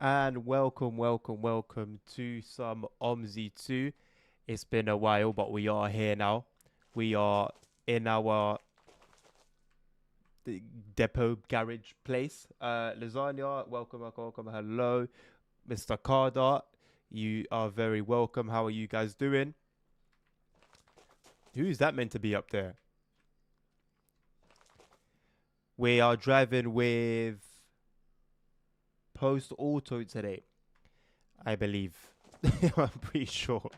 And welcome to some OMSI 2. It's been a while, but we are here now. We are in our depot garage place. Lasagna, welcome. Hello, Mr. Carter. You are very welcome. How are you guys doing? Who's that meant to be up there? We are driving with Post Auto today, I believe. I'm pretty sure.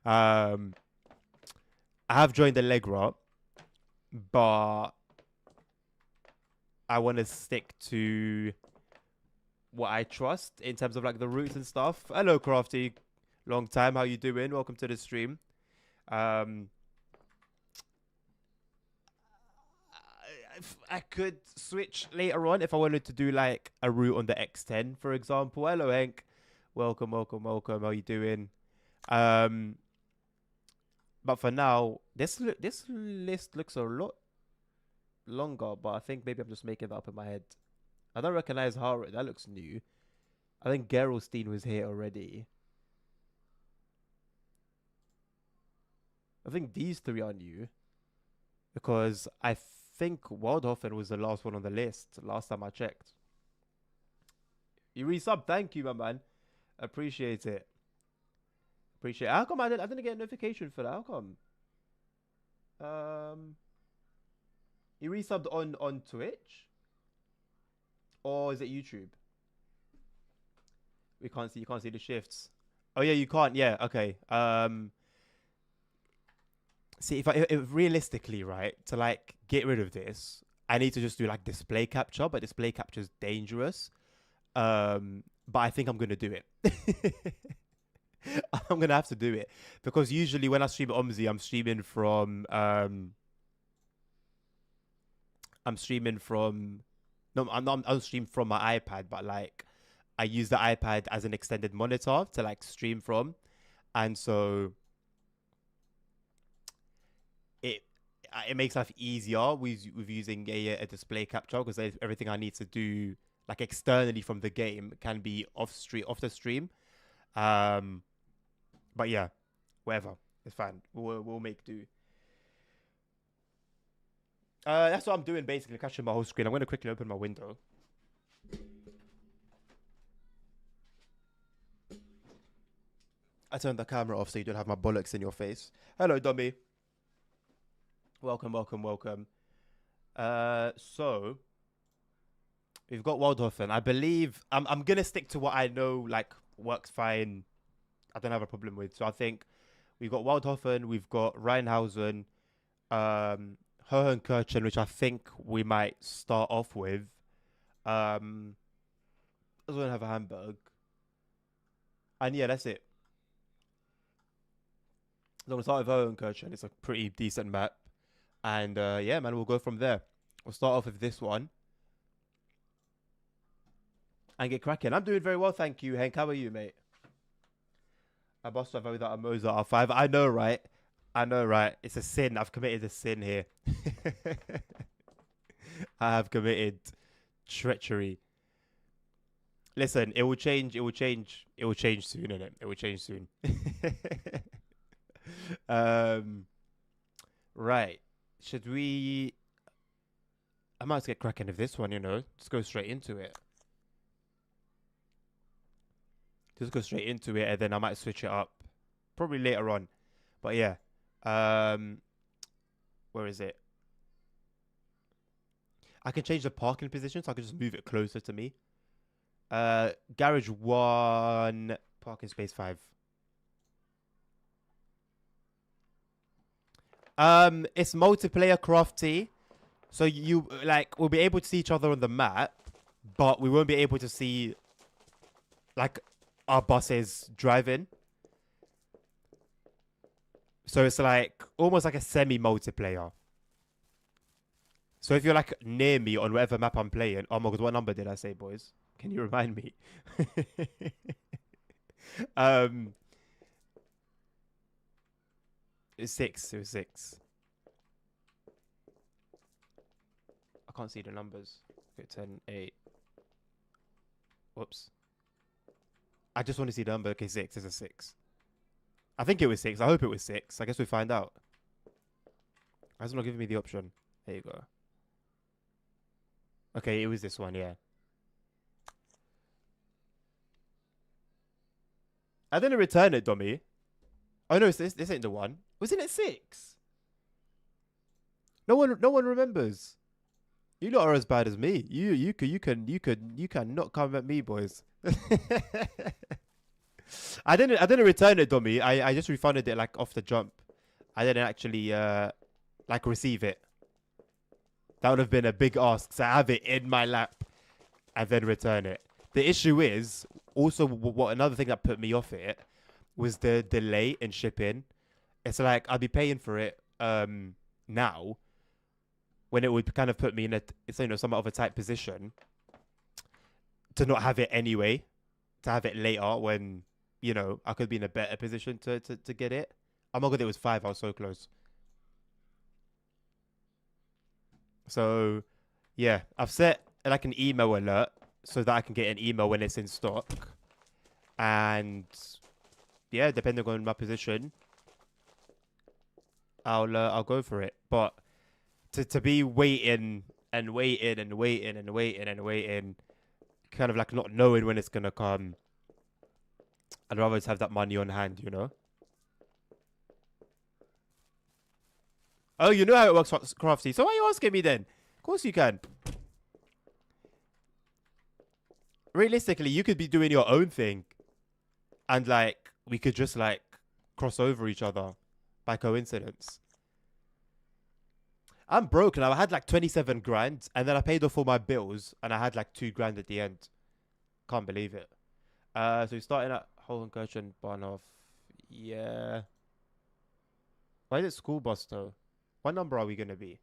Um, I have joined the Allegra, but I want to stick to what I trust in terms of like the routes and stuff. Hello, Crafty. Long time. How you doing? Welcome to the stream. Um, I could switch later on if I wanted to do like a route on the X10, for example. Hello, Hank. Welcome. How you doing? Um, but for now, this list looks a lot longer, but I think maybe I'm just making that up in my head. I don't recognize Hara. That looks new. I think Gerolstein was here already. I think these three are new because I think Waldhofen was the last one on the list last time I checked. You resub, thank you, my man. Appreciate it. Appreciate it. How come I didn't get a notification for that? How come? Um, you resubbed on Twitch or is it YouTube? We can't see. You can't see the shifts. Oh yeah, you can't. Yeah. Okay. See, if realistically, right, to like get rid of this, I need to just do like display capture, but display capture is dangerous. But I think I'm gonna do it. I'm gonna have to do it because usually when I stream OMSI, I'm streaming from no, I'm not. I'm streaming from my iPad, but like I use the iPad as an extended monitor to like stream from, and so it it makes life easier with using a display capture because everything I need to do like externally from the game can be off the stream. Um, but yeah, whatever, it's fine. We'll make do. That's what I'm doing basically, catching my whole screen. I'm gonna quickly open my window. I turned the camera off so you don't have my bollocks in your face. Hello, dummy. Welcome. So we've got Waldhofen. I believe I'm gonna stick to what I know like works fine. I don't have a problem with. So I think we've got Waldhofen, we've got Rheinhausen, um, Hohenkirchen, which I think we might start off with. I was gonna have a Hamburg, and yeah, that's it. So we'll start with Hohenkirchen. It's a pretty decent map, and yeah, man, we'll go from there. We'll start off with this one and get cracking. I'm doing very well, thank you, Hank. How are you, mate? I must have without a Mozart R5. I know, right? I know, right? It's a sin. I've committed a sin here. I have committed treachery. Listen, it will change. It will change. It will change soon, innit? It will change soon. um, right. Should we? I might get cracking with this one. Just go straight into it. Just go straight into it, and then I might switch it up, probably later on. But yeah, um, where is it? I can change the parking position, so I can just move it closer to me. Garage 1, parking space 5. It's multiplayer crafty, so you like we'll be able to see each other on the map, but we won't be able to see like our buses driving. So it's like almost like a semi multiplayer. So if you're like near me on whatever map I'm playing, oh my god, what number did I say, boys? Can you remind me? um, it's six. It was six. I can't see the numbers. Okay, 10, 8. Whoops. I just want to see the number. Okay, 6. It's a 6. I think it was 6. I hope it was 6. I guess we find out. Why is it not giving me the option? There you go. Okay, it was this one, yeah. I didn't return it, dummy. Oh no, this ain't the one. Wasn't it 6? No one remembers. You lot are as bad as me. You cannot come at me, boys. I didn't return it, dummy. I just refunded it like off the jump. I didn't actually like receive it. That would have been a big ask to have it in my lap and then return it. The issue is also what another thing that put me off it was the delay in shipping. It's like I'd be paying for it now when it would kind of put me in somewhat of a tight position to not have it anyway, to have it later when I could be in a better position to get it. Oh my god, it was 5. I was so close. So yeah, I've set like an email alert so that I can get an email when it's in stock. And yeah, depending on my position, I'll go for it. But to be waiting and waiting and waiting and waiting and waiting, kind of like not knowing when it's gonna come, I'd rather just have that money on hand, you know. Oh, you know how it works, Crafty. So why are you asking me then? Of course you can. Realistically, you could be doing your own thing, and like we could just like cross over each other by coincidence. I'm broke now. I had like 27 grand, and then I paid off all my bills, and I had like 2 grand at the end. Can't believe it. So we're starting at Holland Kirchen Bahnhof. Yeah. Why is it school bus though? What number are we gonna be?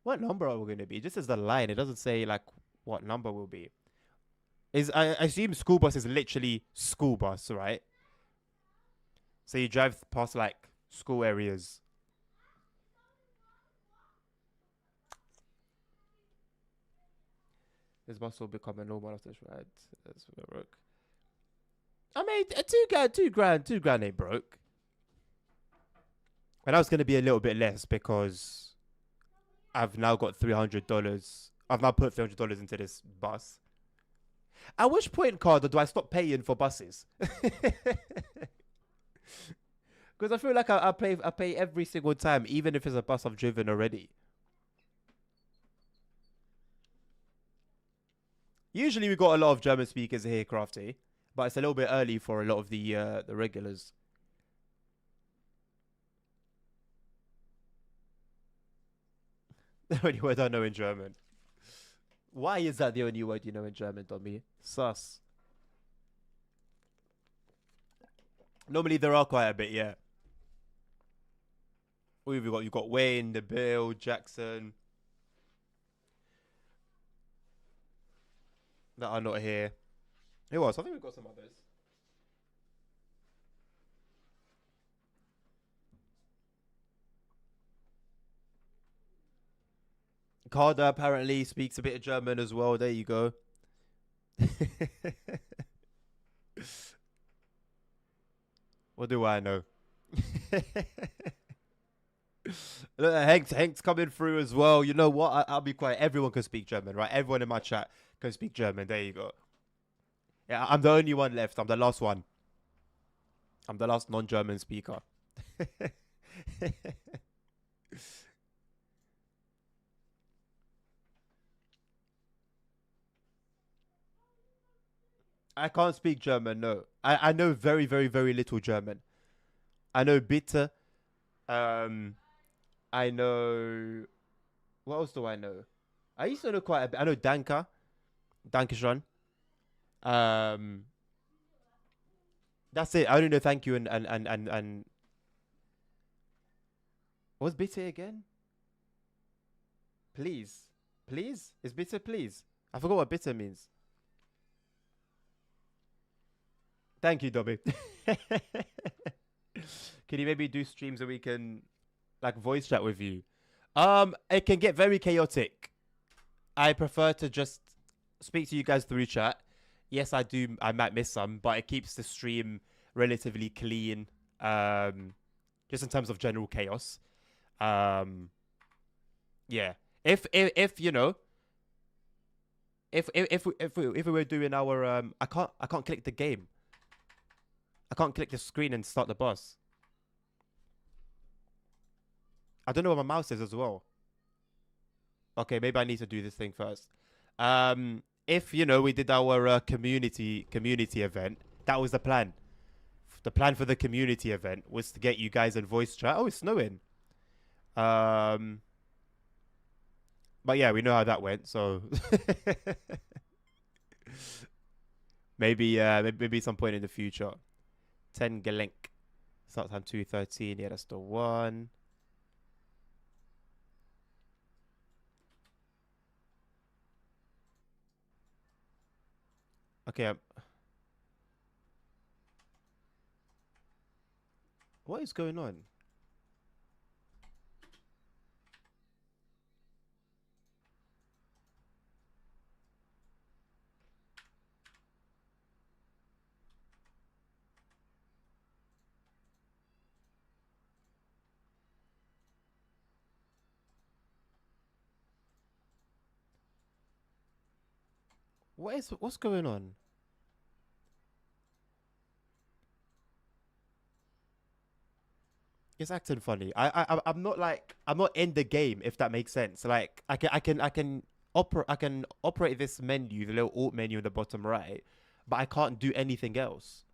What number are we gonna be? Just as the line, it doesn't say like what number we'll be. I assume school bus is literally school bus, right? So you drive past like school areas. This bus will become a normal after this ride. That's broke. I mean, 2 grand ain't broke. And I was gonna be a little bit less because I've now got $300. I've now put $300 into this bus. At which point, Carter, do I stop paying for buses? Because I feel like I pay every single time, even if it's a bus I've driven already. Usually we got a lot of German speakers here, Crafty, but it's a little bit early for a lot of the regulars. The only word I know in German. Why is that the only word you know in German, Tommy? Sus. Normally there are quite a bit, yeah. Who have you got? You've got Wayne, the Bill, Jackson. That are not here. Who else? I think we've got some others. Carter apparently speaks a bit of German as well. There you go. What do I know? Look, Hank's coming through as well. You know what? I'll be quiet. Everyone can speak German, right? Everyone in my chat can speak German. There you go. Yeah, I'm the only one left. I'm the last one. I'm the last non-German speaker. I can't speak German, no. I know very, very, very little German. I know bitte. I know... What else do I know? I used to know quite a bit. I know danke. Dankeschön. Um, that's it. I only know thank you and what's bitte again? Please. Please? Is bitte please? I forgot what bitte means. Thank you, Dobby. Can you maybe do streams where we can like voice chat with you? It can get very chaotic. I prefer to just speak to you guys through chat. Yes, I do. I might miss some, but it keeps the stream relatively clean. Just in terms of general chaos. Um, yeah. If you know, if we were doing our I can't click the game. I can't click the screen and start the boss. I don't know where my mouse is as well. Okay, maybe I need to do this thing first. If you know we did our community event, that was the plan. The plan for the community event was to get you guys in voice chat. Oh, it's snowing. Um, but yeah, we know how that went. So maybe some point in the future. 10 Galink. Start time 2:13. Yeah, that's the one. Okay. What is going on? What's going on? It's acting funny. I'm not like I'm not in the game if that makes sense. Like I can operate this menu, the little alt menu in the bottom right, but I can't do anything else.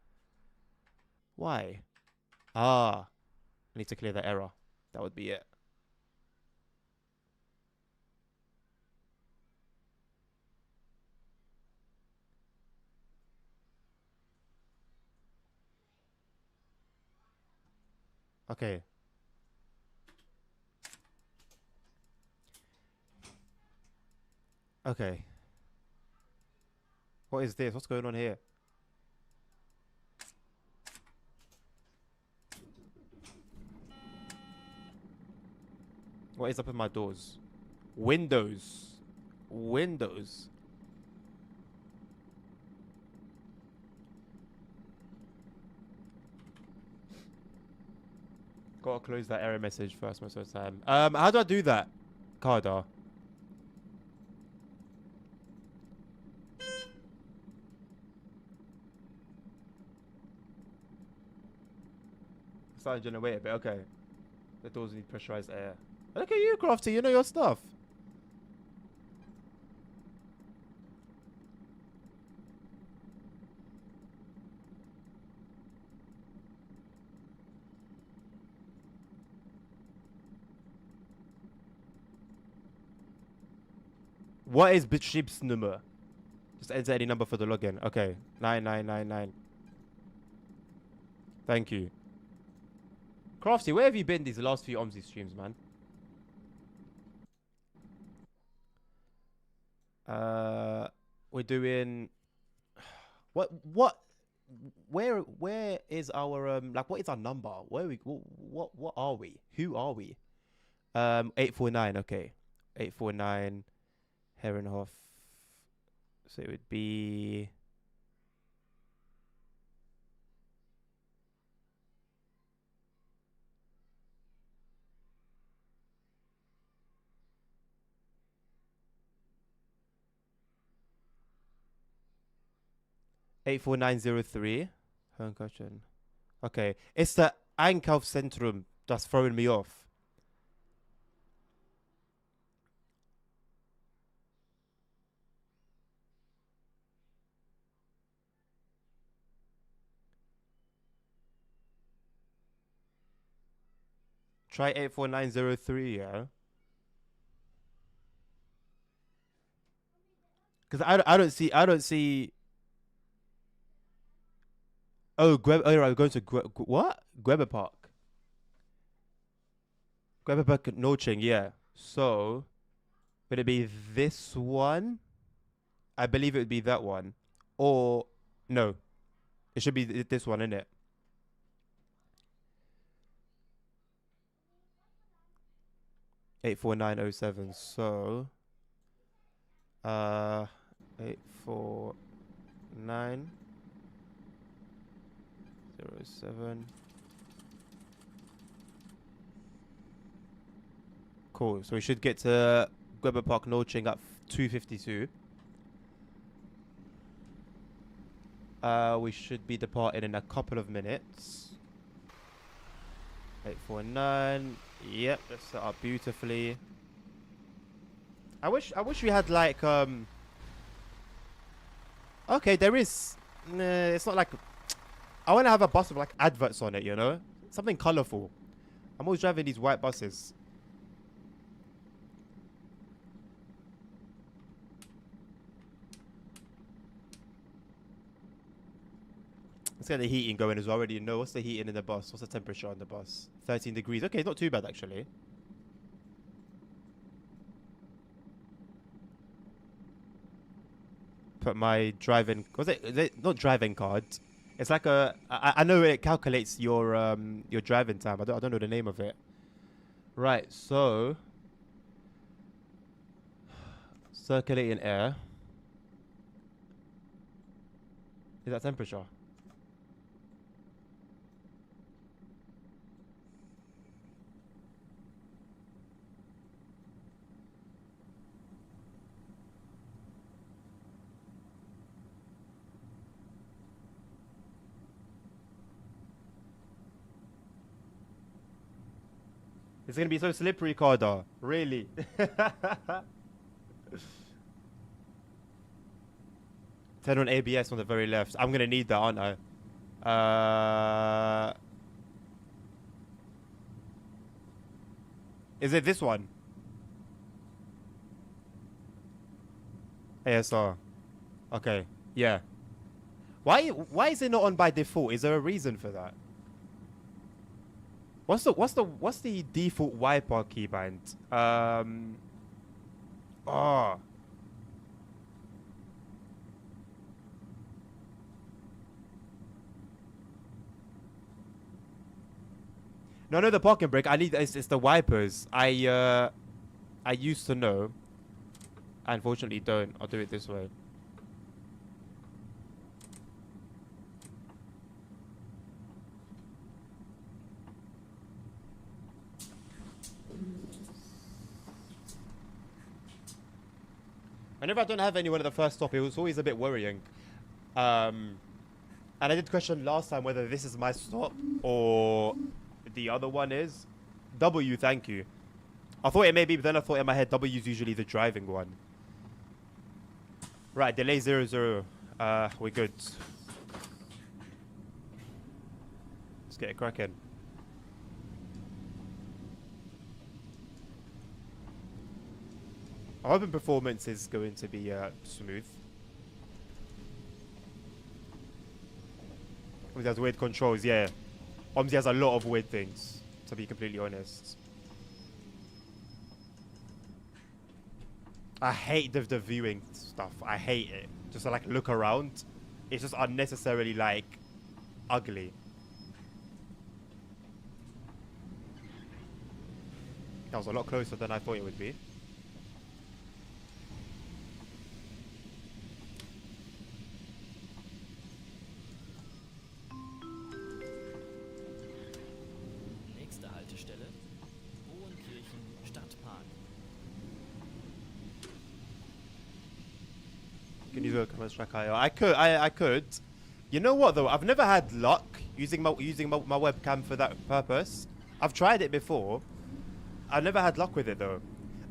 Why? Ah, I need to clear the error. That would be it. Okay. Okay. What is this? What's going on here? What is up in my doors? Windows. Windows. Gotta close that error message first most of the time. How do I do that? Carda. Starting to generate a bit. Okay. The doors need pressurized air. Look at you, Crafty. You know your stuff. What is Betriebsnummer? Just enter any number for the login. Okay. 9999. Thank you. Crafty, where have you been these last few OMSI streams, man? We're doing what where is our like what is our number? Where are we what are we? Who are we? 849, okay. 849 Herrenhof. So it would be 84903. Herrenkochen. Okay. It's the Einkaufszentrum that's throwing me off. Try 84903, yeah. Because I don't see. Oh, oh, right, we're going to what? Gweber Park. Gweber Park Noching, yeah. So, would it be this one? I believe it would be that one. Or, no. It should be this one, isn't it? 84907. So, uh, 84907. Cool. So we should get to Gwebber Park Norching at 2:52. We should be departing in a couple of minutes. 849. Yep, that's set up beautifully. I wish we had like okay, there is it's not like I want to have a bus with like adverts on it, you know? Something colorful. I'm always driving these white buses. Let's get the heating going as well. I already know. What's the heating in the bus? What's the temperature on the bus? 13 degrees. Okay, not too bad actually. Put my driving... is it not driving card? It's like a... I know it calculates your driving time. I don't know the name of it. Right, so... circulating air. Is that temperature? It's gonna be so slippery, Carter. Really? Turn on ABS on the very left. I'm gonna need that, aren't I? Is it this one? ASR. Okay. Yeah. Why is it not on by default? Is there a reason for that? What's the default wiper keybind? Oh. No, the parking brake. I need it's the wipers. I used to know. I unfortunately don't. I'll do it this way. Whenever I don't have anyone at the first stop, it was always a bit worrying. And I did question last time whether this is my stop or the other one is. W, thank you. I thought it may be, but then I thought in my head W is usually the driving one. Right, delay 00. We're good. Let's get it cracking. I'm hoping performance is going to be smooth. OMSI has weird controls, yeah. OMSI has a lot of weird things, to be completely honest. I hate the viewing stuff. I hate it. Just to like look around. It's just unnecessarily like ugly. That was a lot closer than I thought it would be. Can you do a commerce track IO? I could. You know what though? I've never had luck using my webcam for that purpose. I've tried it before. I've never had luck with it though.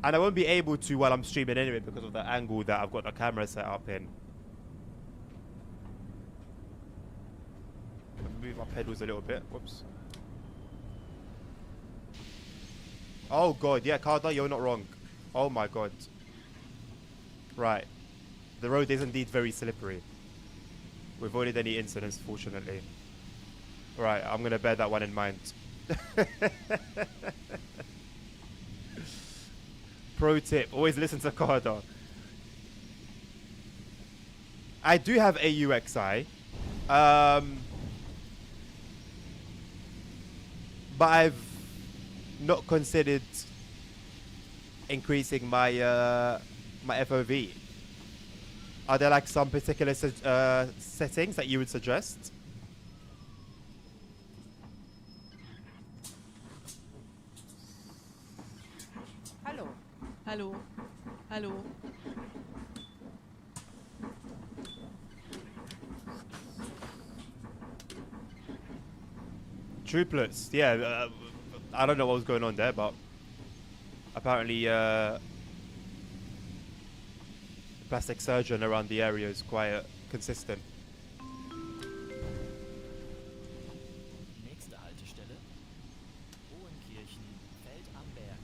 And I won't be able to while I'm streaming anyway because of the angle that I've got the camera set up in. Move my pedals a little bit. Whoops. Oh god, yeah, Carter, you're not wrong. Oh my god. Right. The road is indeed very slippery. We avoided any incidents, fortunately. Right, I'm going to bear that one in mind. Pro tip, always listen to Carter. I do have AUXI. But I've not considered increasing my my FOV. Are there like some particular settings that you would suggest? Hallo. Hallo. Hallo. Triplets. Yeah. I don't know what was going on there, but apparently plastic surgeon around the area is quite consistent. Nächste Haltestelle Hohenkirchen, Feld am Berg.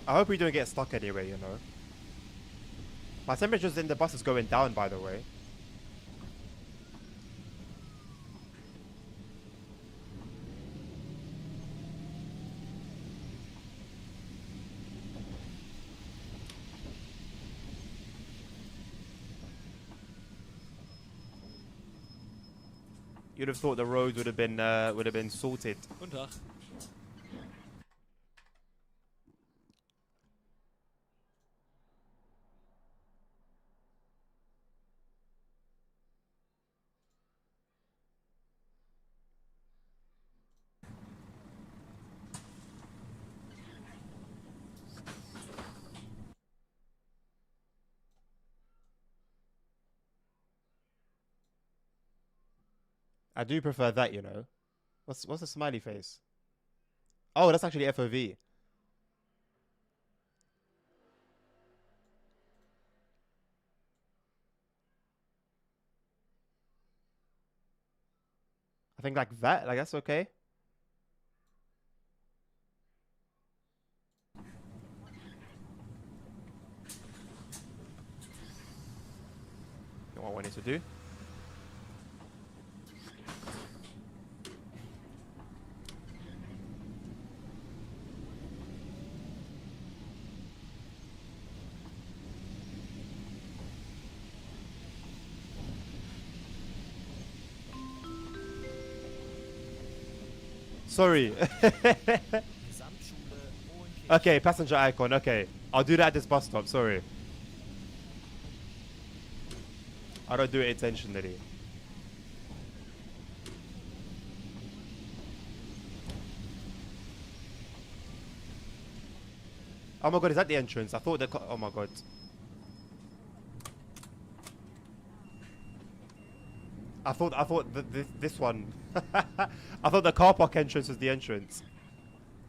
I hope we don't get stuck anyway, you know. My temperature's in the bus is going down, by the way. You'd have thought the roads would have been sorted. Guten Tag. I do prefer that, you know. What's the smiley face? Oh, that's actually FOV. I think like that, like that's okay. Know what I wanted to do. Sorry. Gesamtschule Hohenkirchen. Okay, passenger icon. Okay, I'll do that at this bus stop. Sorry. I don't do it intentionally. Oh my god, is that the entrance? I thought the oh my god. I thought this one. I thought the car park entrance was the entrance.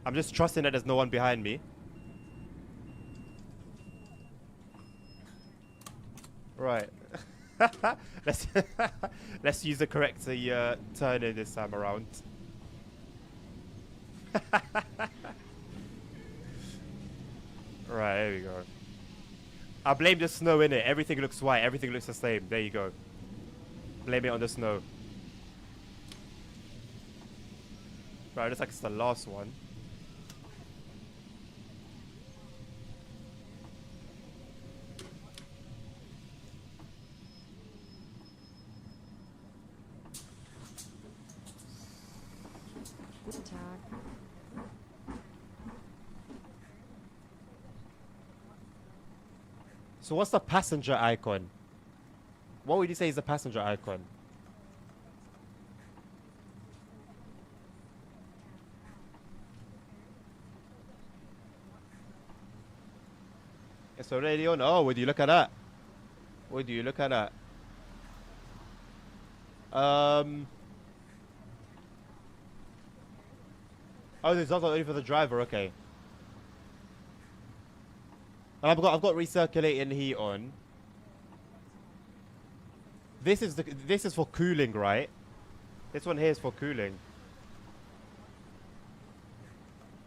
I'm just trusting that there's no one behind me. Right. let's use the correct turn in this time around. Right, there we go. I blame the snow in it. Everything looks white. Everything looks the same. There you go. Blame it on the snow. Right, looks like it's the last one. Guten Tag. So what's the passenger icon? What would you say is the passenger icon? It's already on. Oh, would you look at that? Would you look at that? Oh, there's not only for the driver. Okay. And I've got recirculating heat on. This is for cooling, right? This one here is for cooling.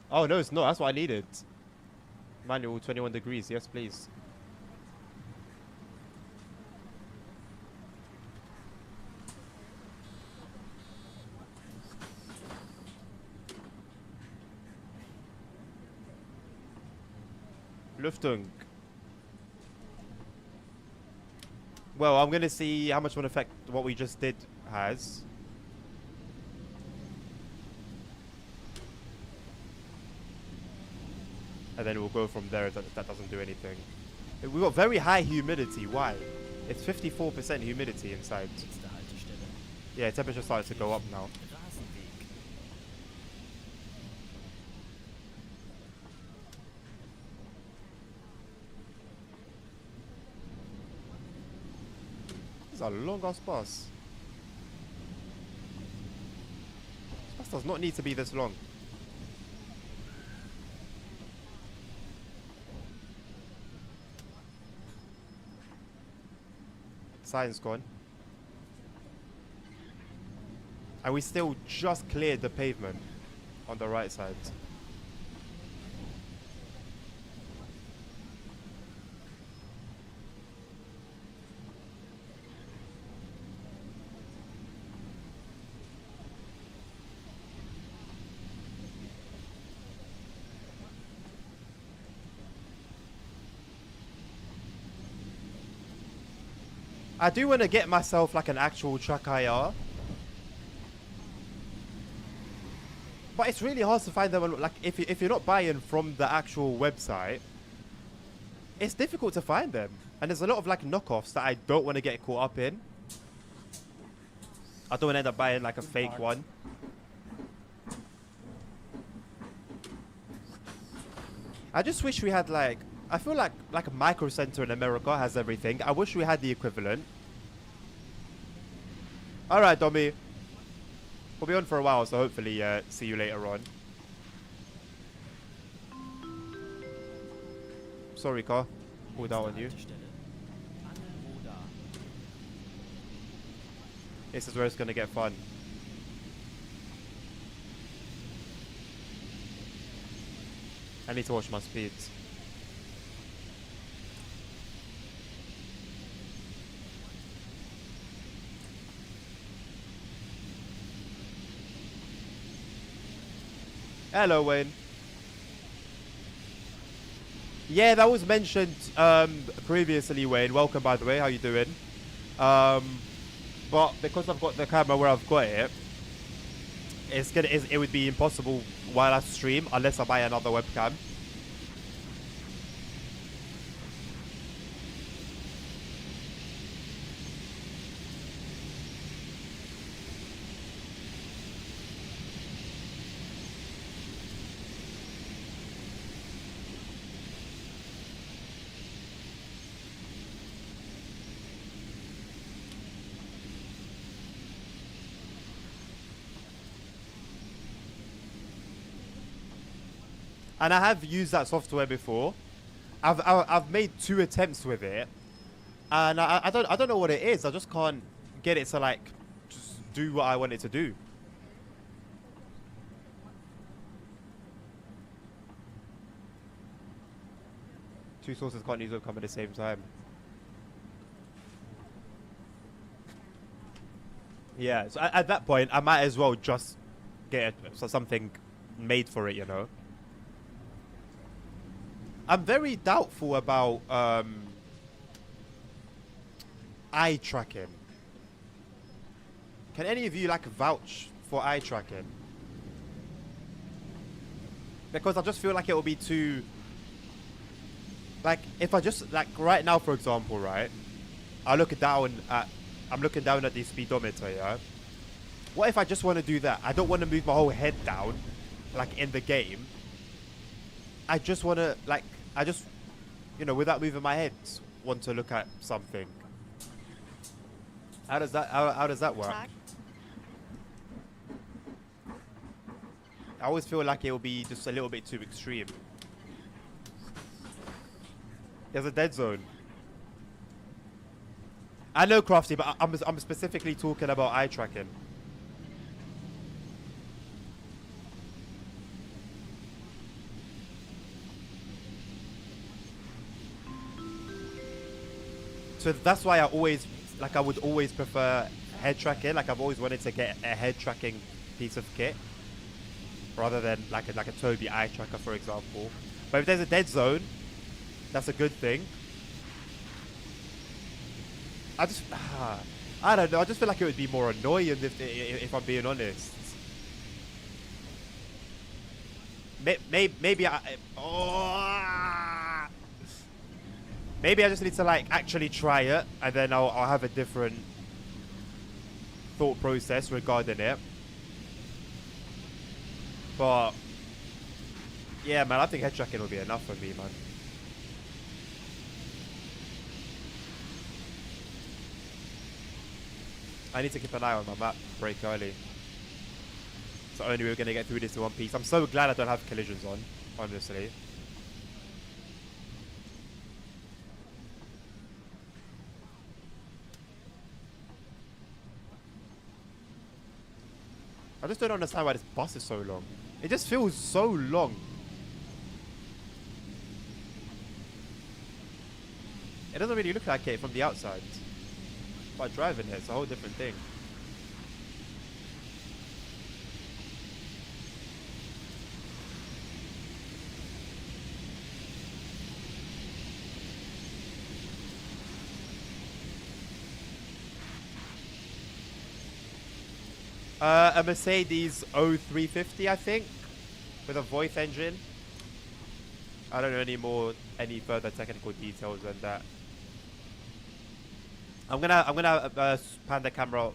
Oh no, it's not. That's what I needed. Manual 21 degrees. Yes, please. Luftung. Well, I'm going to see how much of an effect what we just did has. and then we'll go from there if that doesn't do anything. We've got very high humidity. Why? It's 54% humidity inside. Nächste Haltestelle. Yeah, temperature started to go up now. Rasenweg. This is a long ass bus. This bus does not need to be this long. Sign's gone. And we still just cleared the pavement on the right side. I do want to get myself like an actual truck IR. But it's really hard to find them on, like if you're not buying from the actual website, it's difficult to find them. And there's a lot of like knockoffs that I don't want to get caught up in. I don't want to end up buying like a fake one. I just wish we had like, I feel like a Micro Center in America has everything. I wish we had the equivalent. Alright, Dommy. We'll be on for a while, so hopefully see you later on. Sorry, car. Pulled out on you. This is where it's gonna get fun. I need to watch my speeds. Hello, Wayne. Yeah, that was mentioned previously, Wayne. Welcome, by the way. How you doing? But because I've got the camera where I've got it, it would be impossible while I stream unless I buy another webcam. And I have used that software before. I've made 2 attempts with it, and I don't know what it is. I just can't get it to like just do what I want it to do. Two sources can't use webcam at the same time. Yeah, so at that point, I might as well just get something made for it, you know. I'm very doubtful about eye tracking. Can any of you like vouch for eye tracking? Because I just feel like it will be too, like if I just like right now, for example, right, I'm looking down at the speedometer, yeah. What if I just want to do that? I don't want to move my whole head down like in the game. I just want to like, you know, without moving my head, want to look at something. How does that work? Track. I always feel like it will be just a little bit too extreme. There's a dead zone. I know, Crafty, but I'm specifically talking about eye tracking. So that's why I would always prefer head tracking. Like I've always wanted to get a head tracking piece of kit rather than like a Toby eye tracker, for example. But if there's a dead zone, that's a good thing. I don't know. I just feel like it would be more annoying if I'm being honest. maybe maybe I just need to like actually try it, and then I'll have a different thought process regarding it. But yeah, man, I think head tracking will be enough for me, man. I need to keep an eye on my map break early. It's the only way we're gonna get through this in one piece. I'm so glad I don't have collisions on, honestly. I just don't understand why this bus is so long. It just feels so long. It doesn't really look like it from the outside. By driving it, it's a whole different thing. A Mercedes 0350, I think, with a Voith engine. I don't know any further technical details than that. I'm gonna pan the camera,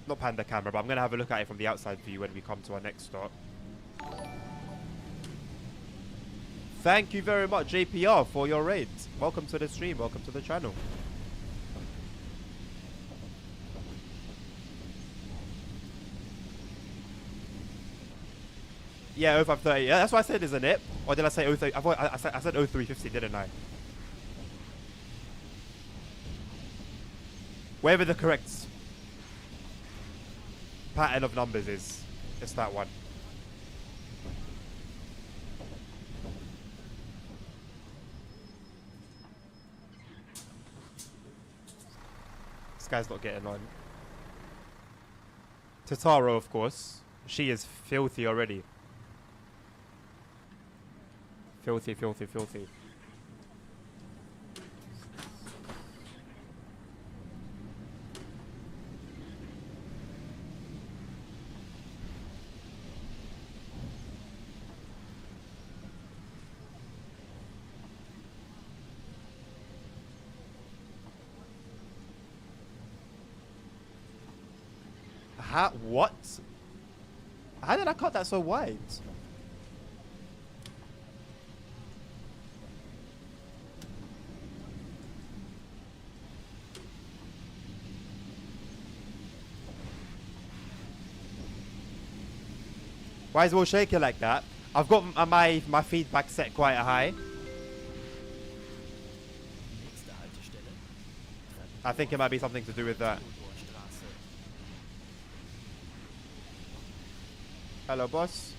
not pan the camera, but I'm gonna have a look at it from the outside view when we come to our next stop. Thank you very much, JPR, for your raid. Welcome to the stream. Welcome to the channel. Yeah, 0530. Yeah, that's what I said, isn't it? Or did I say 03? I said 0350, didn't I? Whatever the correct pattern of numbers is, it's that one. This guy's not getting on. Tataro, of course. She is filthy already. Filthy, filthy, filthy. What? How did I cut that so wide? Why is it all shaky like that? I've got my feedback set quite high. Nächste Haltestelle. I think it might be something to do with that. Straße. Hello, boss.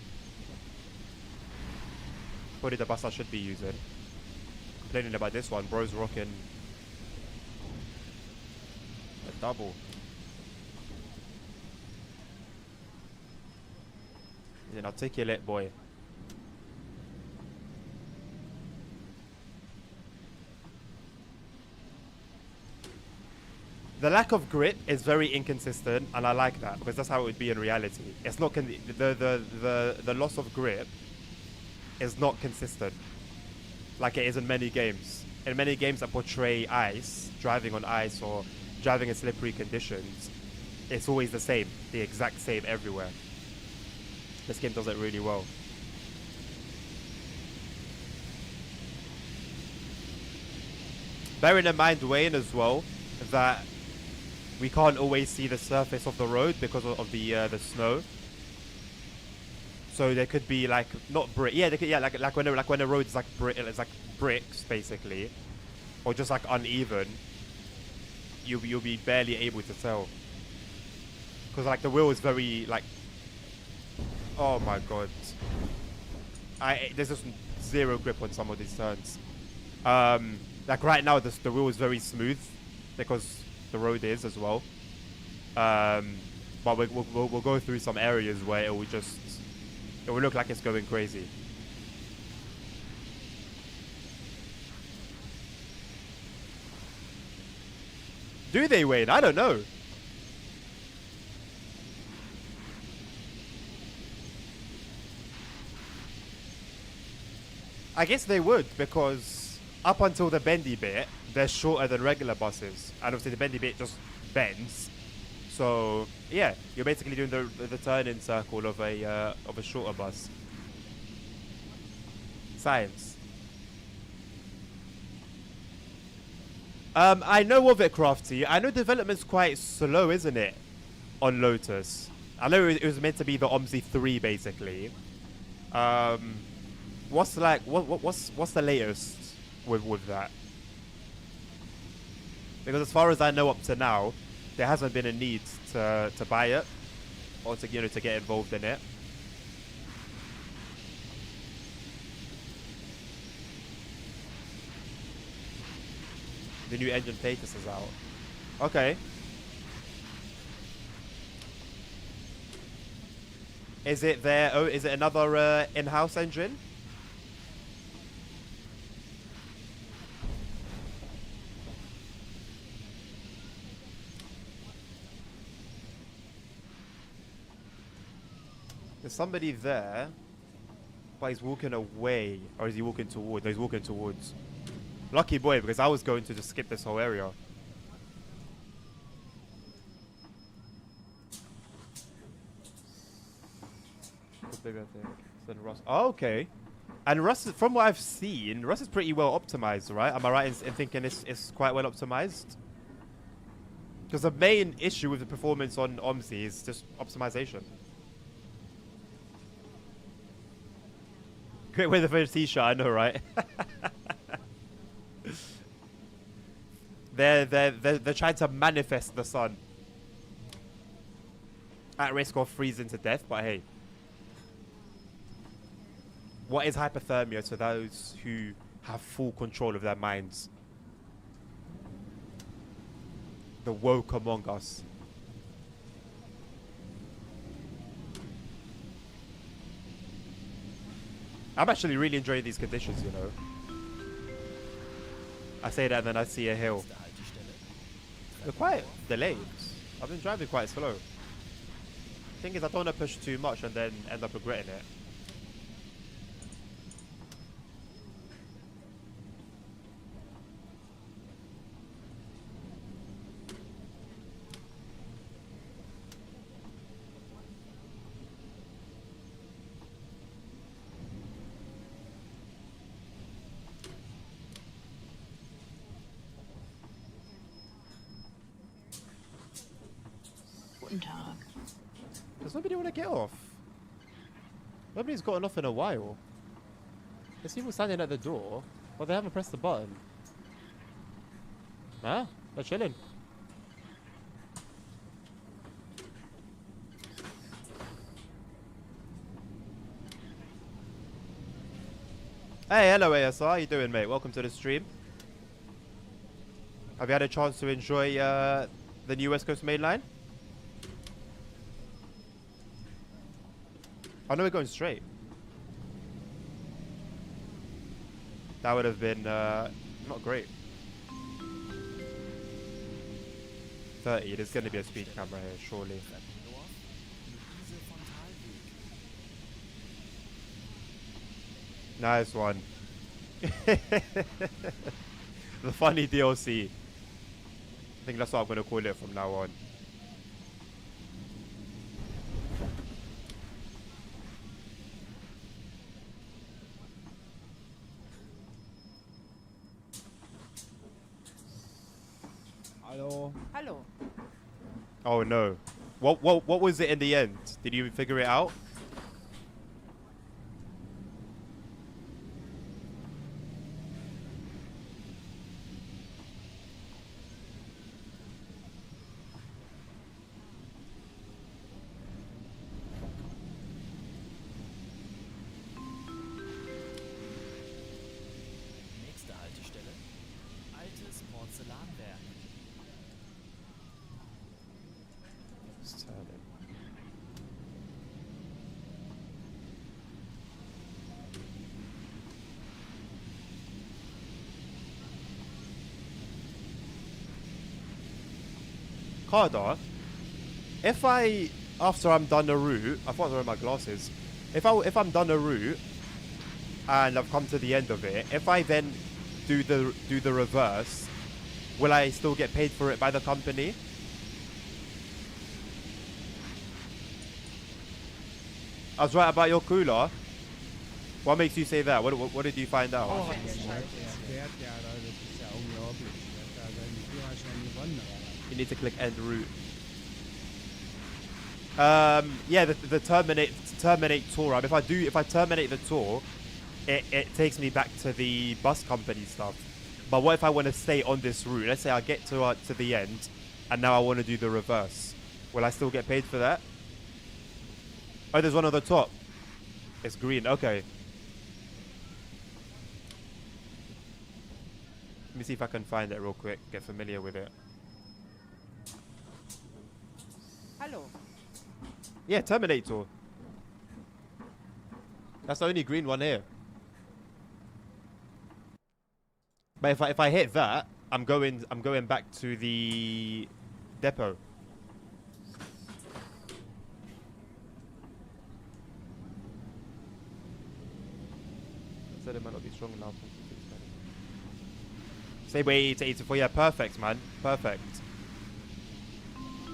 Probably the bus I should be using. Complaining about this one. Bro's rocking a double. He's an articulate boy. The lack of grit is very inconsistent, and I like that because that's how it would be in reality. It's not the loss of grip is not consistent like it is in many games. In many games that portray ice, driving on ice or driving in slippery conditions, it's always the same, the exact same everywhere. This game does it really well. Bearing in mind, Wayne, as well, that we can't always see the surface of the road because of the snow. So there could be like not brick. Yeah, like when a road is like it's like bricks basically, or just like uneven. You'll be barely able to tell because like the wheel is very like. Oh my god. There's just zero grip on some of these turns. Like right now, the wheel is very smooth because the road is as well. But we'll go through some areas where it will look like it's going crazy. Do they, Wayne? I don't know. I guess they would, because up until the bendy bit, they're shorter than regular buses, and obviously the bendy bit just bends. So yeah, you're basically doing the turn-in circle of a shorter bus. Science. I know of it, Crafty. I know development's quite slow, isn't it, on Lotus? I know it was meant to be the OMSI 3, basically. What's the latest with that? Because as far as I know up to now, there hasn't been a need to buy it or to to get involved in it. The new engine status is out. Okay. Is it there? Oh, is it another in-house engine? There's somebody there, but he's walking away, or is he walking towards? No, he's walking towards. Lucky boy, because I was going to just skip this whole area. Bigger thing than Russ. Oh, okay. And Russ, from what I've seen, Russ is pretty well optimized, right? Am I right in thinking it's quite well optimized? Because the main issue with the performance on OMSI is just optimization. Great way to finish t-shirt, I know, right? They're trying to manifest the sun. At risk of freezing to death, but hey. What is hypothermia to those who have full control of their minds? The woke among us. I'm actually really enjoying these conditions, you know. I say that and then I see a hill. They're quite delayed. I've been driving quite slow. Thing is, I don't want to push too much and then end up regretting it. Guten Tag. Does nobody want to get off? Nobody's gotten off in a while. There's people standing at the door, but they haven't pressed the button. Huh? They're chilling. Hey, hello ASR, how you doing, mate? Welcome to the stream. Have you had a chance to enjoy the new West Coast Main Line? I know we're going straight. That would have been not great. 30, there's going to be a speed camera here, surely. Nice one. The funny DLC. I think that's what I'm going to call it from now on. Hallo. Hallo. Oh no. What was it in the end? Did you figure it out? Nächste Haltestelle. Altes Porzellanwerk. Let's turn it. Carda, if after I'm done a route, I thought I were my glasses. If I'm done a route, and I've come to the end of it, if I then do the reverse, will I still get paid for it by the company? I was right about your cooler. What makes you say that? What did you find out? Oh, You need to click end route. Yeah, the terminate tour. If I terminate the tour, it takes me back to the bus company stuff. But what if I want to stay on this route? Let's say I get to the end, and now I want to do the reverse. Will I still get paid for that? Oh, there's one on the top. It's green. Okay. Let me see if I can find it real quick. Get familiar with it. Hello. Yeah, Terminator. That's the only green one here. But if I hit that, I'm going back to the depot. I said it might not be strong enough. Say wait, 84. Yeah, perfect, man. Perfect.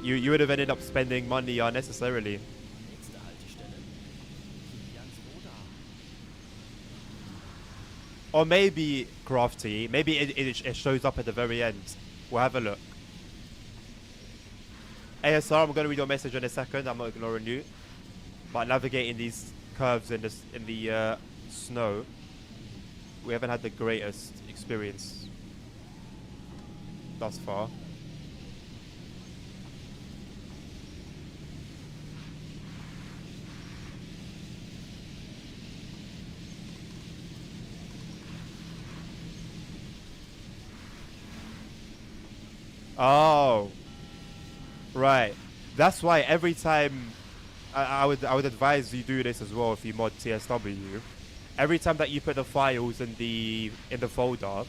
You would have ended up spending money unnecessarily. Nächste Haltestelle. Kiliansroda. Or maybe, Crafty, maybe it shows up at the very end. We'll have a look. ASR, I'm going to read your message in a second. I'm not ignoring you. But navigating these curves in the snow, we haven't had the greatest experience thus far. Oh, right. That's why every time I would advise you do this as well if you mod TSW. Every time that you put the files in the folder,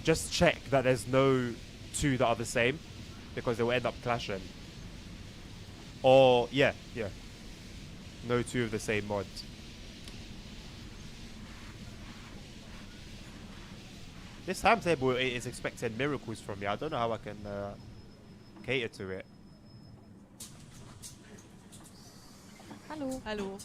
just check that there's no two that are the same, because they will end up clashing. Or yeah, no two of the same mod. This timetable is expecting miracles from me. I don't know how I can cater to it. Hallo. Hallo.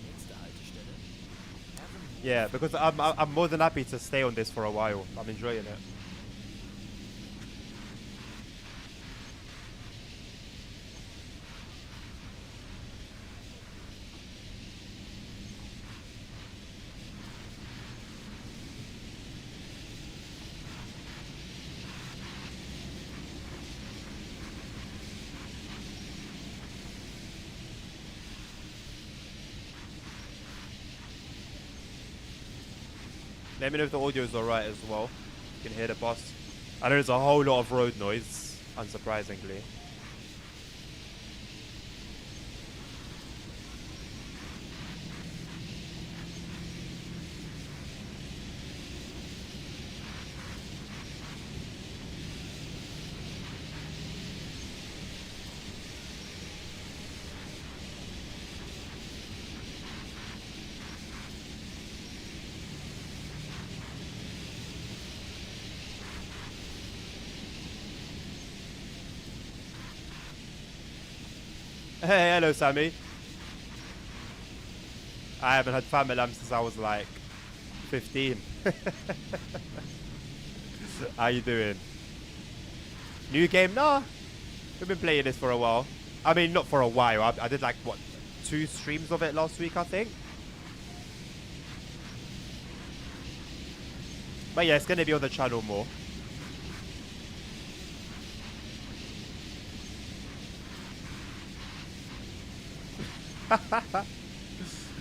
Nächste Haltestelle. Yeah, because I'm more than happy to stay on this for a while. I'm enjoying it. Let me know if the audio is alright as well. You can hear the bus. I know there's a whole lot of road noise, unsurprisingly. Hey, hello, Sammy. I haven't had family lamb since I was like 15. How you doing? New game? Nah. We've been playing this for a while. I mean, not for a while. I did like, what, 2 streams of it last week, I think? But yeah, it's going to be on the channel more.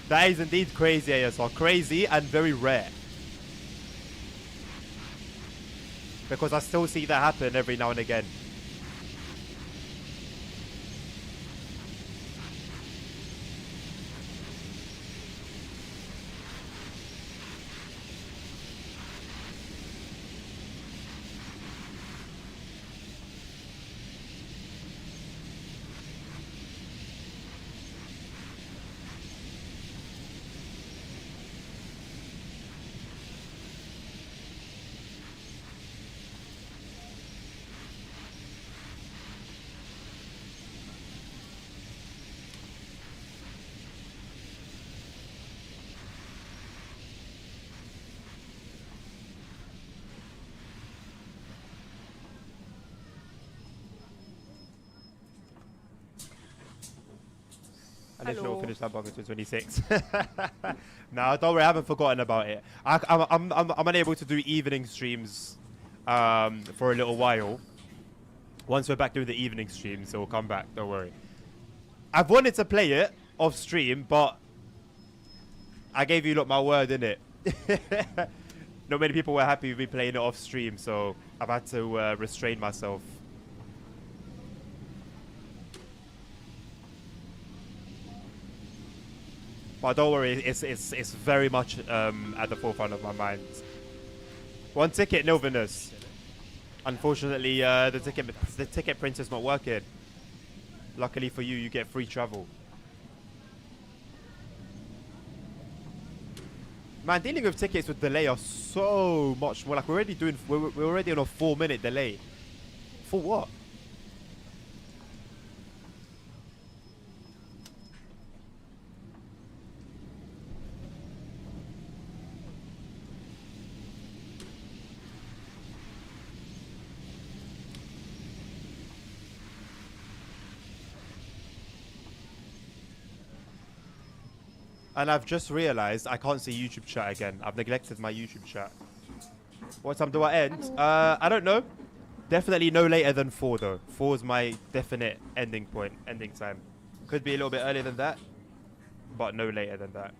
That is indeed crazy, ASR. Crazy and very rare. Because I still see that happen every now and again. Unless you'll finish that bug until 26. No, don't worry, I haven't forgotten about it. I'm unable to do evening streams for a little while. Once we're back doing the evening streams, it will come back, don't worry. I've wanted to play it off stream, but I gave you lot my word, innit? Not many people were happy with me playing it off stream, so I've had to restrain myself. But don't worry, it's very much at the forefront of my mind. One ticket, Nilvinus. Unfortunately, the ticket printer's not working. Luckily for you, you get free travel. Man, dealing with tickets with delay are so much more. Like we're already on a 4-minute delay. For what? And I've just realized I can't see YouTube chat again. I've neglected my YouTube chat. What time do I end? Hello. I don't know. Definitely no later than 4 though. 4 is my definite ending point, ending time. Could be a little bit earlier than that, but no later than that.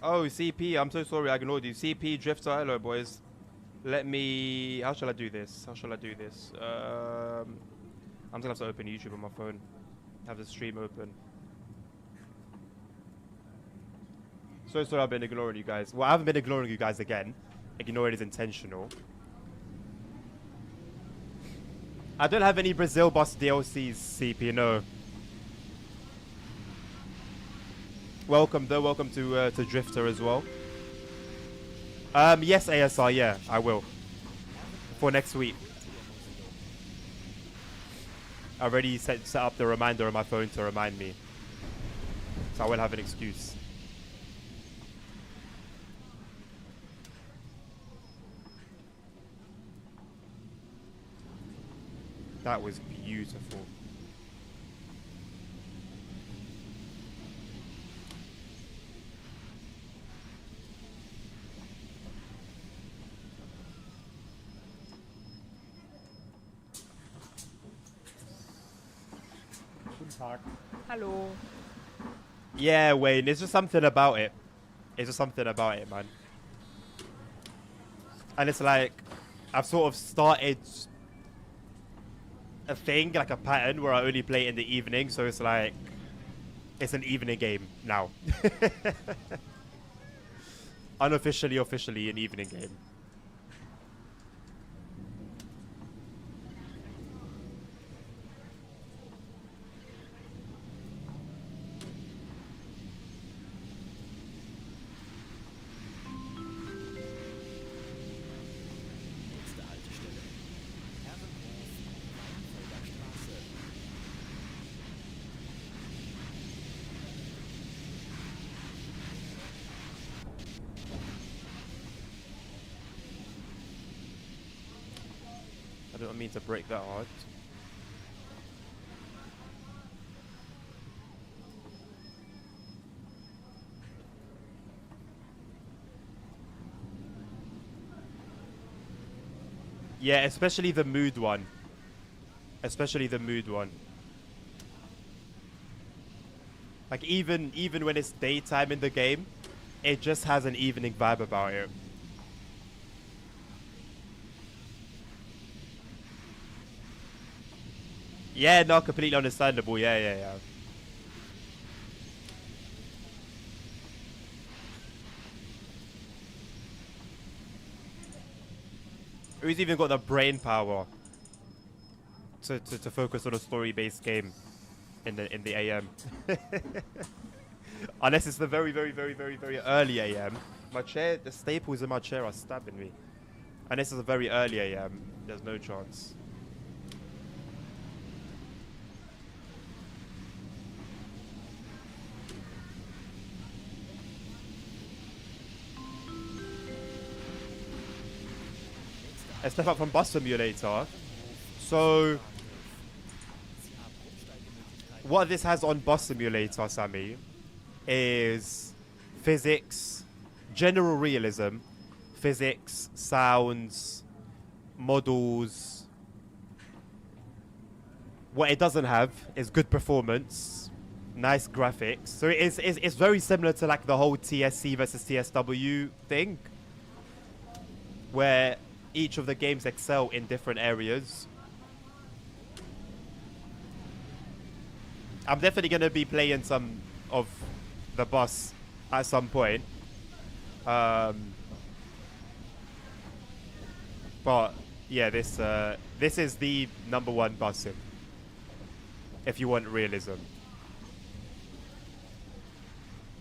Oh, CP, I'm so sorry I ignored you. CP, Drifter, hello boys. Let me... How shall I do this? How shall I do this? I'm just gonna have to open YouTube on my phone. Have the stream open. So sorry I've been ignoring you guys. Well, I haven't been ignoring you guys again. Ignoring is intentional. I don't have any Brazil Bus DLCs, CP, no. Welcome though, welcome to Drifter as well. Yes, ASR, yeah, I will. For next week. I already set up the reminder on my phone to remind me. So I will have an excuse. That was beautiful. Hello. Yeah, Wayne, it's just something about it. It's just something about it, man. And it's like, I've sort of started a thing, like a pattern, where I only play in the evening, so it's like, it's an evening game now. Unofficially, officially an evening game. Nächste Haltestelle. Herrenhof, Weinfelder Straße. I don't mean to break that hard. Yeah, especially the mood one. Especially the mood one. Like even when it's daytime in the game, it just has an evening vibe about it. Yeah, no, completely understandable. Yeah. Who's even got the brain power to focus on a story-based game in the AM? Unless it's the very early AM. My chair, the staples in my chair are stabbing me. Unless it's a very early AM, there's no chance. A step up from Bus Simulator. So, what this has on Bus Simulator, Sammy, is physics, general realism, physics, sounds, models. What it doesn't have is good performance, nice graphics. So it's very similar to like the whole TSC versus TSW thing, where each of the games excel in different areas. I'm definitely going to be playing some of the bus at some point. But yeah, this is the #1 bus sim, if you want realism.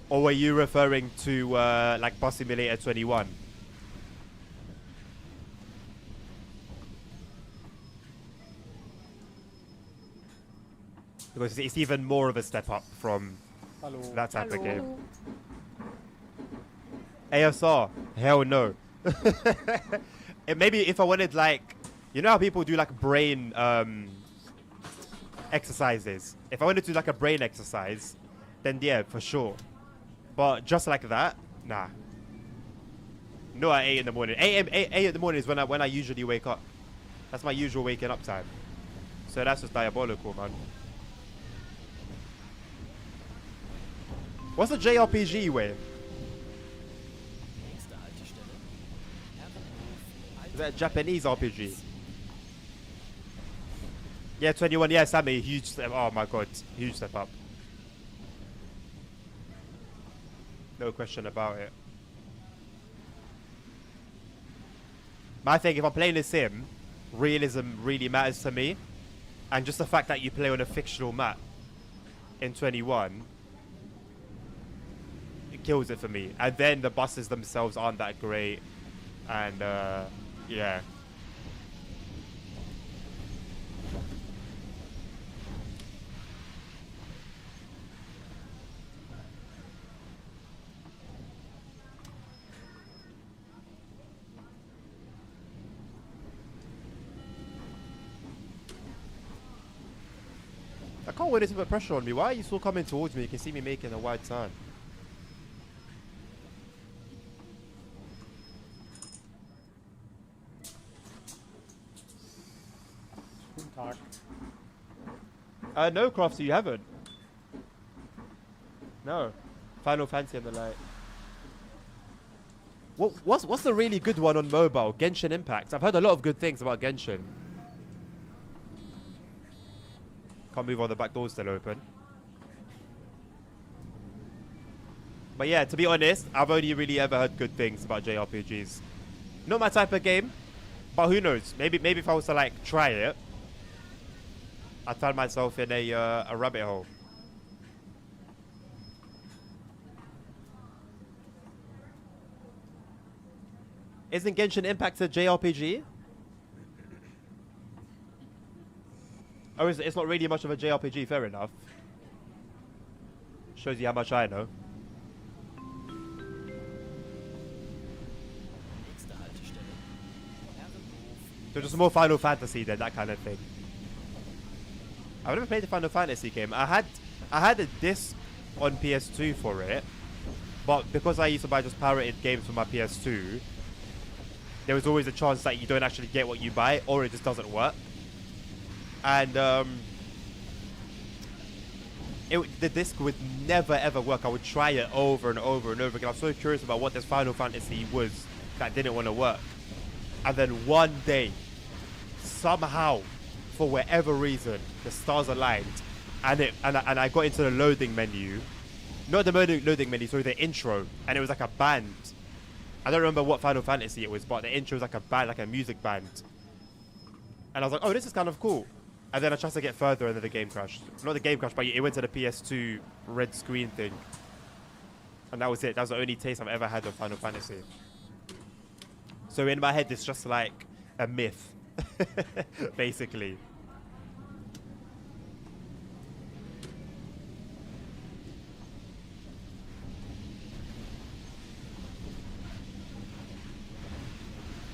Or were you referring to like Bus Simulator 21? Because it's even more of a step up from that type of game. ASR, hell no. Maybe if I wanted like, you know how people do like brain exercises. If I wanted to do like a brain exercise, then yeah, for sure. But just like that, nah. No, at 8 in the morning. 8 in the morning is when I usually wake up. That's my usual waking up time. So that's just diabolical, man. What's a JRPG way? Is that a Japanese RPG? Yeah, 21. Yeah, Sammy, huge step. Oh my god, huge step up. No question about it. But I think if I'm playing a sim, realism really matters to me. And just the fact that you play on a fictional map in 21, it kills it for me. And then the buses themselves aren't that great. And yeah. I can't wait to put pressure on me. Why are you still coming towards me? You can see me making a wide turn. Guten Tag. No, Craftsy, you haven't. No. Final Fantasy and the like. What's the really good one on mobile? Genshin Impact. I've heard a lot of good things about Genshin. Can't move on, the back door's still open. But yeah, to be honest, I've only really ever heard good things about JRPGs. Not my type of game, but who knows? Maybe if I was to like try it, I'd find myself in a rabbit hole. Isn't Genshin Impact a JRPG? Oh, it's not really much of a JRPG, fair enough. Shows you how much I know. So just more Final Fantasy then, that kind of thing. I've never played the Final Fantasy game. I had a disc on PS2 for it, but because I used to buy just pirated games for my PS2, there was always a chance that you don't actually get what you buy, or it just doesn't work. And the disc would never ever work. I would try it over and over and over again. I was so curious about what this Final Fantasy was that didn't want to work. And then one day, somehow, for whatever reason, the stars aligned, and I got into the loading menu, not the loading menu, sorry, the intro, and it was like a band. I don't remember what Final Fantasy it was, but the intro was like a band, like a music band. And I was like, oh, this is kind of cool. And then I tried to get further, and then the game crashed. Not the game crashed, but it went to the PS2 red screen thing. And that was it. That was the only taste I've ever had of Final Fantasy. So in my head, it's just like a myth, basically.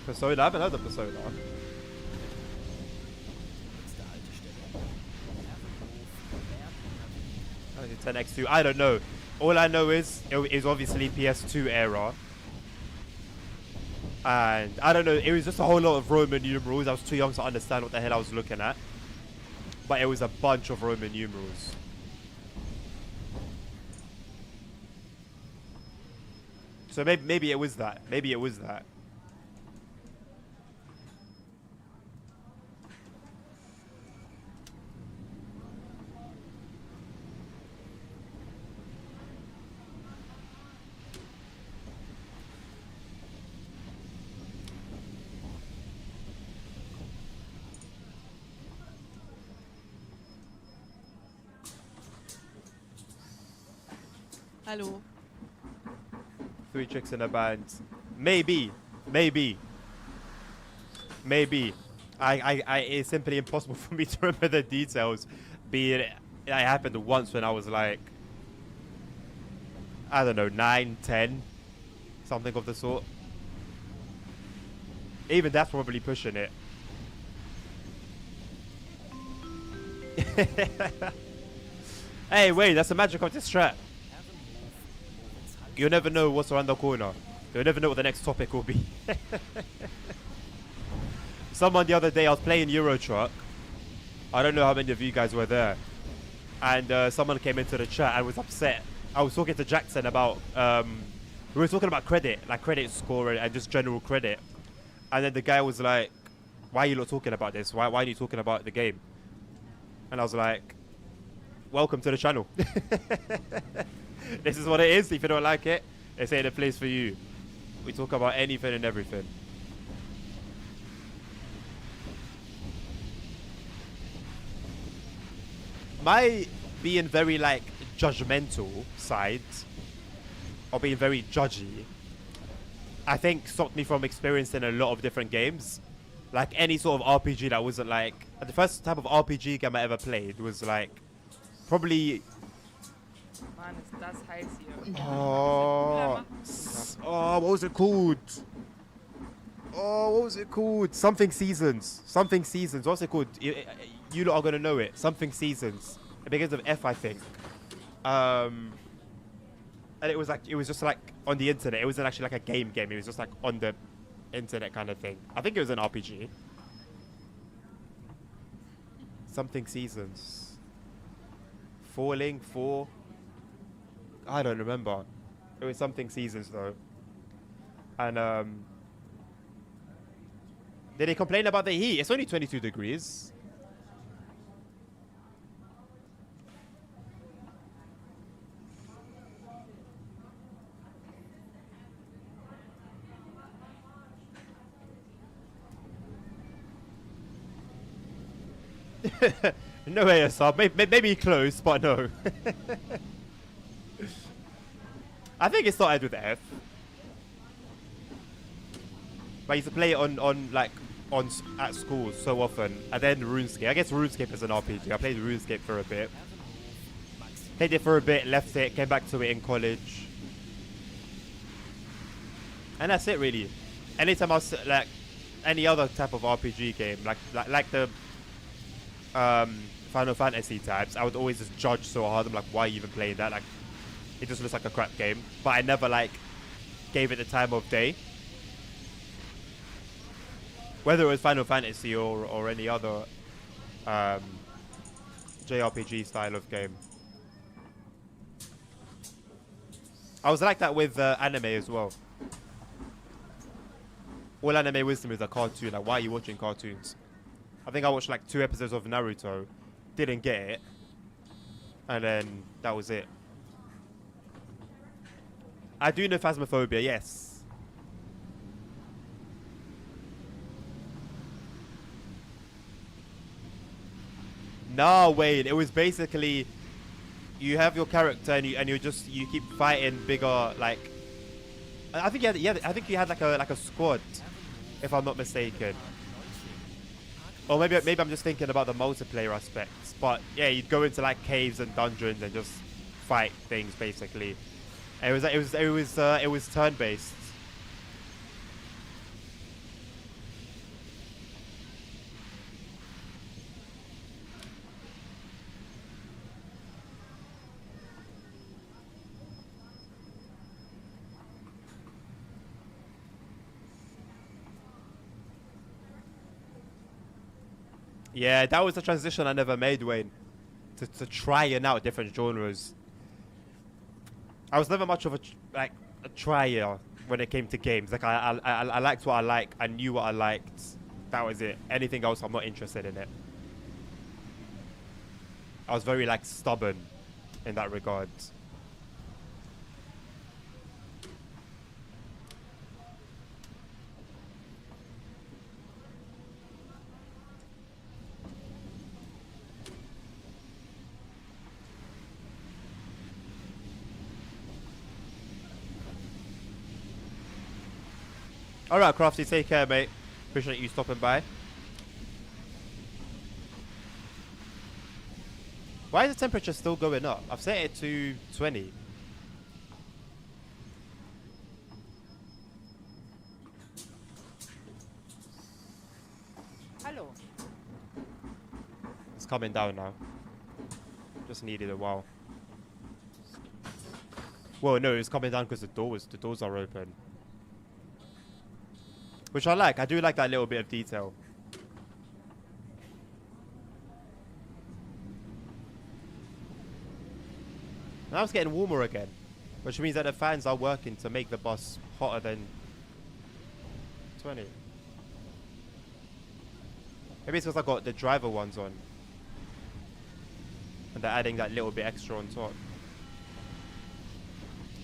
Persona? I haven't heard of Persona. Oh, 10x2. I don't know. All I know is it is obviously PS2 era. And I don't know, it was just a whole lot of Roman numerals. I was too young to understand what the hell I was looking at. But it was a bunch of Roman numerals. So maybe it was that. Maybe it was that. Hallo. 3 chicks in a band. Maybe. It's simply impossible for me to remember the details. Being it happened once when I was like, I don't know, 9, 10, something of the sort. Even that's probably pushing it. Hey, wait, that's the magic of this trap. You'll never know what's around the corner. You'll never know what the next topic will be. Someone the other day, I was playing Euro Truck. I don't know how many of you guys were there. And someone came into the chat and was upset. I was talking to Jackson about, we were talking about credit, like credit score and just general credit. And then the guy was like, why are you not talking about this? Why are you talking about the game? And I was like, welcome to the channel. This is what it is. If you don't like it, this ain't a place for you. We talk about anything and everything. My being very like judgmental side, or being very judgy, I think stopped me from experiencing a lot of different games. Like any sort of RPG that wasn't like, the first type of RPG game I ever played was like probably Mann, ist das heiß hier. what was it called? Oh, what was it called? Something Seasons. Something Seasons. What's it called? You lot are gonna know it. Something Seasons. It begins with F, I think. And it was just like on the internet. It wasn't actually like a game. It was just like on the internet kind of thing. I think it was an RPG. Something Seasons. Falling for. I don't remember. It was Something Seasons though. And did they complain about the heat? It's only 22 degrees. No ASR. Maybe close, but no. I think it started with F. But I used to play it at school so often, and then RuneScape. I guess RuneScape is an RPG. I played RuneScape for a bit. Played it for a bit, left it, came back to it in college, and that's it really. Anytime I was like any other type of RPG game, like the Final Fantasy types, I would always just judge so hard. I'm like, why are you even playing that? Like, it just looks like a crap game. But I never like gave it the time of day. Whether it was Final Fantasy or any other um, JRPG style of game. I was like that with anime as well. All anime wisdom is a cartoon. Like, why are you watching cartoons? I think I watched like 2 episodes of Naruto, didn't get it, and then that was it. I do know Phasmophobia, yes. No, wait. It was basically you have your character and you keep fighting bigger, like. I think you had like a squad, if I'm not mistaken. Or maybe I'm just thinking about the multiplayer aspects. But yeah, you'd go into like caves and dungeons and just fight things basically. And it was turn based. Yeah, that was the transition I never made, Wayne. To trying out different genres. I was never much of a trier when it came to games. Like I liked what I like. I knew what I liked. That was it. Anything else, I'm not interested in it. I was very like stubborn in that regard. Alright, Crafty, take care, mate. Appreciate you stopping by. Why is the temperature still going up? I've set it to 20. Hallo. It's coming down now. Just needed a while. Well, no, it's coming down because the doors are open. Which I like. I do like that little bit of detail. Now it's getting warmer again. Which means that the fans are working to make the bus hotter than 20. Maybe it's because I got the driver ones on. And they're adding that little bit extra on top.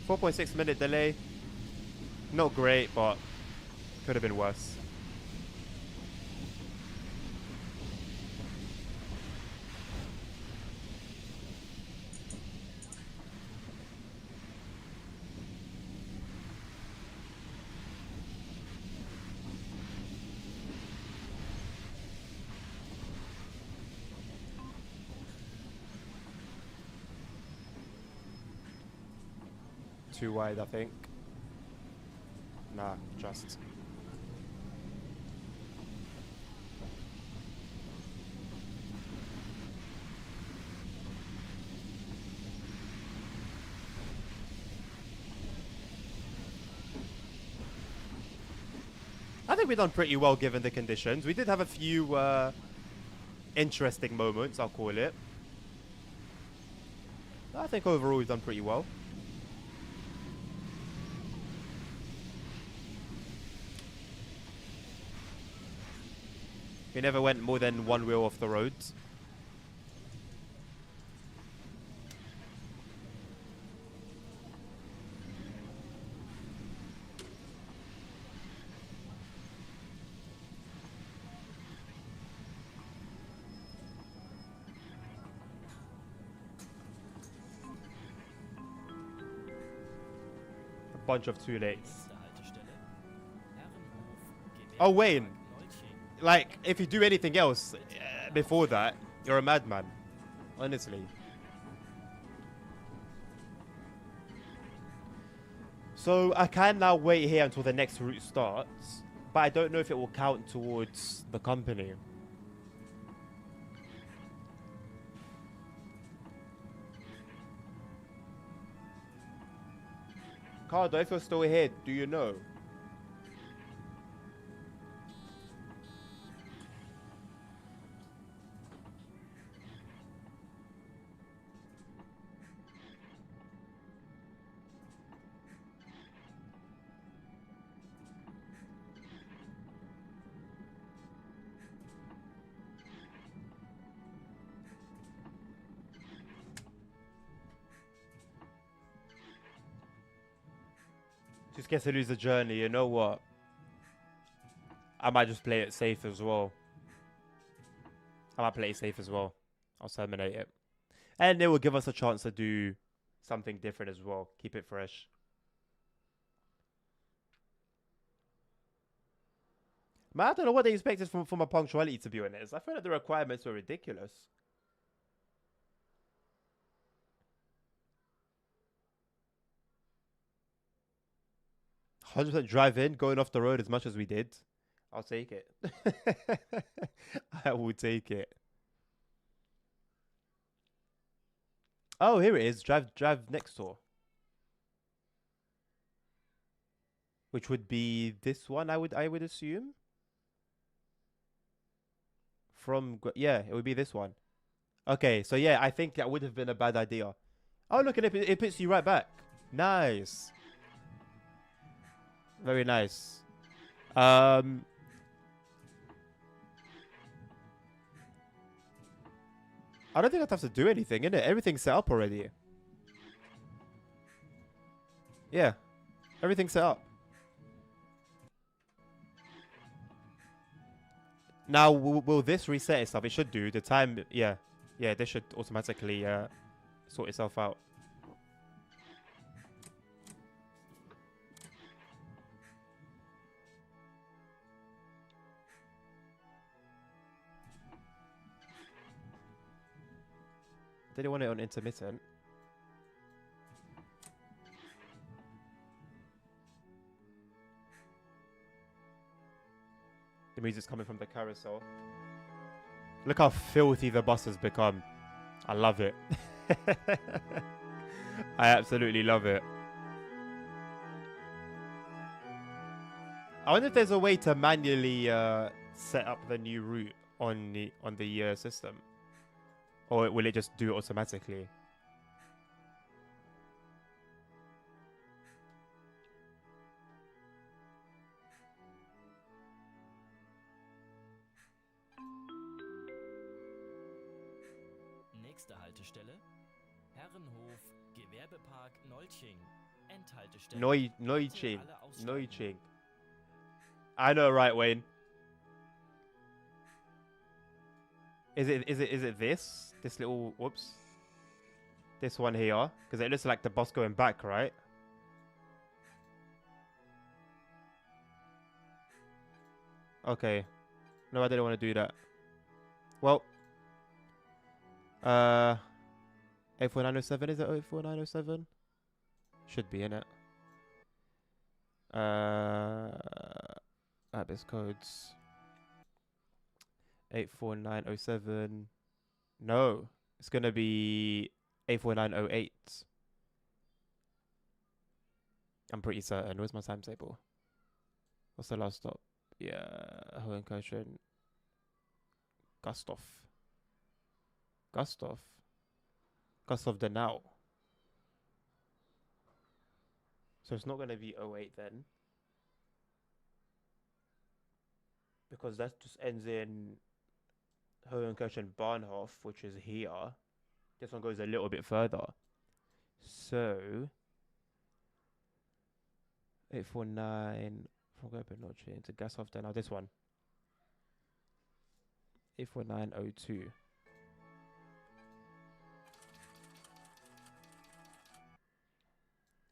4.6 minute delay. Not great, but could have been worse. Too wide, I think. Nah, just. I think we've done pretty well given the conditions. We did have a few interesting moments, I'll call it. I think overall we've done pretty well. We never went more than one wheel off the roads. A bunch of too late. Oh, Wayne. Like, if you do anything else before that, you're a madman. Honestly. So, I can now wait here until the next route starts. But I don't know if it will count towards the company. Cardo, if you're still here, do you know? Just gets to lose the journey. You know what? I might just play it safe as well. I might play it safe as well. I'll terminate it. And it will give us a chance to do something different as well. Keep it fresh. Man, I don't know what they expected from my punctuality, to be honest. I feel like the requirements were ridiculous. "100% drive in, going off the road as much as we did. I'll take it." I will take it. Oh, here it is. Drive next door. Which would be this one, I would assume. Yeah, it would be this one. Okay, so yeah, I think that would have been a bad idea. Oh, look at it. It puts you right back. Nice. Very nice. I don't think I'd have to do anything, innit? Everything's set up already. Yeah. Everything's set up. Now, will this reset itself? It should do. The time, yeah. Yeah, this should automatically sort itself out. Did you want it on intermittent? The music's coming from the carousel. Look how filthy the bus has become. I love it. I absolutely love it. I wonder if there's a way to manually set up the new route on the system, or will it just do it automatically? Nächste Haltestelle: Herrenhof, Gewerbepark Nolching. Endhaltestelle. Neuching. Alle aussteigen. Neuching. I know, right, Wayne? Is it this? This little, whoops. This one here? Because it looks like the bus going back, right? Okay. No, I didn't want to do that. Well. 84907, is it 84907? Should be in it. Abyss codes. 84907. No, it's gonna be 84908. I'm pretty certain. Where's my timetable? What's the last stop? Yeah, Hohenkirchen. Gustov. Gustov Denau. So it's not going to be 08 then. Because that just ends in Hohenkirchen Bahnhof, which is here. This one goes a little bit further. So 849 from Gopenlodge into Gasthof Denau. This one. 84902.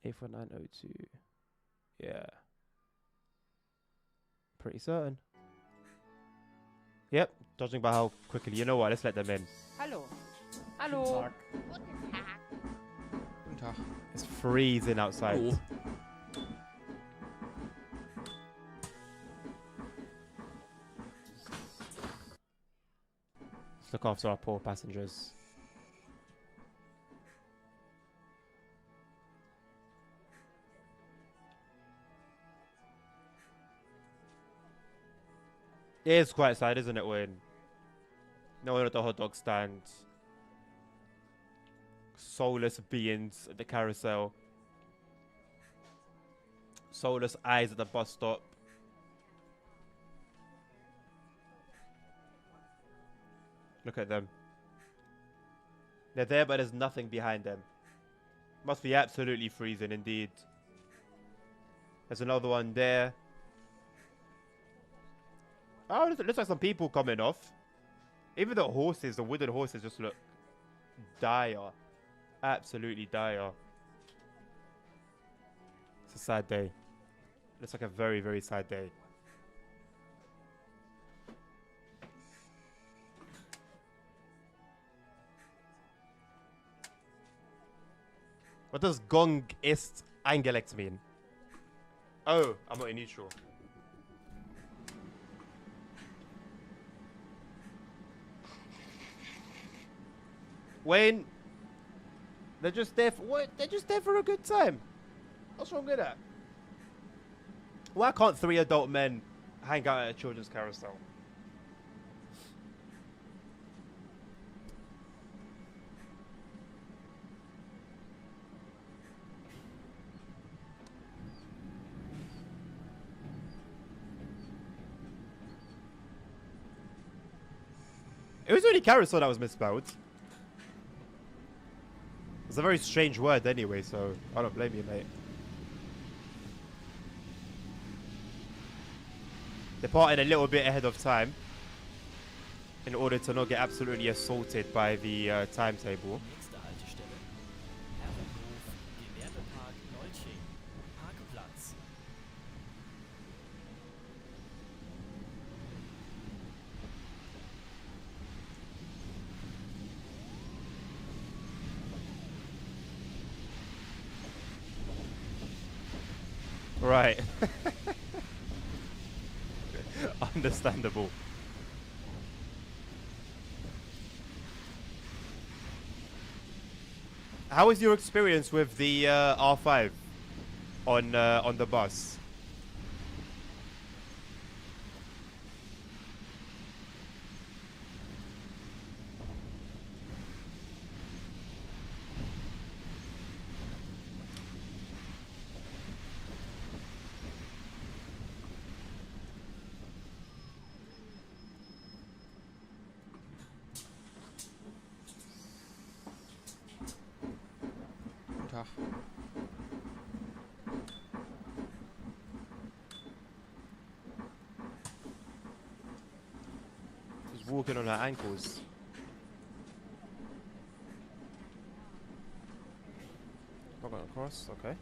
A4902. Yeah. Pretty certain. Yep. Judging by how quickly. You know what? Let's let them in. Hallo. Hallo. Guten Tag. It's freezing outside. Hallo. Let's look after our poor passengers. It is quite sad, isn't it, Wayne? No one at the hot dog stand. Soulless beings at the carousel. Soulless eyes at the bus stop. Look at them. They're there, but there's nothing behind them. Must be absolutely freezing indeed. There's another one there. Oh, it looks like some people coming off. Even the horses, the wooden horses just look dire. Absolutely dire. It's a sad day. Looks like a very, very sad day. What does Gong ist eingelegt mean? Oh, I'm not in neutral. Wayne, they're just there for what? They're just there for a good time. What's wrong with that? Why can't 3 adult men hang out at a children's carousel? It was only carousel that was misspelled. It's a very strange word anyway, so I don't blame you, mate. Departing a little bit ahead of time in order to not get absolutely assaulted by the timetable. Nächste Haltestelle. Herrenhof, Gewerbepark Neutsching. Parkplatz. Right. Understandable. How was your experience with the R5 on the bus? Tag. She's walking on her ankles. Not going across, okay.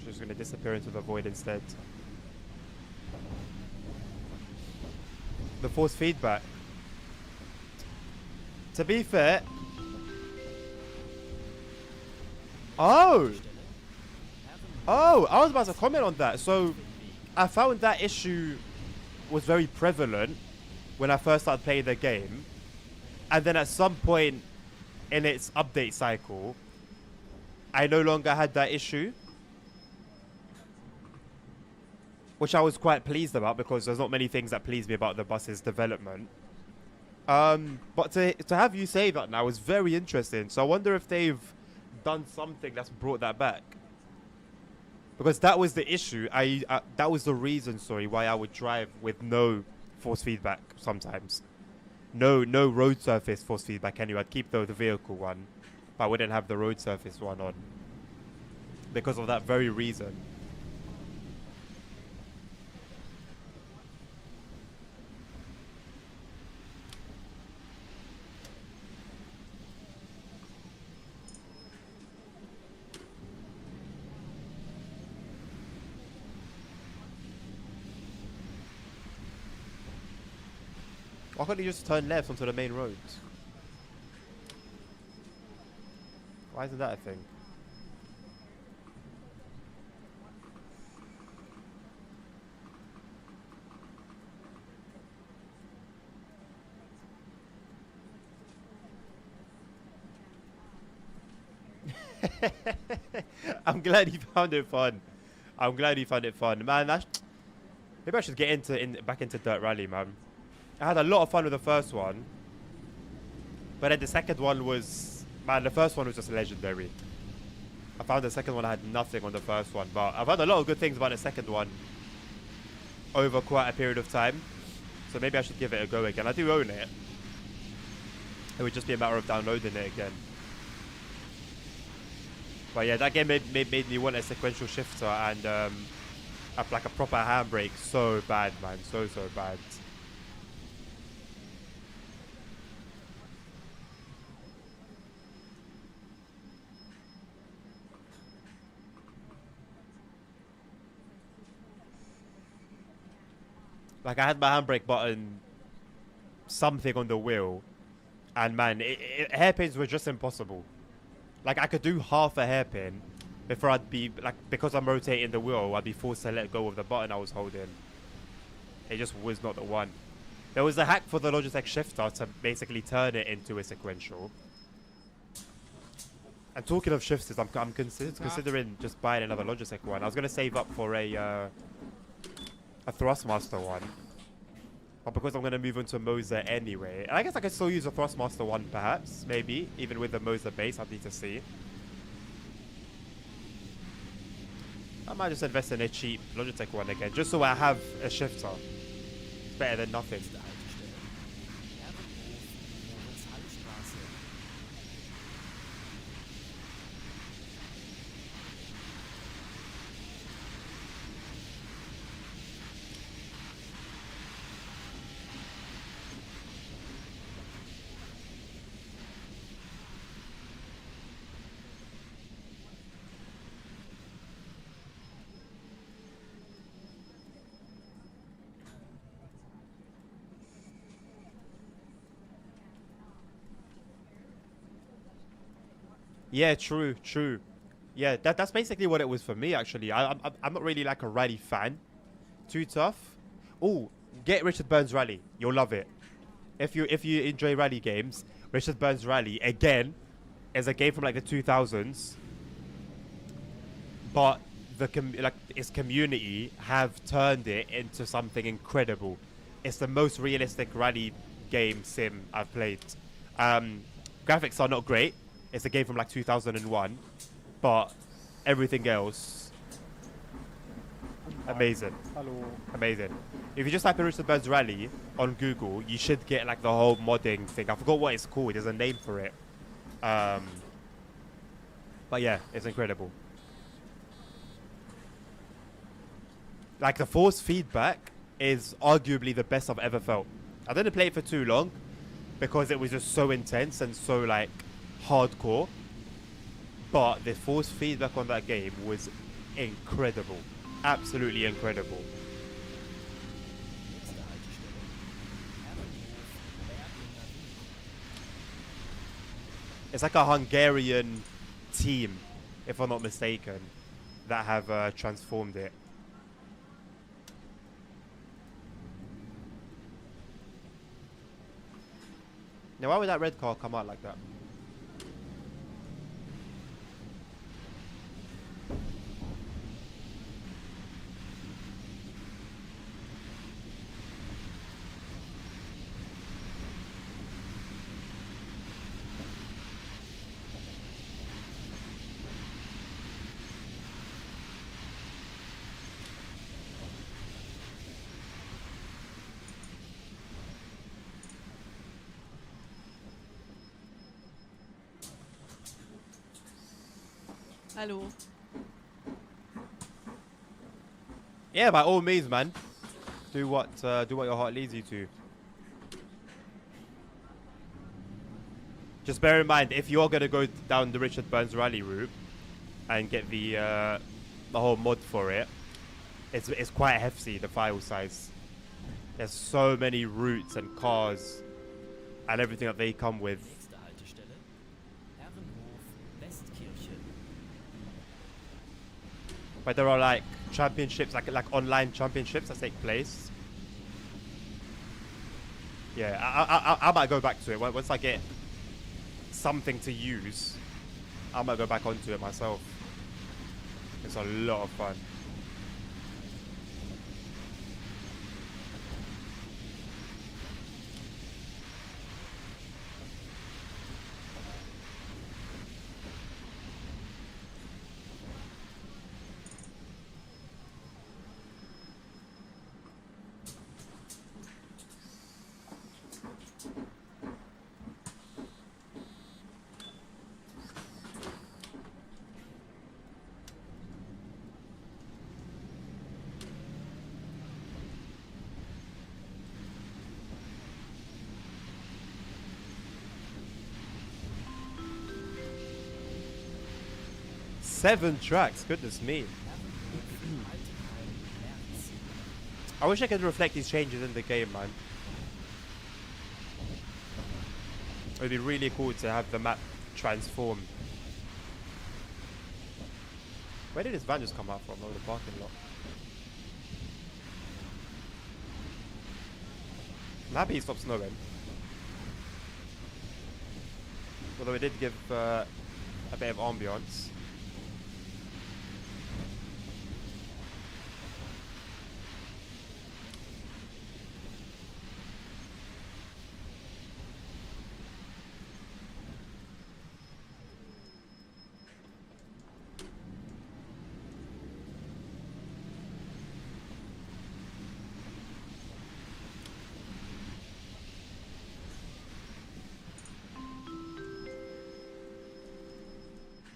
She's going to disappear into the void instead. The force feedback. To be fair... Oh! Oh, I was about to comment on that. So, I found that issue was very prevalent when I first started playing the game. And then at some point in its update cycle, I no longer had that issue. Which I was quite pleased about because there's not many things that please me about the bus's development. But to have you say that now is very interesting. So I wonder if they've done something that's brought that back. Because that was the issue. That was the reason, sorry, why I would drive with no force feedback sometimes. No road surface force feedback anyway. I'd keep the vehicle one, but I wouldn't have the road surface one on. Because of that very reason. Why can't you just turn left onto the main road? Why isn't that a thing? I'm glad you found it fun. I'm glad you found it fun. Man, maybe I should get back into Dirt Rally, man. I had a lot of fun with the first one. But then the second one was... Man, the first one was just legendary. I found the second one I had nothing on the first one. But I've heard a lot of good things about the second one over quite a period of time. So maybe I should give it a go again. I do own it. It would just be a matter of downloading it again. But yeah, that game made me want a sequential shifter and like a proper handbrake. So bad, man. So bad. Like I had my handbrake button something on the wheel, and man, hairpins were just impossible. Like I could do half a hairpin before I'd be like, because I'm rotating the wheel, I'd be forced to let go of the button I was holding. It just was not the one. There was a hack for the Logitech shifter to basically turn it into a sequential. And talking of shifters, I'm considering just buying another Logitech one. I was gonna save up for a Thrustmaster one, but because I'm gonna move on to Moser anyway, and I guess I could still use a Thrustmaster one, perhaps, maybe even with the Moser base. I need to see. I might just invest in a cheap Logitech one again, just so I have a shifter. It's better than nothing. Yeah, true. Yeah, that's basically what it was for me, actually. I'm not really like a rally fan. Too tough. Oh, get Richard Burns Rally. You'll love it. If you enjoy rally games, Richard Burns Rally, again, is a game from like the 2000s. But its community have turned it into something incredible. It's the most realistic rally game sim I've played. Graphics are not great. It's a game from like 2001, but everything else, amazing. Hello. Amazing. If you just type in Richard Burns Rally on Google, you should get like the whole modding thing. I forgot what it's called. There's a name for it. But yeah, it's incredible. Like the force feedback is arguably the best I've ever felt. I didn't play it for too long because it was just so intense and so like hardcore, but the force feedback on that game was incredible. Absolutely incredible. It's like a Hungarian team, if I'm not mistaken, that have transformed it. Now, why would that red car come out like that? Hallo. Yeah, by all means, man. Do what your heart leads you to. Just bear in mind, if you're gonna go down the Richard Burns Rally route and get the whole mod for it, it's quite hefty, the file size. There's so many routes and cars and everything that they come with. Nächste Haltestelle, Herrenhof, Westkirche. But there are like championships, like online championships that take place. Yeah, I might go back to it once I get something to use. I might go back onto it myself. It's a lot of fun. 7 tracks, goodness me. I wish I could reflect these changes in the game, man. It would be really cool to have the map transform. Where did this van just come out from? Oh, the parking lot. I'm happy he stopped snowing. Although it did give a bit of ambience.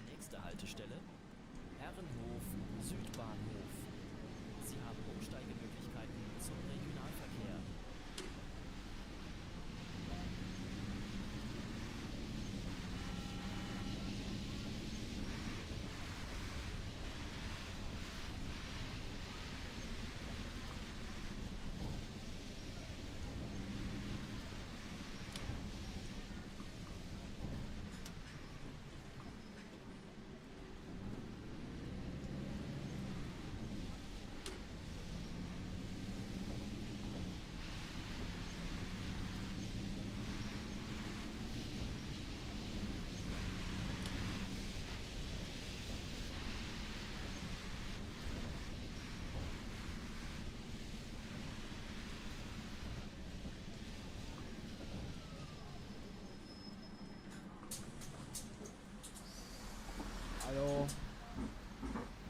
Nächste Haltestelle, Herrenhof, Südbahnhof. Sie haben Umsteigemöglichkeiten zum Regionalverkehr. Hallo.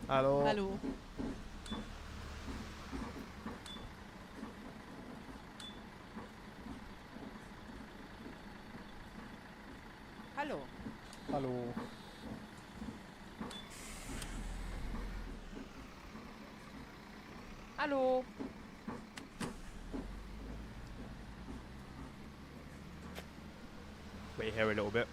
Hallo. Hallo. Hallo. Hallo. Hallo. Wait here a little bit.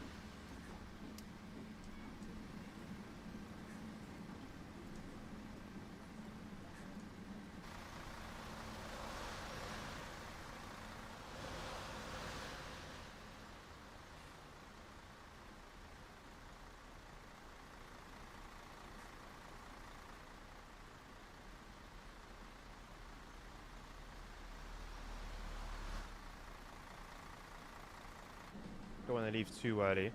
Don't want to leave too early.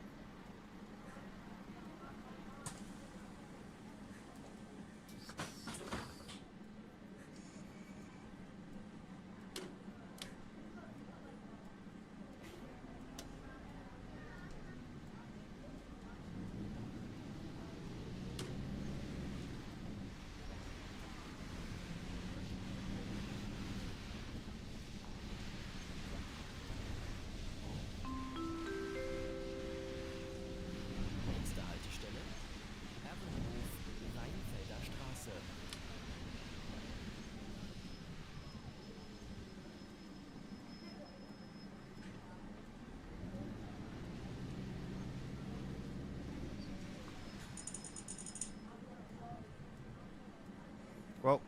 Nächste Haltestelle, Herrenhof, Rheinfelder Straße. Well,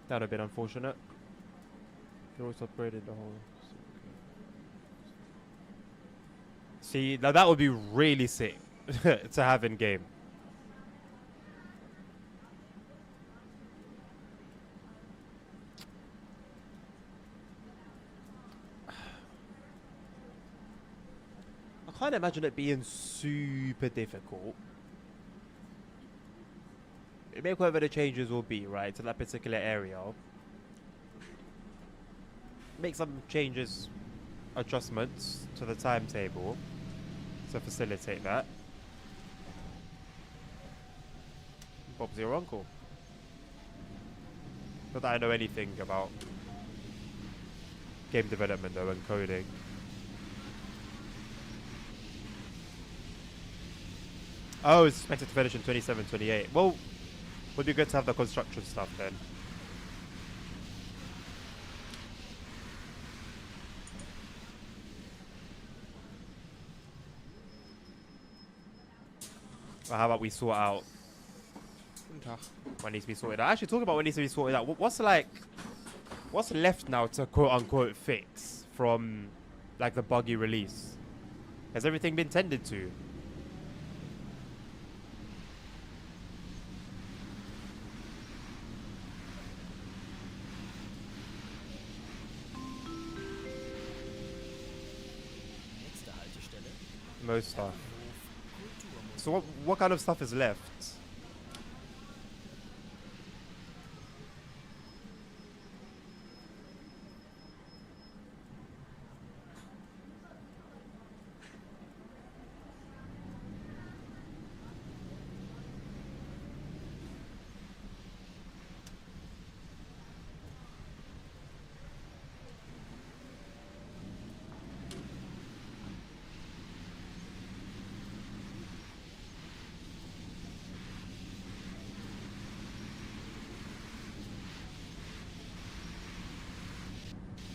that would have been unfortunate. They also upgraded the whole. See, now that would be really sick to have in game. I can't imagine it being super difficult. Make whatever the changes will be, right, to that particular area. Make some changes, adjustments to the timetable to facilitate that. Bob's your uncle. Not that I know anything about game development though and coding. Oh, it's expected to finish in 27, 28. Well, would be good to have the construction stuff then. Or how about we sort out Guten Tag. what needs to be sorted out? Actually, talk about what needs to be sorted out. What's left now to quote unquote fix from like the buggy release? Has everything been tended to? Nächste Haltestelle. Most stuff. Herrenhof Kulturmuseum. So what kind of stuff is left?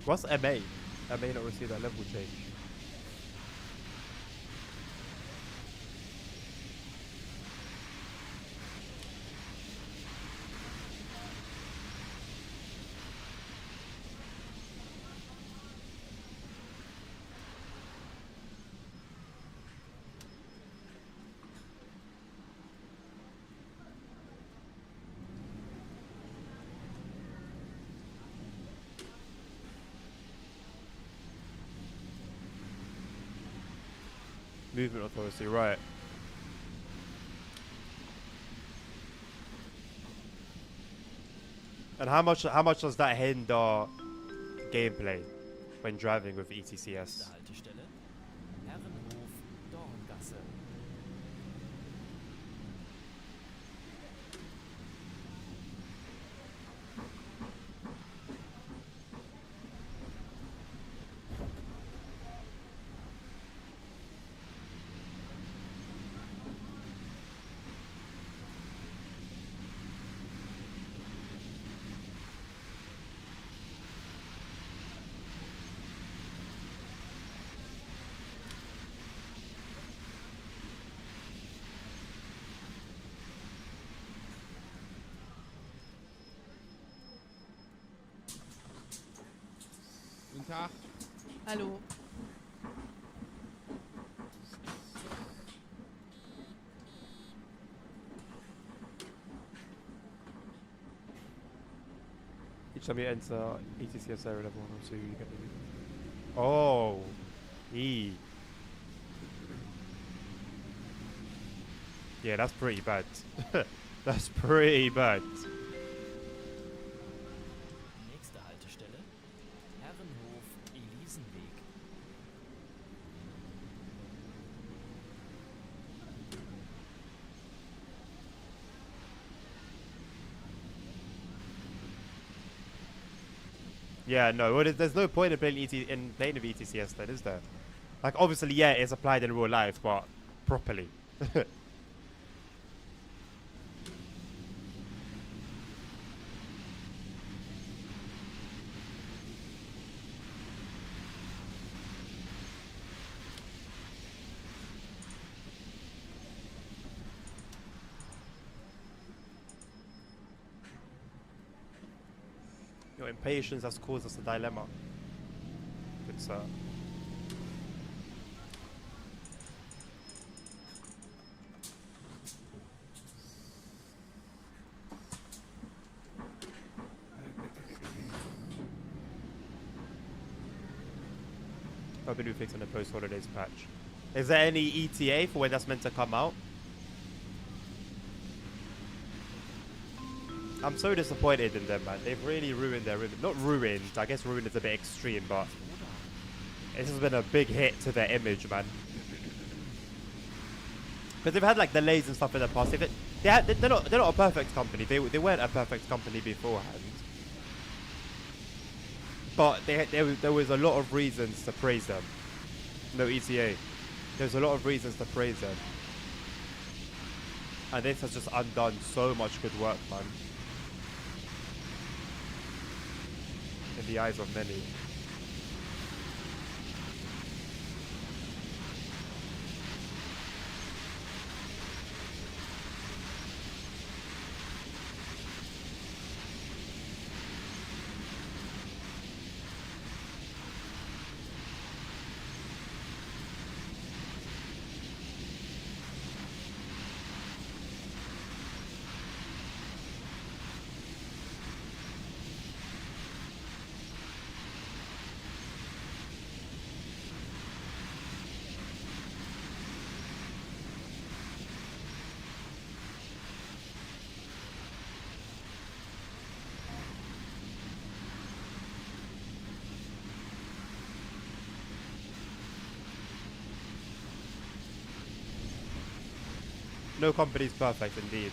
What's MA? I may not receive that level change. Movement authority, right. And how much does that hinder gameplay when driving with Nächste ETCS? Haltestelle. Herrenhof Dorngasse. Guten Tag. Hallo. Each time you enter ETCS area level 1 or 2, you get the... Oh! E. Yeah, that's pretty bad. That's pretty bad. Nächste Haltestelle. Herrenhof Elisenweg. Yeah, no, well, there's no point in playing playing with ETCS then, is there? Like, obviously, yeah, it's applied in real life, but properly. Your impatience has caused us a dilemma. Good sir. Hoping to fix on the post-holidays patch. Is there any ETA for when that's meant to come out? I'm so disappointed in them, man. They've really ruined their image. Not ruined, I guess ruined is a bit extreme, but this has been a big hit to their image, man. Because they've had like delays and stuff in the past. They're not a perfect company. They weren't a perfect company beforehand. But there was a lot of reasons to praise them. No ETA. There's a lot of reasons to praise them. And this has just undone so much good work, man. In the eyes of many. no company is perfect indeed.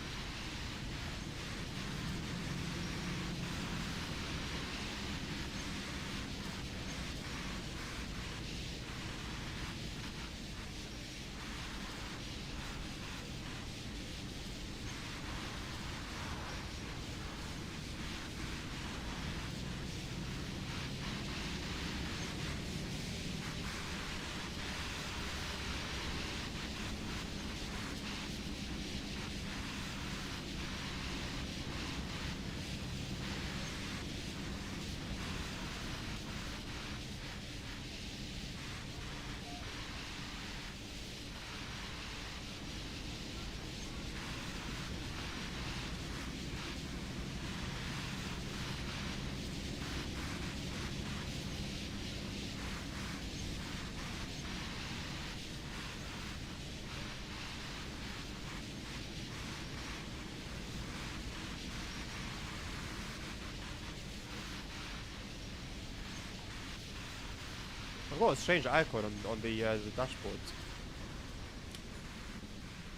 I've got a strange icon on the dashboard.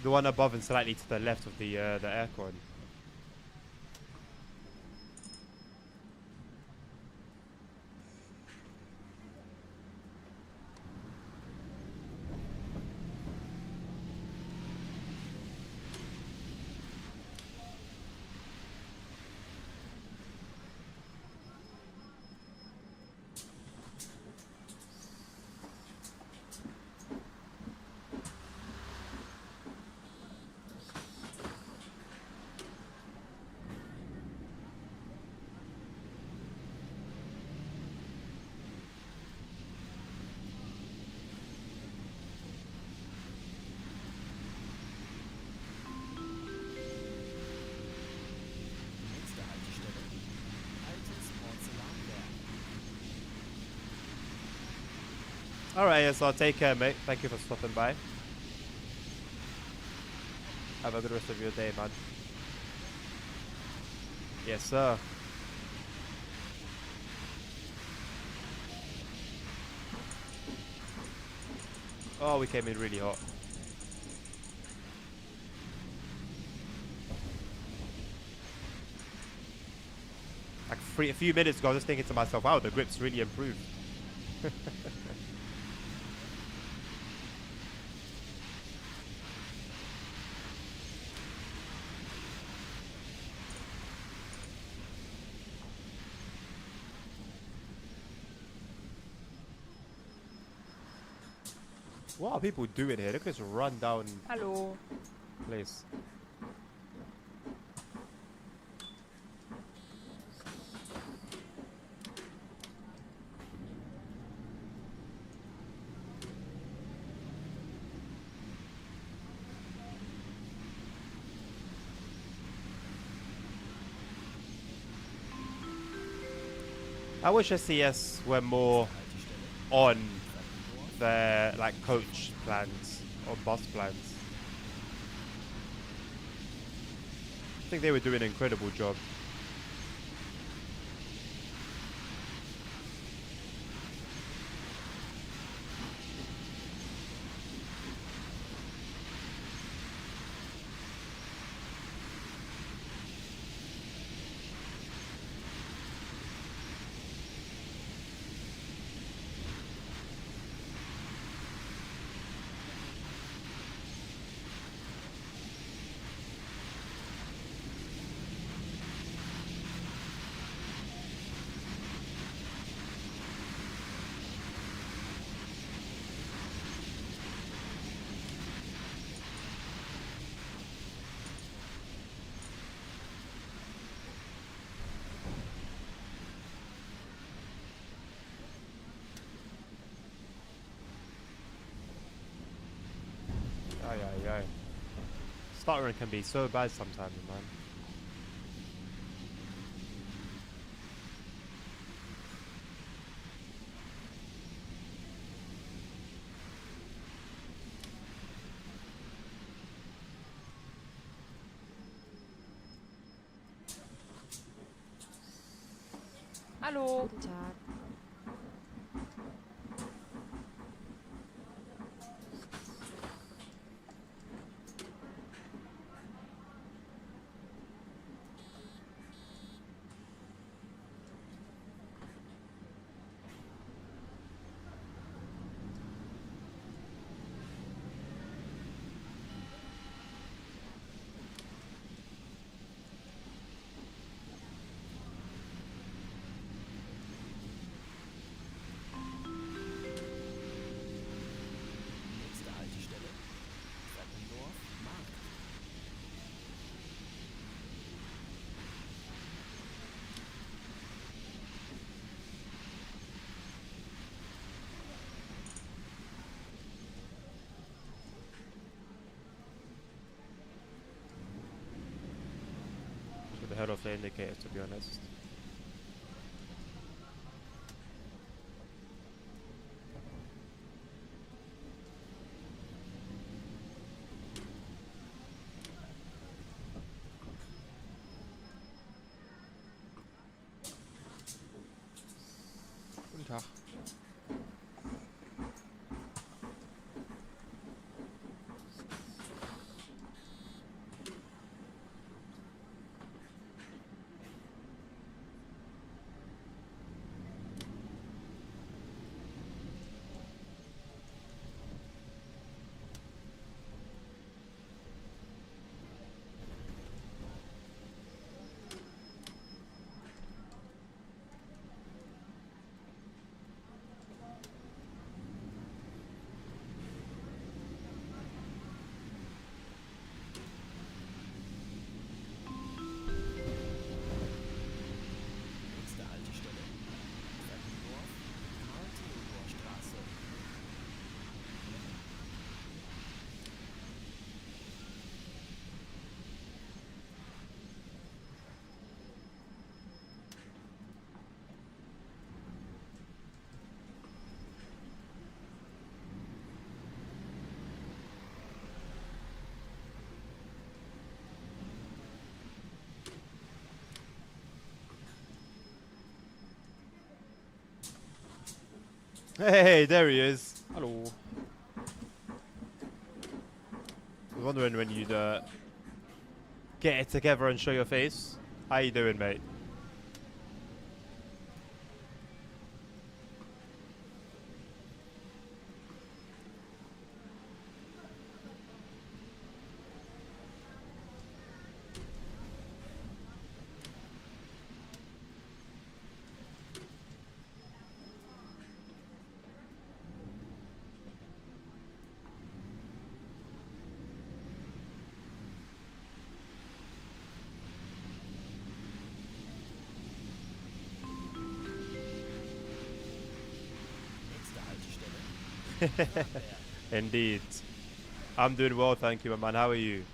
The one above and slightly to the left of the aircon. Nächste Haltestelle. Altes Porzellanwerk. Alright, yes, I'll take care, mate. Thank you for stopping by. Have a good rest of your day, man. Yes, sir. Oh, we came in really hot. Like a few minutes ago, I was just thinking to myself, wow, the grip's really improved. What are people doing here? Look at this rundown Hallo. place. I wish SES were more on their like coach plans or bus plans. I think they would do an incredible job. Aye, aye, aye. Stuttering can be so bad sometimes, man. Hallo. Guten Tag. the indicators, to be honest. Guten Tag. Nächste Haltestelle. Treppendorf, Karl-Theodor-Straße. Hey, there he is. Hallo. I was wondering when you'd get it together and show your face. How you doing, mate? Nächste Haltestelle. Nürnberg. Indeed. I'm doing well, thank you, my man. How are you?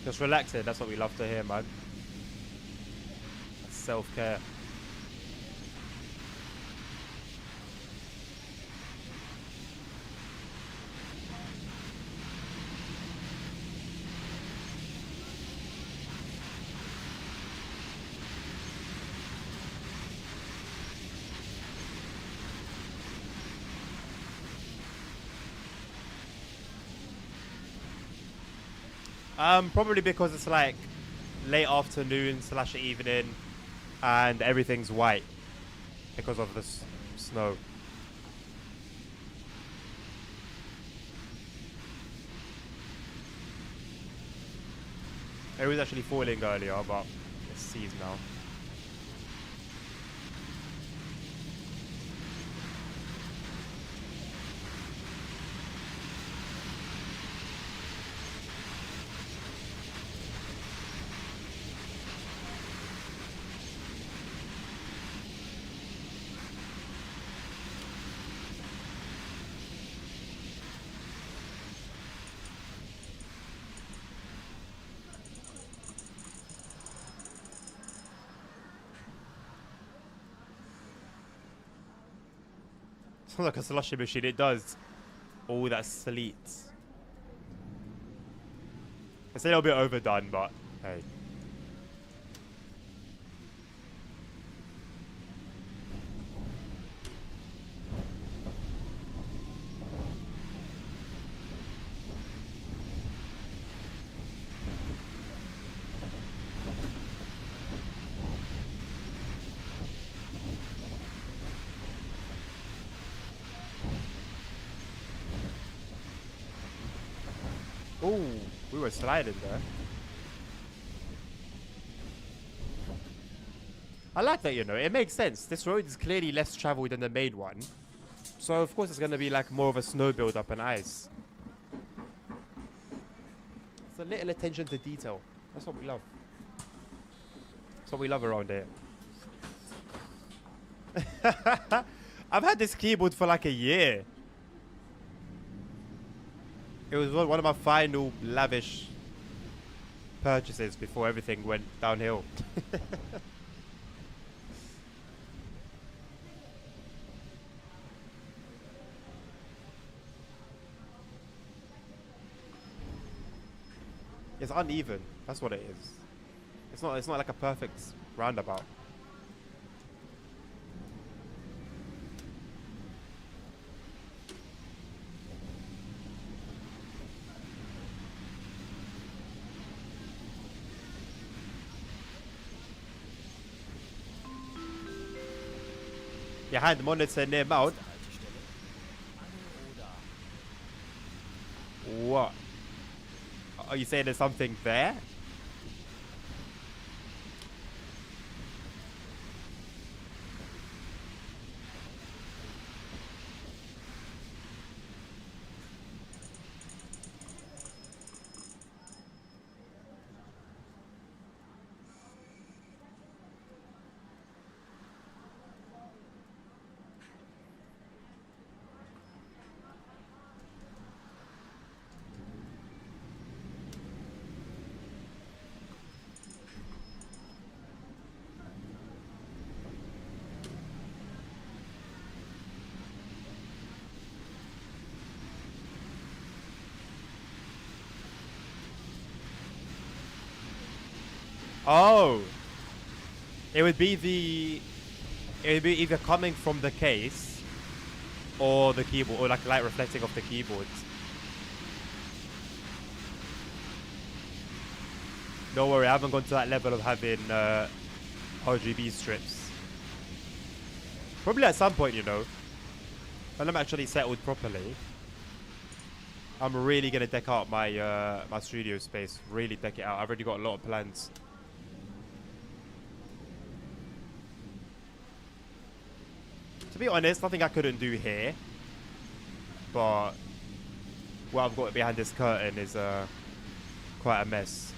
Just relaxing, that's what we love to hear, man. That's self-care. Probably because it's like late afternoon / evening, and everything's white because of the snow. It was actually falling earlier, but it's ceased now. Sounds like a slushy machine. It does. All that sleet. It's a little bit overdone, but hey. Ooh, we were sliding there. I like that, you know. It makes sense. This road is clearly less traveled than the main one. So, of course, it's going to be like more of a snow build-up and ice. It's a little attention to detail. That's what we love. That's what we love around here. I've had this keyboard for like a year. It was one of my final lavish purchases before everything went downhill. It's uneven. That's what it is. It's not like a perfect roundabout. Behind the monitor near mount. What? Are you saying there's something there? Oh, it would be either coming from the case or the keyboard, or like light reflecting off the keyboard. Don't worry, I haven't gone to that level of having RGB strips. Probably at some point, you know, when I'm actually settled properly, I'm really gonna deck out my my studio space. Really deck it out. I've already got a lot of plans. To be honest, nothing I couldn't do here, but what I've got behind this curtain is quite a mess.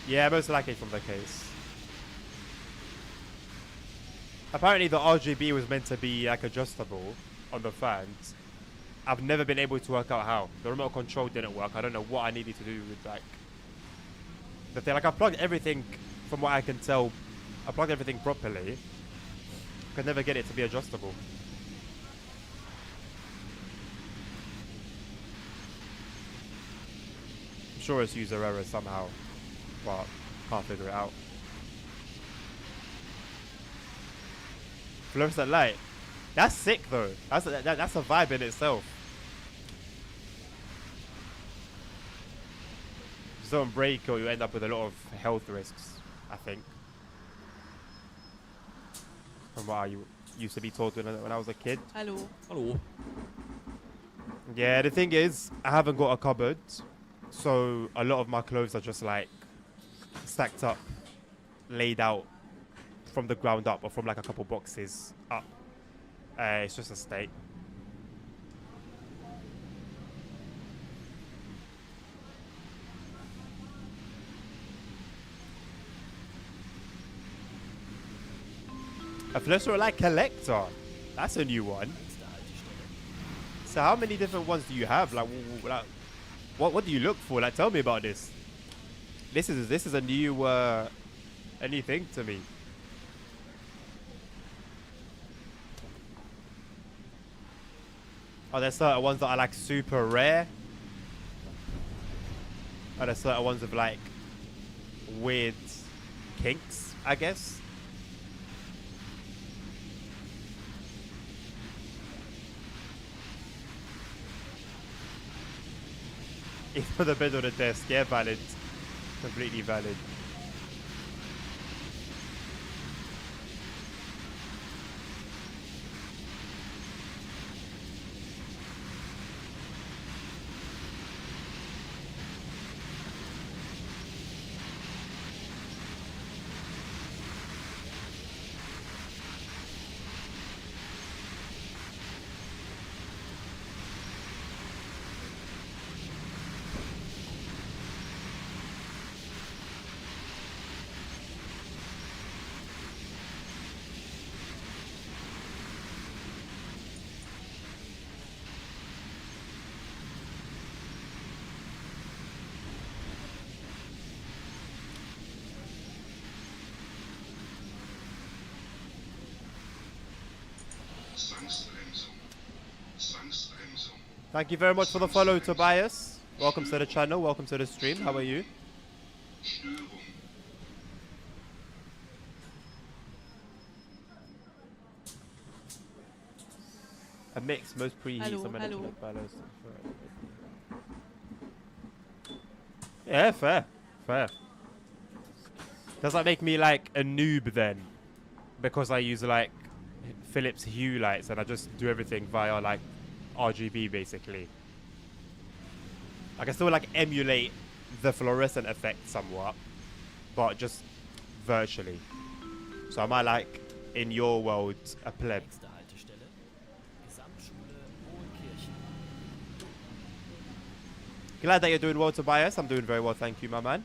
Yeah, most likely from the case. Apparently the RGB was meant to be like adjustable on the fans. I've never been able to work out how. The remote control didn't work. I don't know what I needed to do with like the thing. Like I plugged everything, from what I can tell, I plugged everything properly. Could never get it to be adjustable. I'm sure it's user error somehow, but can't figure it out. Fluorescent light. That's sick though. That's a vibe in itself. Just don't break or you end up with a lot of health risks, I think. From what I used to be told when I was a kid. Hallo. Hallo. Yeah, the thing is, I haven't got a cupboard. So a lot of my clothes are just like stacked up, laid out from the ground up, or from like a couple boxes up. It's just a state. A fluorescent collector. That's a new one. So how many different ones do you have? Like what do you look for? Like, tell me about this. This is a new thing to me. Are there certain ones that are like super rare? Are there certain ones with like weird kinks, I guess? Either the bed or the desk. Yeah, valid. Completely valid. Thank you very much for the follow, Tobias. Welcome to the channel. Welcome to the stream. How are you? A mix, most preheat, Hallo, some hallo. electronic balance. Yeah, fair. Fair. Does that make me like a noob then? Because I use like Philips Hue lights and I just do everything via like RGB basically. I can still like emulate the fluorescent effect somewhat, but just virtually. So am I like in your world a pleb? Nächste Haltestelle, Gesamtschule Hohenkirchen. Glad that you're doing well, Tobias. I'm doing very well, thank you, my man.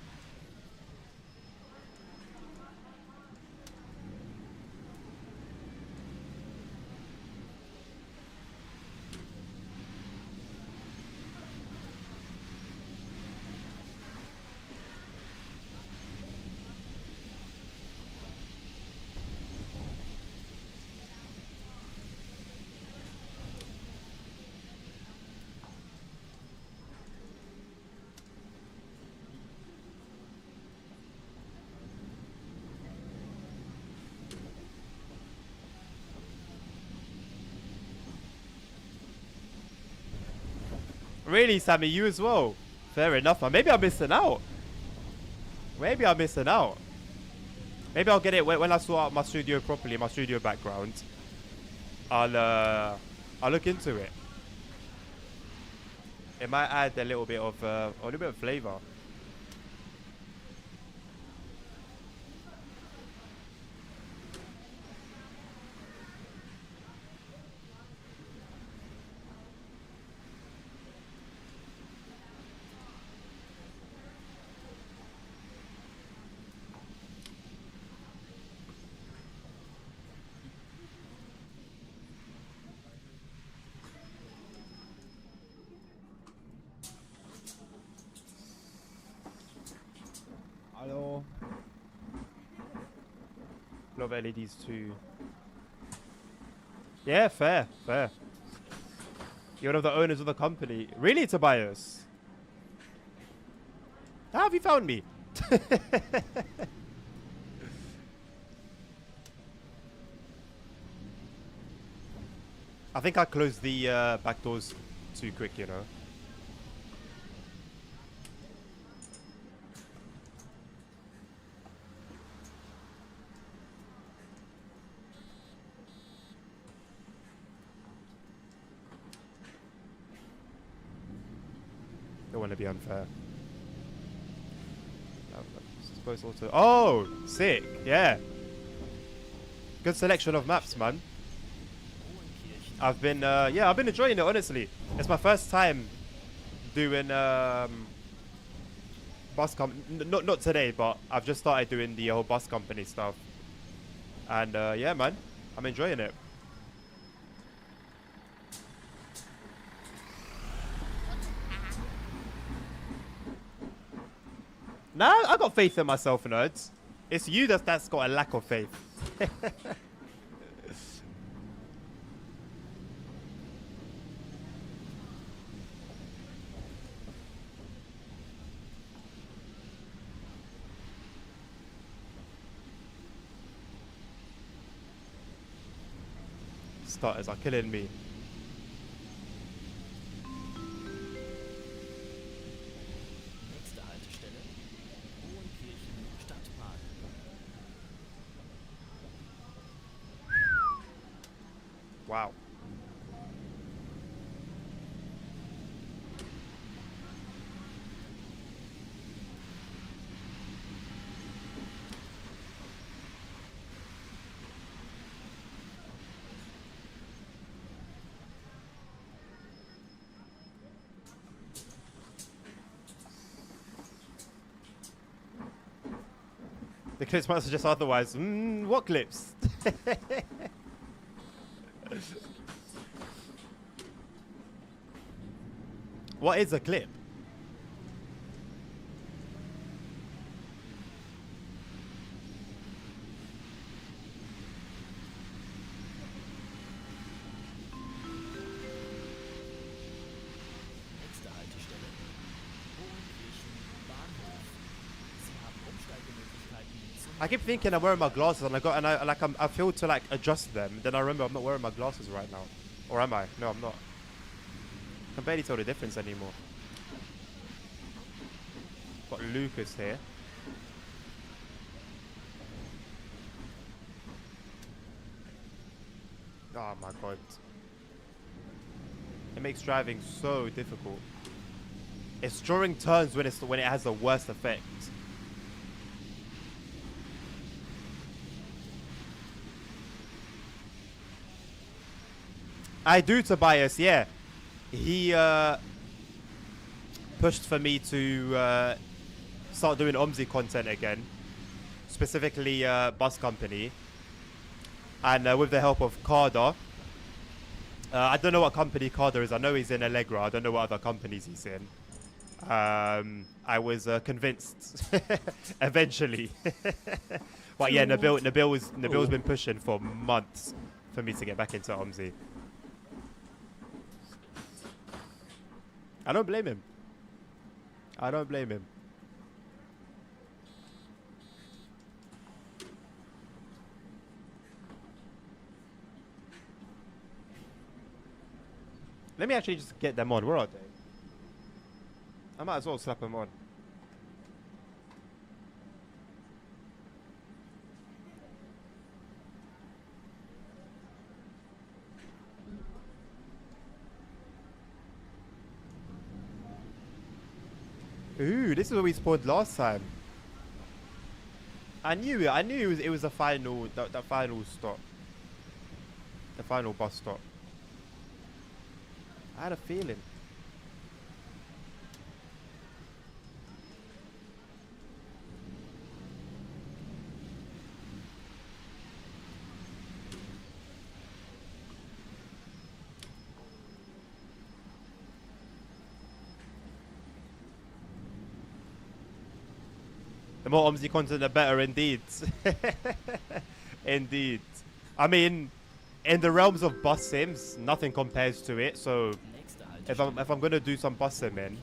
Really, Sammy, you as well? Fair enough, man. Maybe I'm missing out. Maybe I'm missing out. Maybe I'll get it when I sort out my studio properly, my studio background. I'll look into it. It might add a little bit of flavor. Hallo. Love LEDs too. Yeah, fair, fair. You're one of the owners of the company. Really, Tobias? How have you found me? I think I closed the back doors too quick, you know. Don't want to be unfair. Supposed also. Oh, sick! Yeah. Good selection of maps, man. I've been enjoying it, honestly. It's my first time doing bus not today, but I've just started doing the whole bus company stuff. And yeah, man, I'm enjoying it. Nah, I got faith in myself, nerds. It's you that's got a lack of faith. Starters are killing me. Wow. The clips might suggest otherwise. What clips? What is a clip? Nächste Haltestelle. Hohenkirchen Bahnhof. Sie haben Umsteigemöglichkeiten zum I keep thinking I'm wearing my glasses and I feel to like adjust them. Then I remember I'm not wearing my glasses right now. Or am I? No, I'm not. I can barely tell the difference anymore. Got Lucas here. Oh my god. It makes driving so difficult. It's during turns when it has the worst effect. I do, Tobias, yeah. He pushed for me to start doing OMSI content again. Specifically Bus Company. And with the help of Carter. I don't know what company Carter is. I know he's in Allegra. I don't know what other companies he's in. I was convinced eventually. But yeah, Nabil's been pushing for months for me to get back into OMSI. I don't blame him. I don't blame him. Let me actually just get them on. Where are they? I might as well slap them on. Ooh, this is where we spawned last time. I knew it was the final stop. The final bus stop. I had a feeling. The more OMSI content, the better, indeed. Indeed. I mean, in the realms of bus sims, nothing compares to it. So, if I'm gonna do some bus simming,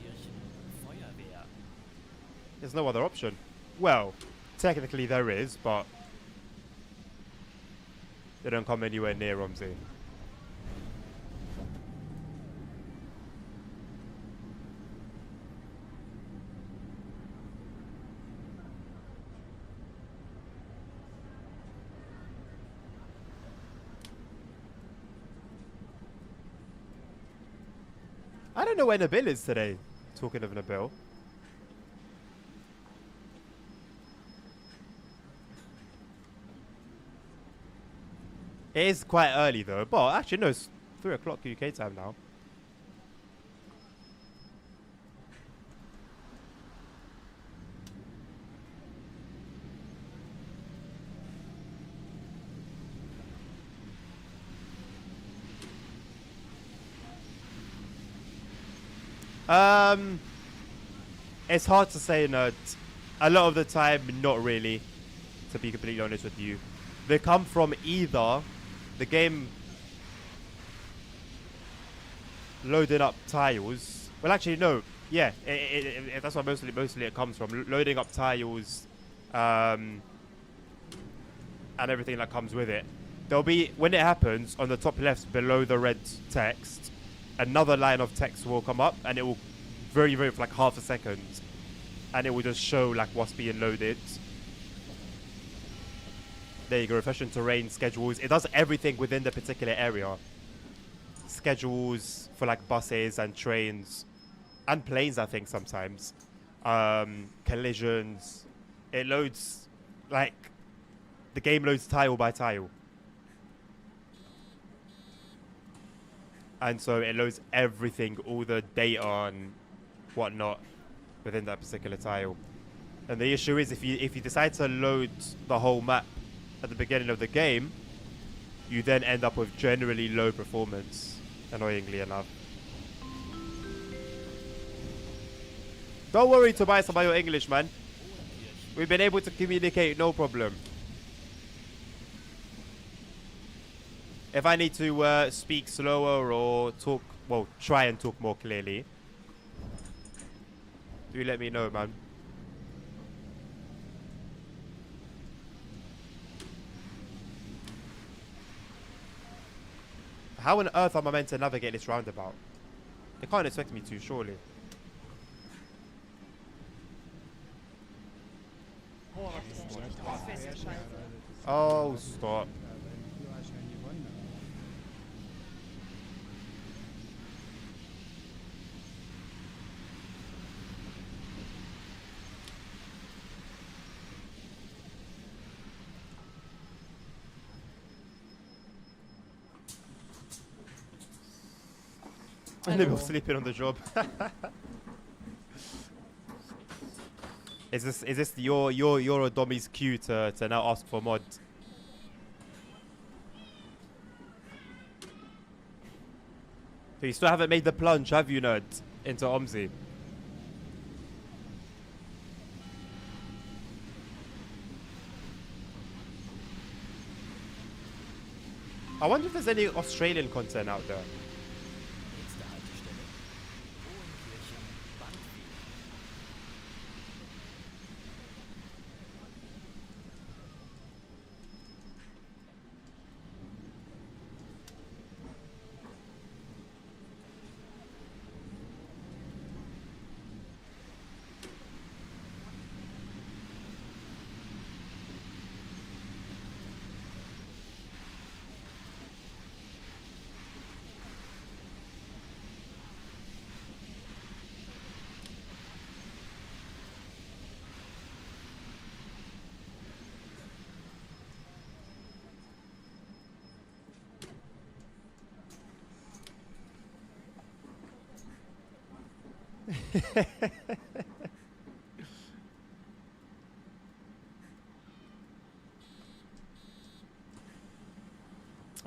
there's no other option. Well, technically there is, but they don't come anywhere near OMSI. I don't know where Nabil is today. Talking of Nabil. It is quite early though. But actually no, it's 3 o'clock UK time now. It's hard to say, Nerd. A lot of the time, not really. To be completely honest with you, they come from either the game loading up tiles. Well, actually, no. Yeah, that's what mostly it comes from. Loading up tiles, and everything that comes with it. There'll be, when it happens, on the top left below the red text, another line of text will come up, and it will very for like half a second, and it will just show like what's being loaded. There you go, refreshing terrain schedules. It does everything within the particular area. schedules for like buses and trains and planes, I think sometimes. Collisions. It loads, like, the game loads tile by tile. And so it loads everything, all the data and whatnot within that particular tile. And the issue is if you decide to load the whole map at the beginning of the game, you then end up with generally low performance, annoyingly enough. Don't worry, Tobias, about your English, man. We've been able to communicate, no problem. If I need to speak slower or talk, well, try and talk more clearly, do let me know, man. How on earth am I meant to navigate this roundabout? They can't expect me to, surely. Oh, stop. And they were sleeping on the job. Is this your Adomi's cue to now ask for mod? So you still haven't made the plunge, have you, nerd, into OMSI? I wonder if there's any Australian content out there. Nächste Haltestelle. Hohenkirchen, Bandweg.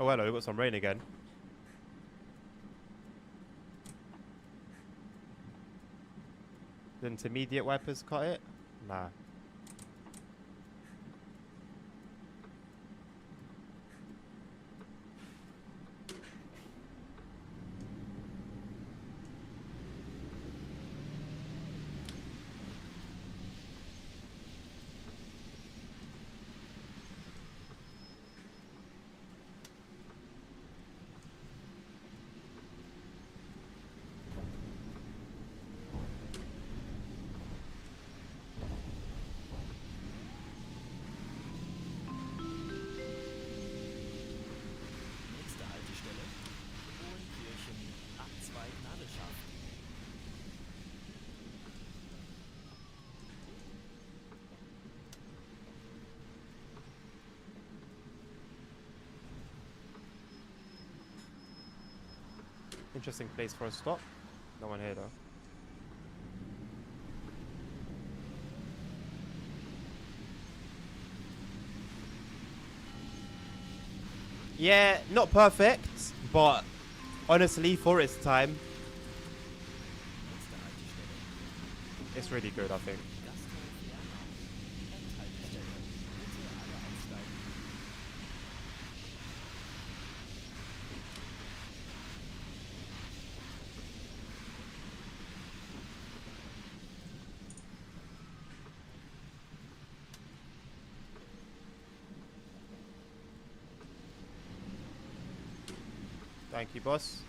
Oh, hello, we've got some rain again. The intermediate wipers cut it? Nah. Nächste Haltestelle. Hohenkirchen, Abzweig Nadelschaft. Interesting place for a stop. No one here though. Yeah, not perfect, but honestly, for its time, Nächste Haltestelle. it's really good, I think. Gasthof Jernau. Endhaltestelle. Bitte alle aussteigen. Thank you, boss.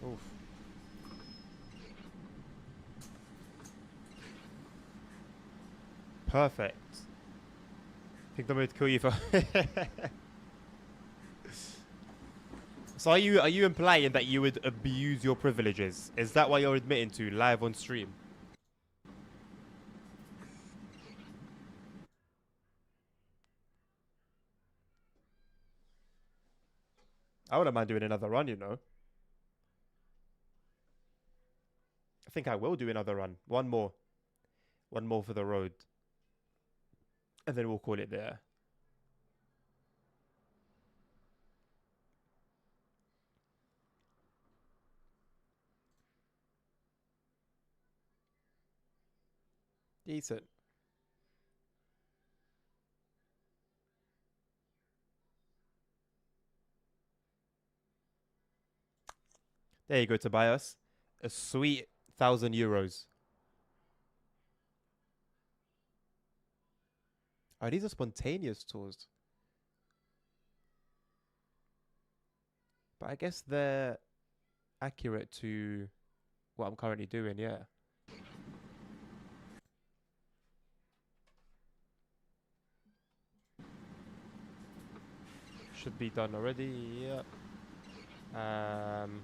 Oof. Perfect. Think I'm going to kill you for. So are you implying that you would abuse your privileges? Is that what you're admitting to live on stream? I wouldn't mind doing another run, you know. I think I will do another run. One more. One more for the road. And then we'll call it there. Decent. There you go, Tobias. A sweet €1,000. Oh, these are spontaneous tours. But I guess they're accurate to what I'm currently doing, yeah. Should be done already, yep. And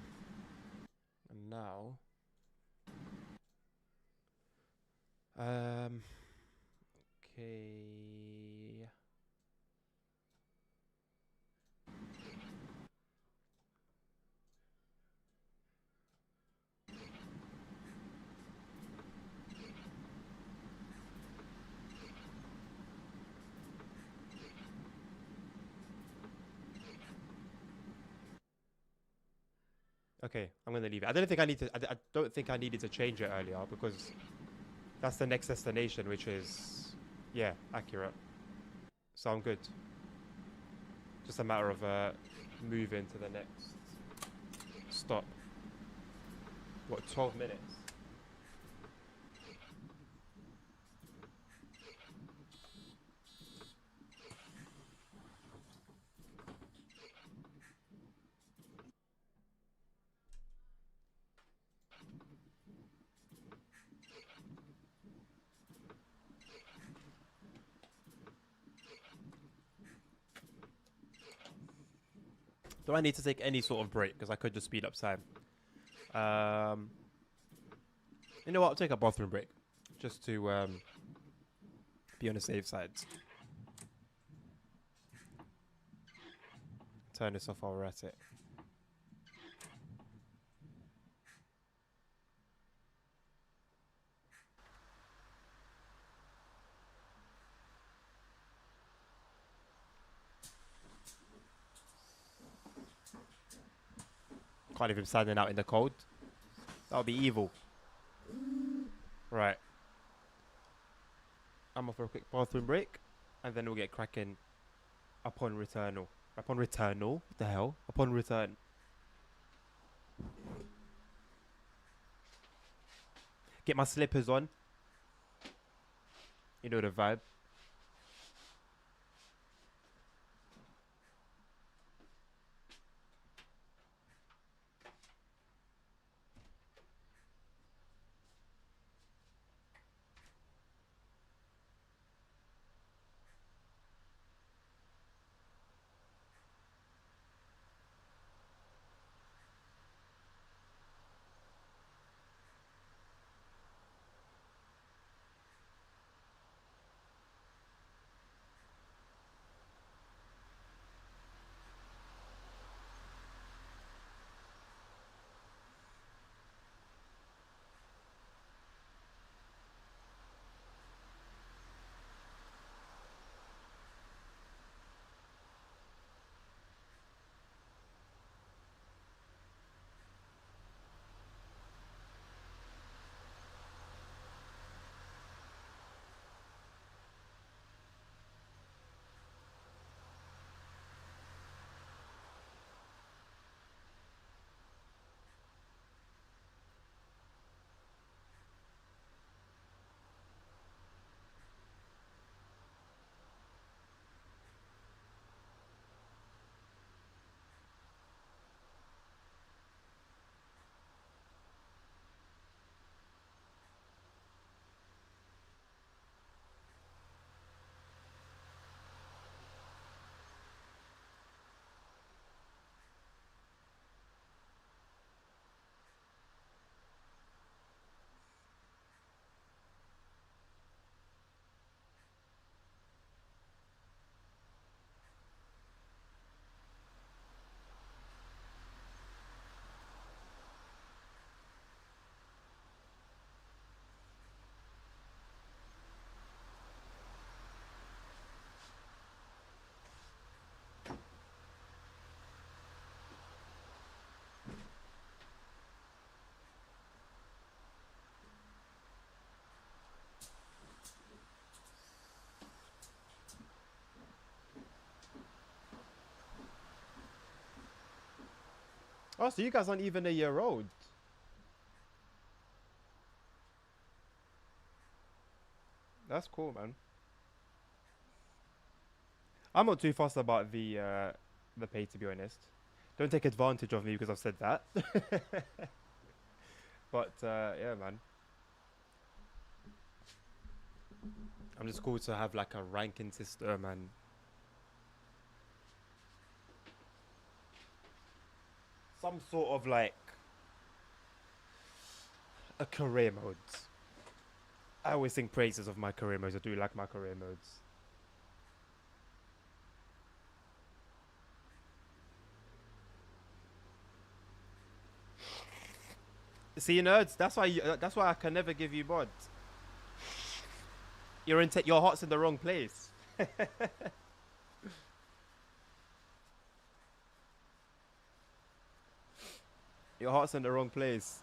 now... okay... Okay, I'm gonna leave it. I don't think I need to. I don't think I needed to change it earlier because that's the next destination, which is, yeah, accurate. So I'm good. Just a matter of moving to the next stop. What, 12 minutes? Do I need to take any sort of break? Because I could just speed up time. You know what? I'll take a bathroom break. Just to be on the safe side. Turn this off while we're at it. Can't even standing out in the cold. That would be evil. Right. I'm off for a quick bathroom break. And then we'll get cracking upon returnal. Upon returnal? What the hell? Upon return. Get my slippers on. You know the vibe. Oh, so you guys aren't even a year old. That's cool, man. I'm not too fussed about the pay, to be honest. Don't take advantage of me because I've said that. But yeah, man. I'm just cool to have like a ranking system and some sort of like a career mode. I always sing praises of my career modes. I do like my career modes. See, nerds. That's why. That's why I can never give you mods. Your heart's in the wrong place. Your heart's in the wrong place.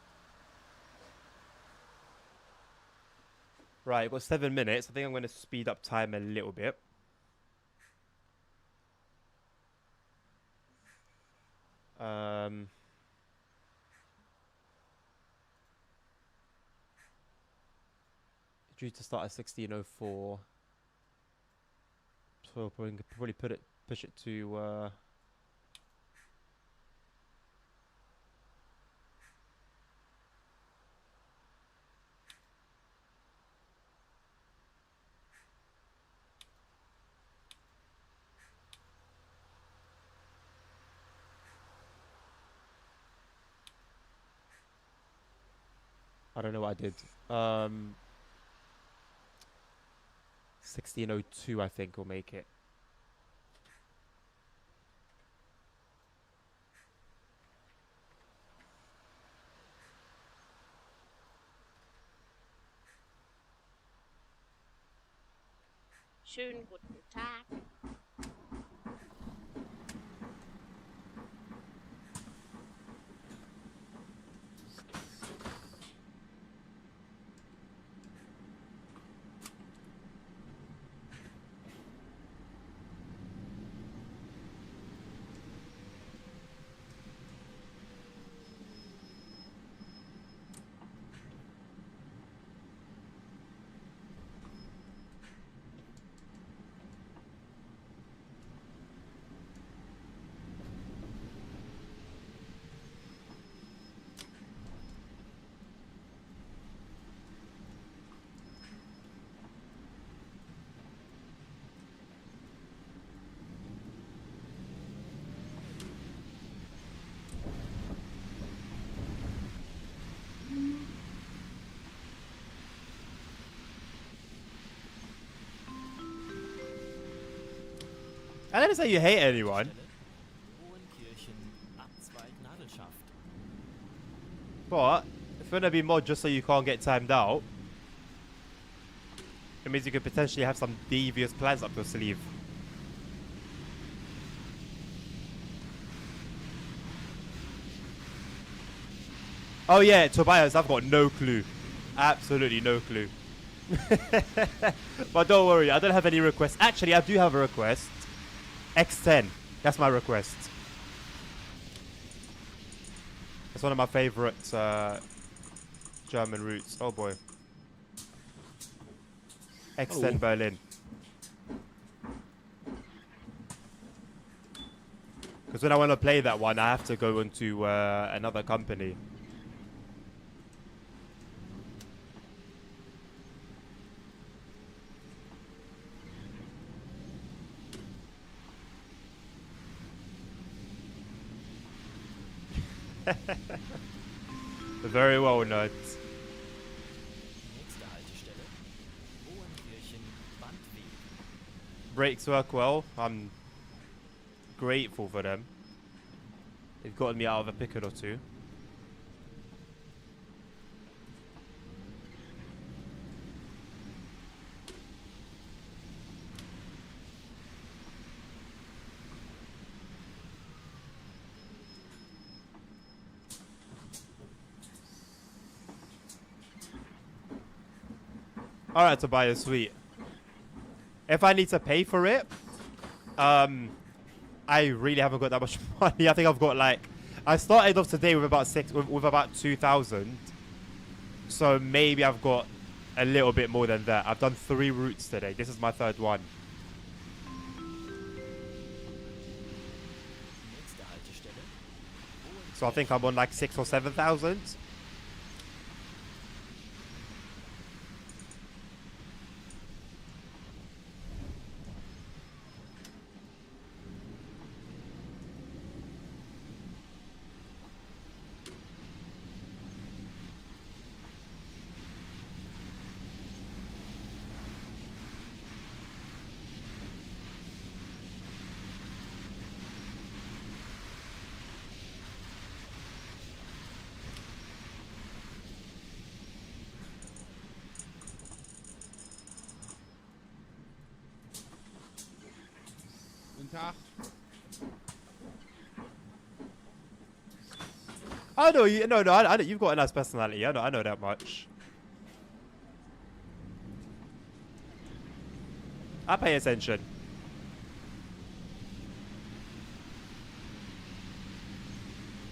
Right, we've got 7 minutes. I think I'm going to speed up time a little bit. Due to start at 16:04. So we'll probably push it to I don't know what I did. 16:02, I think, will make it. Schönen guten Tag. I didn't say you hate anyone. But if you're gonna be mod just so you can't get timed out, it means you could potentially have some devious plans up your sleeve. Oh yeah, Tobias, I've got no clue. Absolutely no clue. But don't worry, I don't have any requests. Actually, I do have a request. X10. That's my request. It's one of my favorite German routes. Oh boy. X10 Berlin. Because when I want to play that one, I have to go into another company. Very well, nuts. Brakes work well. I'm grateful for them. They've gotten me out of a picket or two. Alright, Tobias, sweet. If I need to pay for it, I really haven't got that much money. I think I've got like I started off today with about with about 2,000. So maybe I've got a little bit more than that. I've done 3 routes today. This is my 3rd one. Nächste Haltestelle. So I think I'm on like 6 or 7,000. Guten Tag. I know you. No, I know you've got a nice personality. I know that much. I pay attention.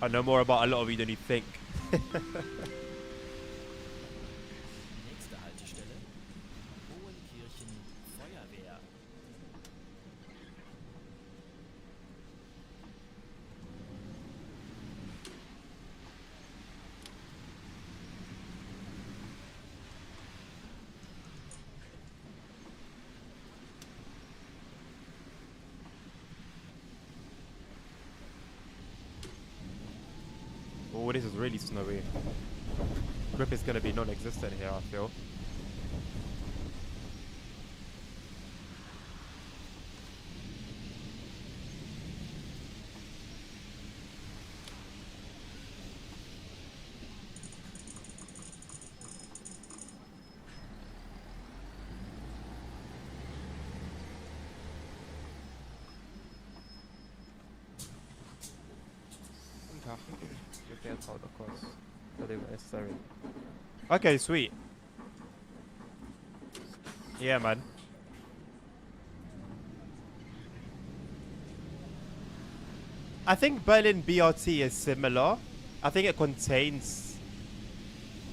I know more about a lot of you than you think. Nächste Haltestelle. Hohenkirchen Feuerwehr. Oh, this is really snowy. Grip is gonna be non-existent here, I feel. Guten Tag. Of course. Not even necessary. Okay, sweet. Yeah, man. I think Berlin BRT is similar. I think it contains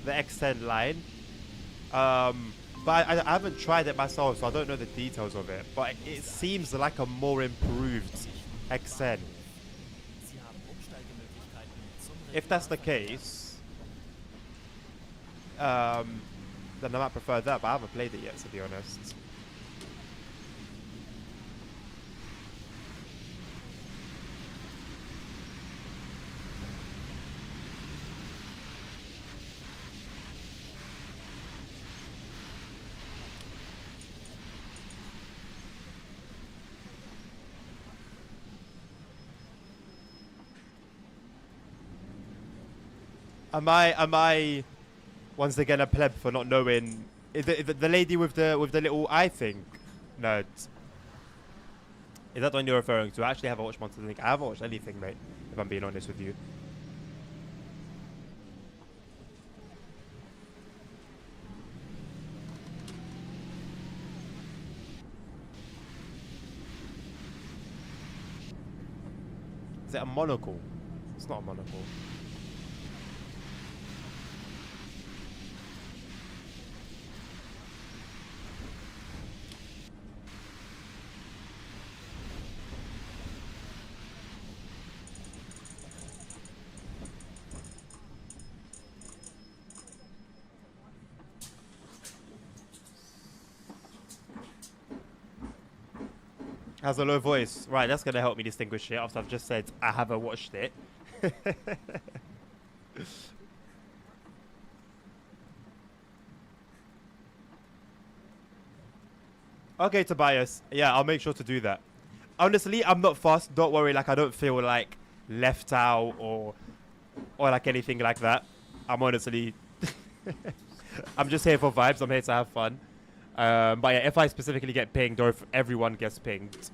the X10 line. But I haven't tried it myself, so I don't know the details of it. But it seems like a more improved X10. Sie haben Umsteigemöglichkeiten zum If that's the case, then I might prefer that, but I haven't played it yet, to be honest. Am I once again a pleb for not knowing the lady with the little eye thing? Nerd. Is that the one you're referring to? I actually haven't watched Monster Inc. I haven't watched anything, mate, if I'm being honest with you. Is it a monocle? It's not a monocle. Has a low voice. Right, that's going to help me distinguish it after I've just said I haven't watched it. Okay, Tobias. Yeah, I'll make sure to do that. Honestly, I'm not fussed. Don't worry. Like, I don't feel like left out or like anything like that. I'm honestly... I'm just here for vibes. I'm here to have fun. But yeah, if I specifically get pinged or if everyone gets pinged,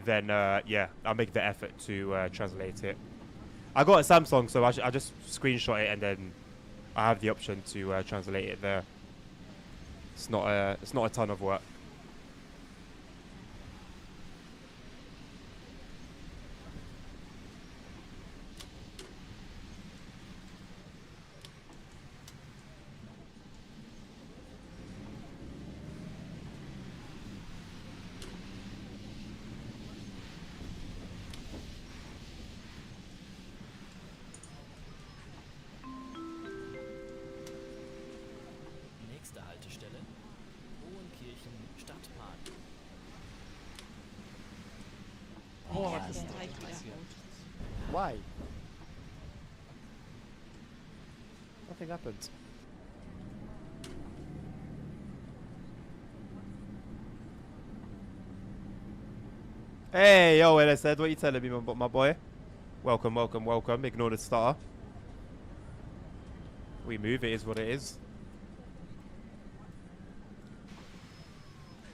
then yeah, I'll make the effort to translate it. I got a Samsung, so I just screenshot it and then I have the option to translate it there. It's not a ton of work. Das Teig wieder. Why? Nothing happened. Hey, yo, LSD, what are you telling me, my boy? Welcome, welcome, welcome. Ignore the star. We move, it is what it is.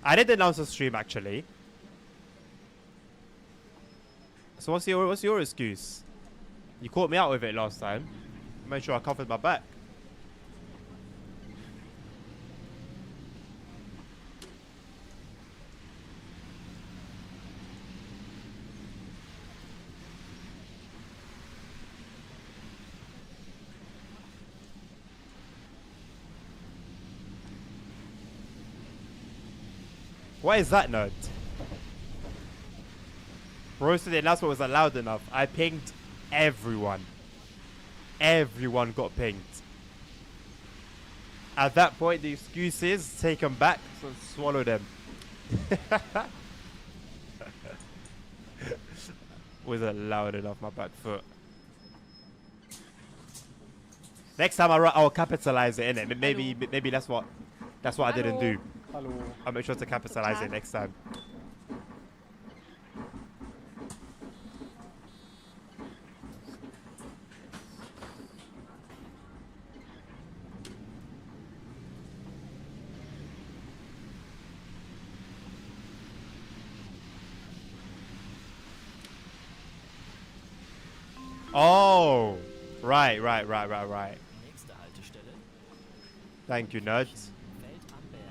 I did announce a stream, actually. So what's your excuse? You caught me out with it last time. Made sure I covered my back. What is that, nerd? Roasted, the announcement wasn't loud enough. I pinged everyone. Everyone got pinged. At that point, the excuses, take them back, so swallow them. Wasn't loud enough, my back foot. Next time I'll capitalize it, innit? Maybe that's what I didn't do. Hallo. I'll make sure to capitalize it next time. Oh, right. Nächste Haltestelle. Thank you, nerds. Feld am Berg.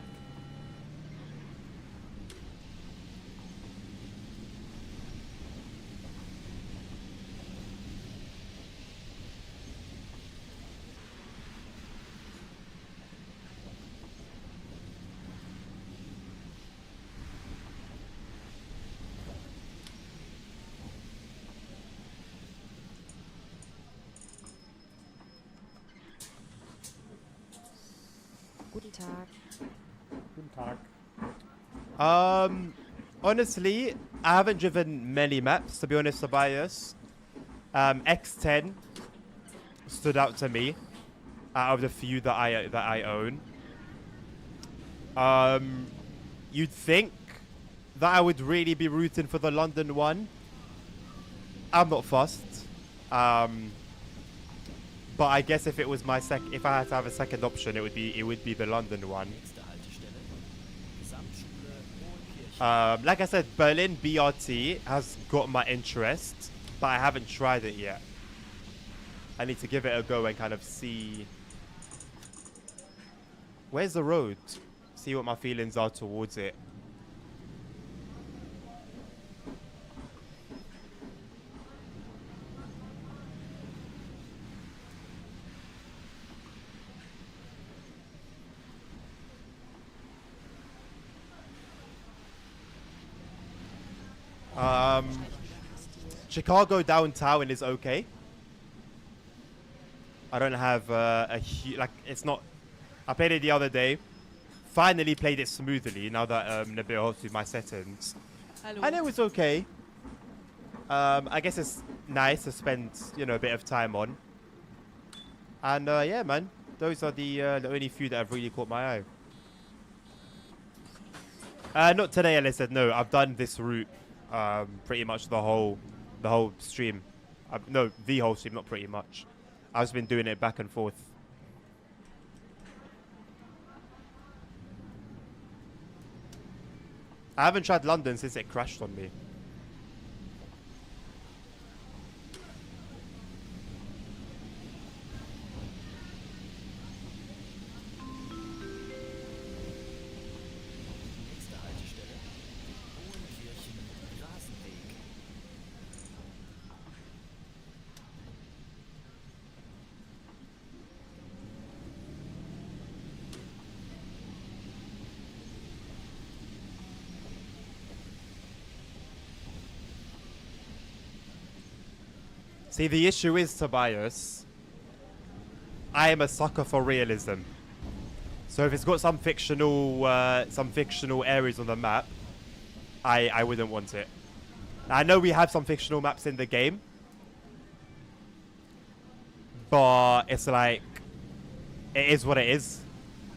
Guten Tag. Guten Tag. Honestly, I haven't driven many maps, to be honest, Tobias. X10 stood out to me out of the few that I own. You'd think that I would really be rooting for the London one. I'm not fussed. But I guess if it was if I had to have a second option, it would be the London one. Nächste Haltestelle. Gesamtschule Hohenkirchen. Like I said, Berlin BRT has got my interest, but I haven't tried it yet. I need to give it a go and kind of see. Where's the road? See what my feelings are towards it. Chicago downtown is okay. I don't have it's not. I played it the other day. Finally played it smoothly now that Nabil helps with my settings, Hallo. and it was okay. I guess it's nice to spend a bit of time on. And yeah, man, those are the only few that have really caught my eye. Not today, Ellis said. No, I've done this route pretty much the whole stream. No, the whole stream, not pretty much. I've just been doing it back and forth. I haven't tried London since it crashed on me. Nächste Haltestelle. Hohenkirchen Rasenweg. See, the issue is, Tobias, I am a sucker for realism. So if it's got some fictional areas on the map, I wouldn't want it. I know we have some fictional maps in the game, but it's like, it is what it is.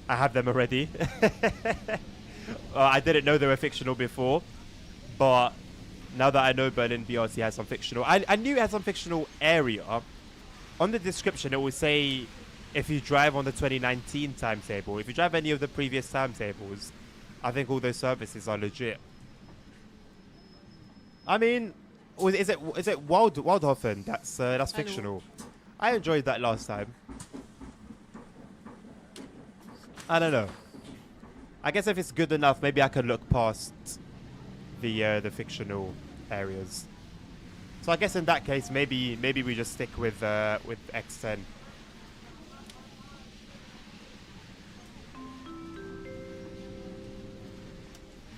I have them already. I didn't know they were fictional before, but now that I know Berlin BRC has some fictional, I knew it had some fictional area. On the description, it will say if you drive on the 2019 timetable. If you drive any of the previous timetables, I think all those services are legit. I mean, is it Waldhofen? That's fictional. I enjoyed that last time. I don't know. I guess if it's good enough, maybe I can look past the fictional areas. So I guess in that case, maybe we just stick with X10.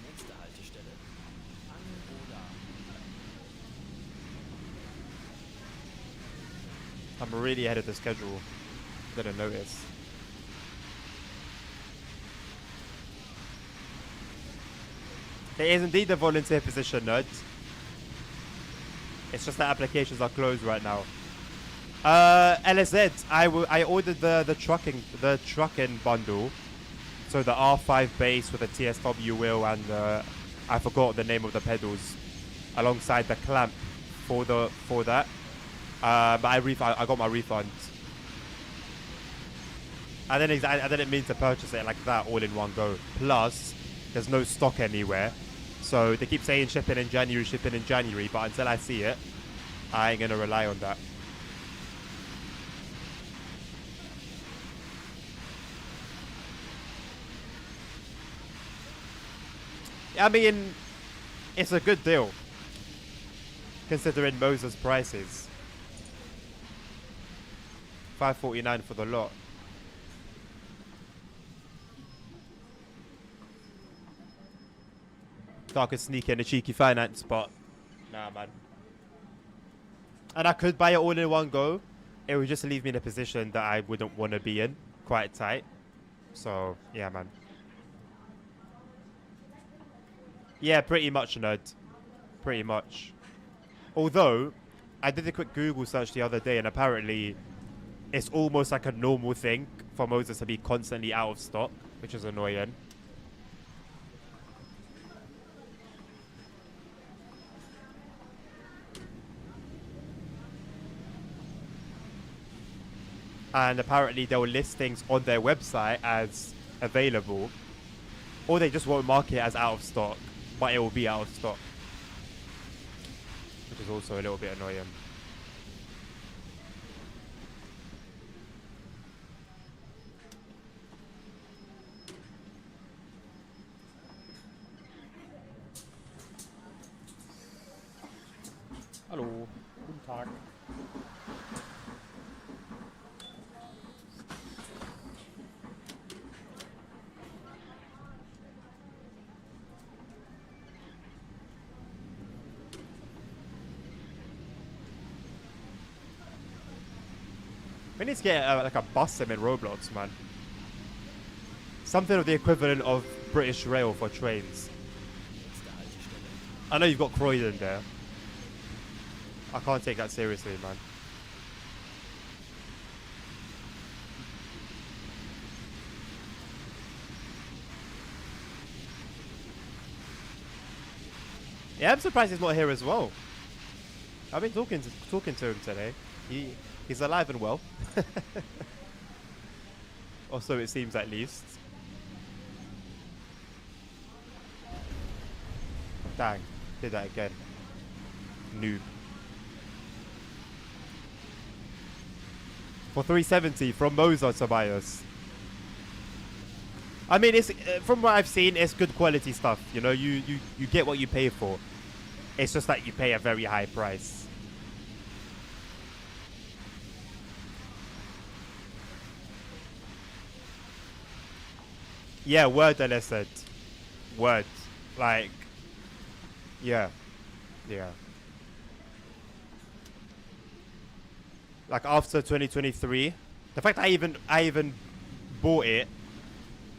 Nächste Haltestelle. Angola. I'm really ahead of the schedule. Didn't notice. It is indeed a volunteer position, nerds. It's just that applications are closed right now. LSZ, I ordered the trucking bundle. So the R5 base with the TSW wheel and I forgot the name of the pedals, alongside the clamp for that. But I got my refund. I didn't mean to purchase it like that all in one go. Plus, there's no stock anywhere. So they keep saying shipping in January, but until I see it, I ain't gonna rely on that. I mean, it's a good deal, considering Moses' prices. $5.49 for the lot. Thought I could sneak in a cheeky finance, but nah, man. And I could buy it all in one go. It would just leave me in a position that I wouldn't want to be in, quite tight. So yeah, man. Yeah, pretty much, nerd. Pretty much. Although, I did a quick Google search the other day, and apparently it's almost like a normal thing for Moses to be constantly out of stock, which is annoying. And apparently there were listings on their website as available, or they just won't mark it as out of stock, but it will be out of stock, which is also a little bit annoying. Hallo, guten Tag. We need to get like a bus sim in Roblox, man. Something of the equivalent of British Rail for trains. Nächste Haltestelle. I know you've got Croydon there. I can't take that seriously, man. Yeah, I'm surprised he's not here as well. I've been talking to him today. He's alive and well. Or so it seems, at least. Dang, did that again. Noob. For 370 from Moza Tobias. I mean, it's from what I've seen, it's good quality stuff. You know, you get what you pay for. It's just that you pay a very high price. Yeah, word, LSZ. Word. Like, yeah. Yeah. Like, after 2023, the fact I even bought it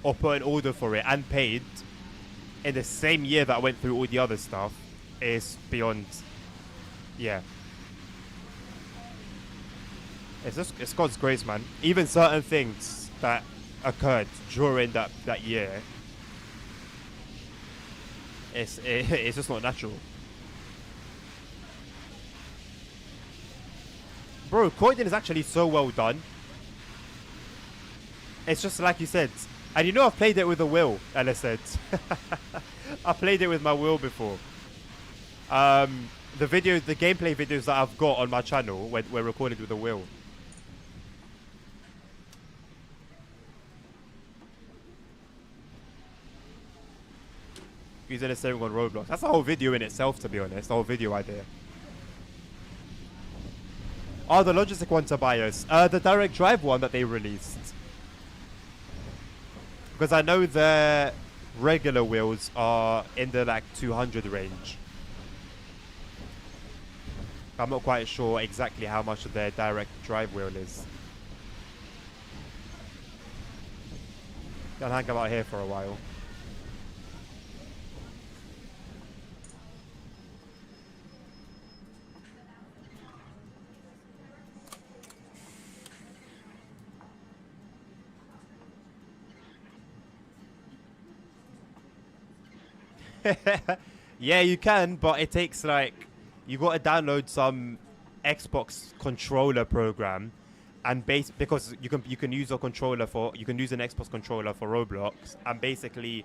or put an order for it and paid in the same year that I went through all the other stuff is beyond. Yeah. It's God's grace, man. Even certain things that occurred during that year, it's just not natural. Bro, Croydon is actually so well done. It's just like you said. And you know I've played it with a will, Ella said. I played it with my will before. The gameplay videos that I've got on my channel were recorded with a will. Using a steering on Roblox. That's a whole video in itself, to be honest. The whole video idea. Oh, the Logistic one, Tobias. The direct drive one that they released. Because I know the regular wheels are in the like 200 range. I'm not quite sure exactly how much their direct drive wheel is. Gonna hang out here for a while. Yeah, you can, but it takes like you got to download some Xbox controller program, and because you can use an Xbox controller for Roblox, and basically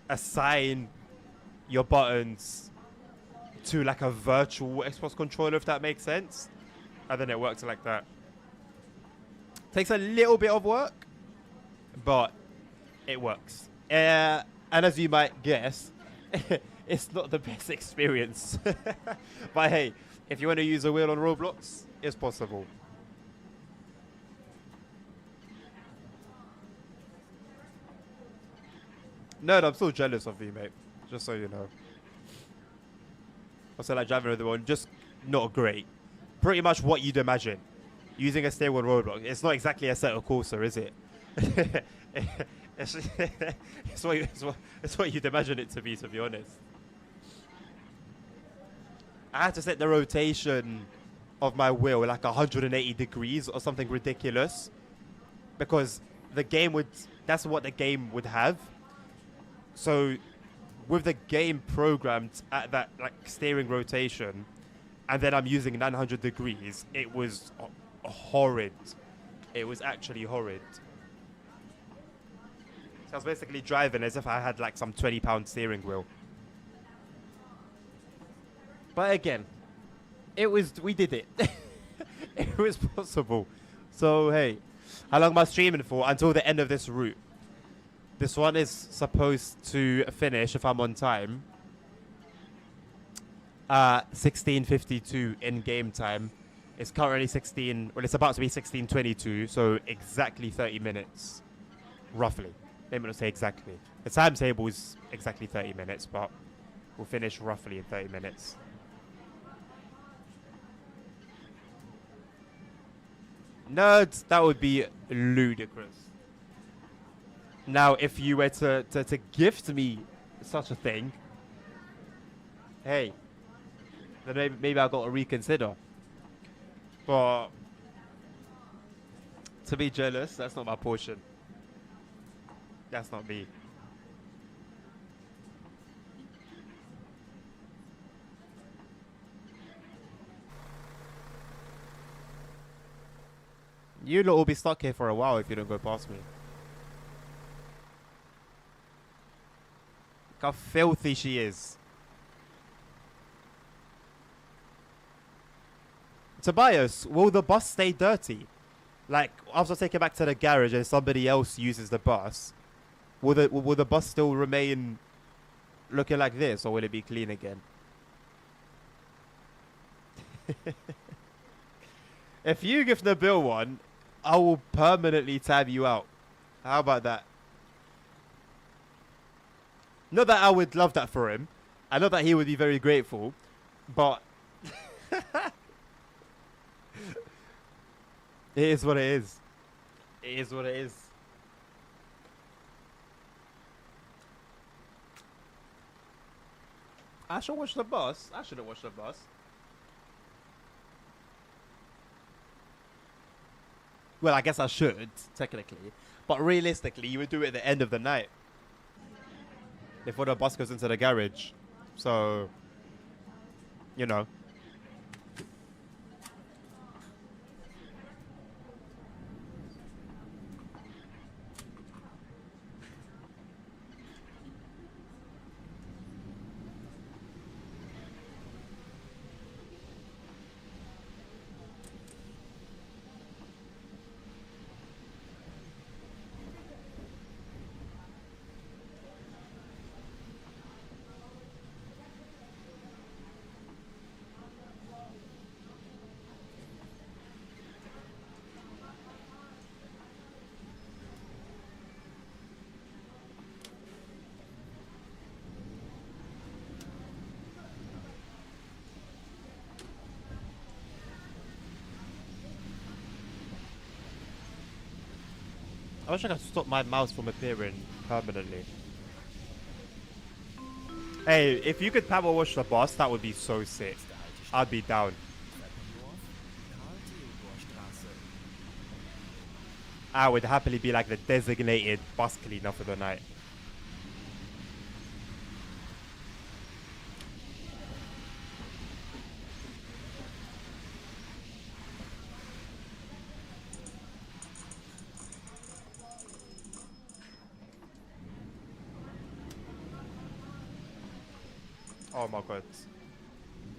assign your buttons to like a virtual Xbox controller, if that makes sense, and then it works like that. Takes a little bit of work, but it works. And as you might guess, it's not the best experience. But hey, if you want to use a wheel on Roblox, it's possible. No, I'm still jealous of you, mate. Just so you know. Also, like driving with the one, just not great. Pretty much what you'd imagine. Using a steering wheel on Roblox. It's not exactly a set of Corsa, is it? It's what you'd imagine it to be honest. I had to set the rotation of my wheel like 180 degrees or something ridiculous, because that's what the game would have. So with the game programmed at that like steering rotation, and then I'm using 900 degrees, it was horrid. It was actually horrid. I was basically driving as if I had like some 20-pound steering wheel. But again, we did it. It was possible. So hey, how long am I streaming for? Until the end of this route. This one is supposed to finish, if I'm on time, 16:52 in game time. It's currently it's about to be 16:22, so exactly 30 minutes, roughly. Let me not say exactly. The timetable is exactly 30 minutes, but we'll finish roughly in 30 minutes. Nerds, that would be ludicrous. Now, if you were to gift me such a thing, hey, then maybe I've got to reconsider. But to be jealous, that's not my portion. That's not me. You lot will be stuck here for a while if you don't go past me. Look how filthy she is. Tobias, will the bus stay dirty? Like, after I take it back to the garage and somebody else uses the bus, will the bus still remain looking like this, or will it be clean again? If you give the bill one, I will permanently tab you out. How about that? Not that I would love that for him. I know that he would be very grateful, but it is what it is. It is what it is. I should watch the bus. I shouldn't watch the bus. Well, I guess I should, technically. But realistically, you would do it at the end of the night. Before the bus goes into the garage. So, you know. I wish I could stop my mouse from appearing permanently. Hey, if you could power wash the bus, that would be so sick. I'd be down. I would happily be like the designated bus cleaner for the night. Oh my god.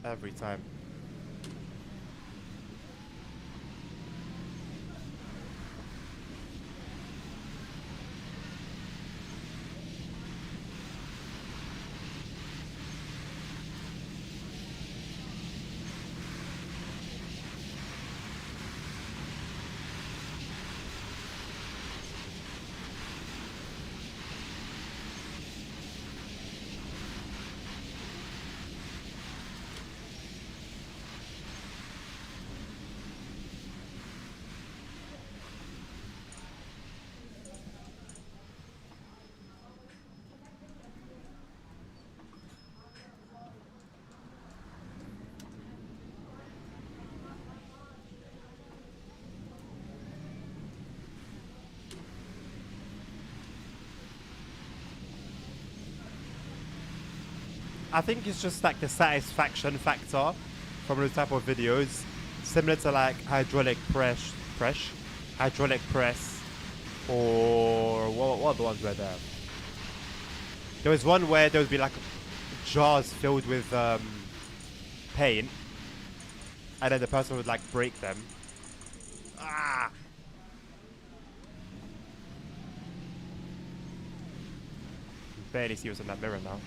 Every time. I think it's just like the satisfaction factor from those type of videos, similar to like hydraulic press, or what other ones were there? There was one where there would be like jars filled with paint, and then the person would like break them. Ah! You can barely see what's in that mirror now.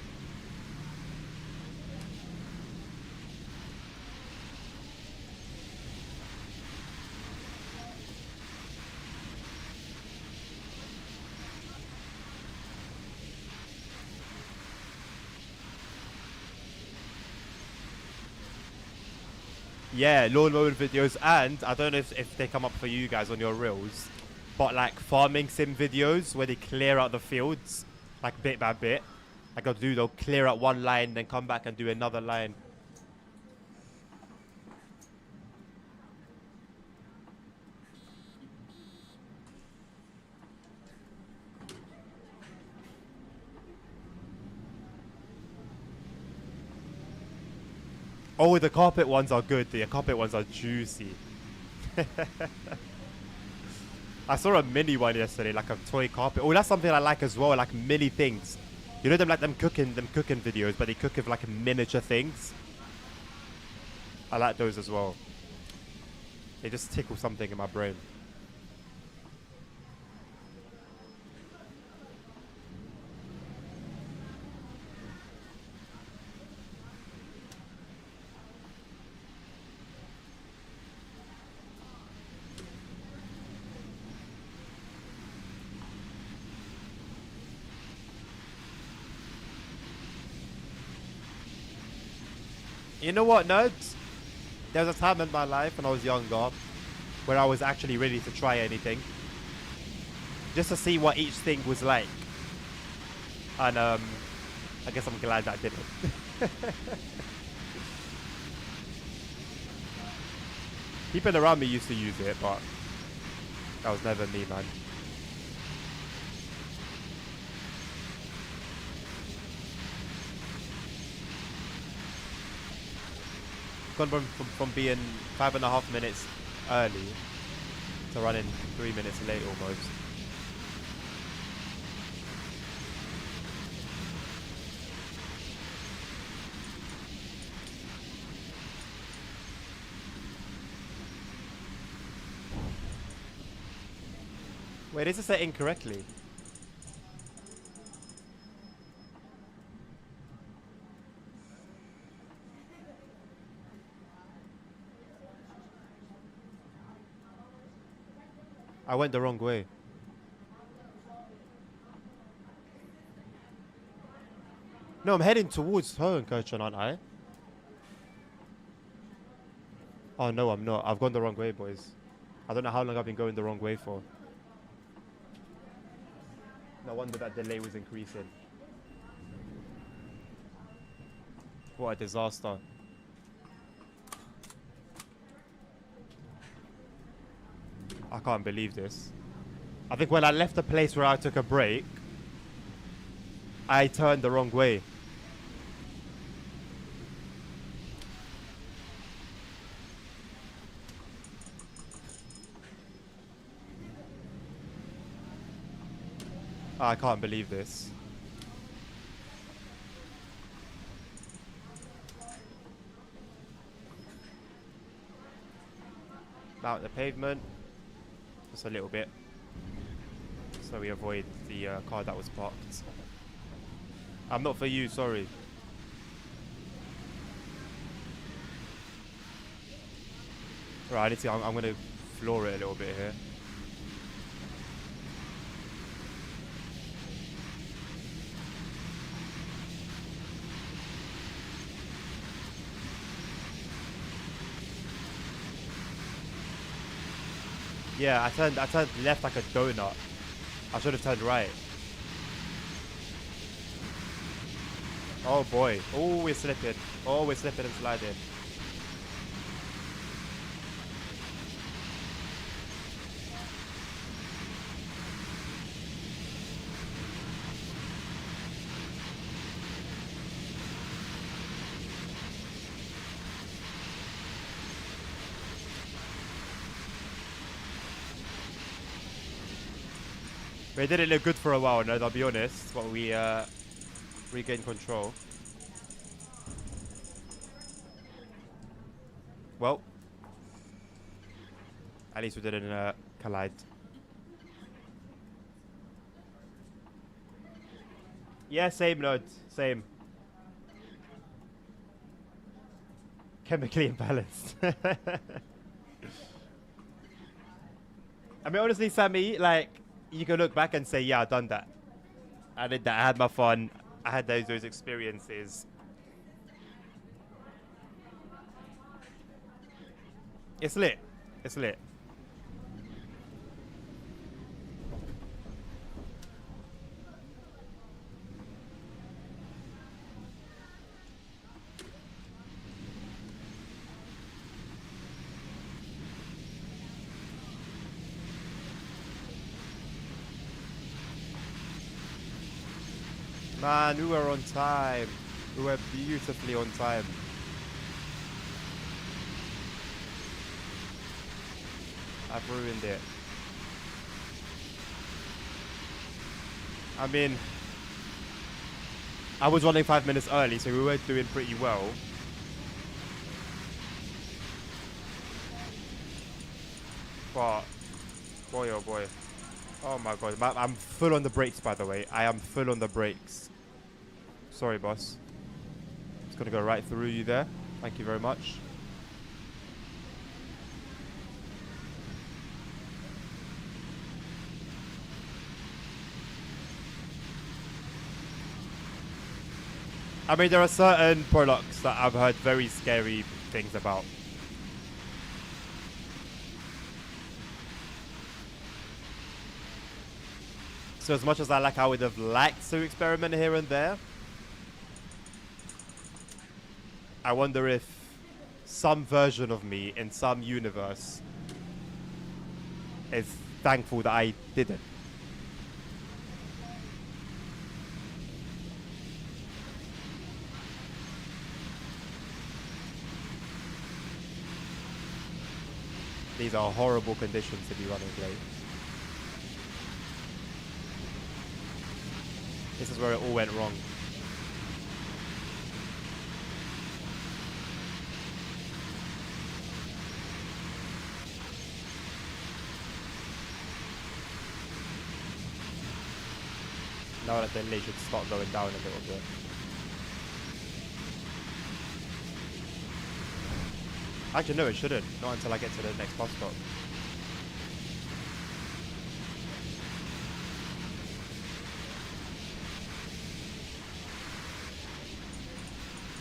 Yeah, lawn mowing videos, and I don't know if they come up for you guys on your reels, but like farming sim videos where they clear out the fields, like bit by bit. Like they'll clear out one line, then come back and do another line. Oh, the carpet ones are good. The carpet ones are juicy. I saw a mini one yesterday, like a toy carpet. Oh, that's something I like as well, like mini things. You know them cooking videos, but they cook with like miniature things. I like those as well. They just tickle something in my brain. You know what, nerds? There was a time in my life when I was younger where I was actually ready to try anything. Just to see what each thing was like. And I guess I'm glad that I didn't. People around me used to use it, but that was never me, man. Gone from being 5.5 minutes early to running 3 minutes late almost. Wait, is this set incorrectly? I went the wrong way. No, I'm heading towards Hohenkirchen, aren't I? Oh no, I'm not. I've gone the wrong way, boys. I don't know how long I've been going the wrong way for. No wonder that delay was increasing. What a disaster. I can't believe this. I think when I left the place where I took a break, I turned the wrong way. I can't believe this. Out the pavement. Just a little bit. So we avoid the car that was parked. I'm not for you, sorry. Right, I need to, I'm going to floor it a little bit here. Yeah, I turned left like a donut. I should have turned right. Oh boy. Oh, we're slipping. Oh, we're slipping and sliding. We didn't look good for a while, no, I'll be honest, but we regained control. Well, at least we didn't collide. Yeah, same node, same. Chemically imbalanced. I mean, honestly, Sammy, like, you can look back and say, yeah, I've done that. I did that. I had my fun. I had those experiences. It's lit. It's lit. Man, we were on time. We were beautifully on time. I've ruined it. I mean, I was running 5 minutes early, so we were doing pretty well. But, boy oh boy. Oh my god, I'm full on the brakes, by the way. I am full on the brakes. Sorry, boss. It's gonna go right through you there. Thank you very much. I mean, there are certain products that I've heard very scary things about. So as much as I would have liked to experiment here and there, I wonder if some version of me in some universe is thankful that I didn't. These are horrible conditions to be running late. This is where it all went wrong. Now that then they should start going down a little bit. Actually, no, it shouldn't. Not until I get to the next bus stop.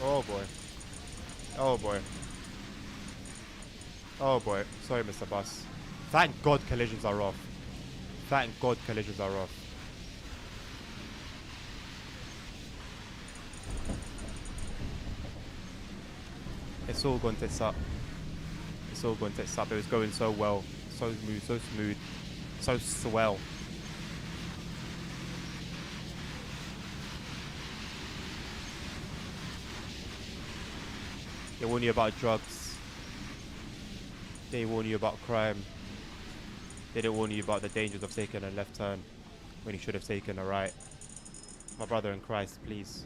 Oh boy. Oh boy. Oh boy. Sorry, Mr. Bus. Thank God collisions are off. Thank God collisions are off. It's all going tits up. It's all going tits up. It was going so well. So smooth, so smooth. So swell. They warn you about drugs. They warn you about crime. They didn't warn you about the dangers of taking a left turn when you should have taken a right. My brother in Christ, please.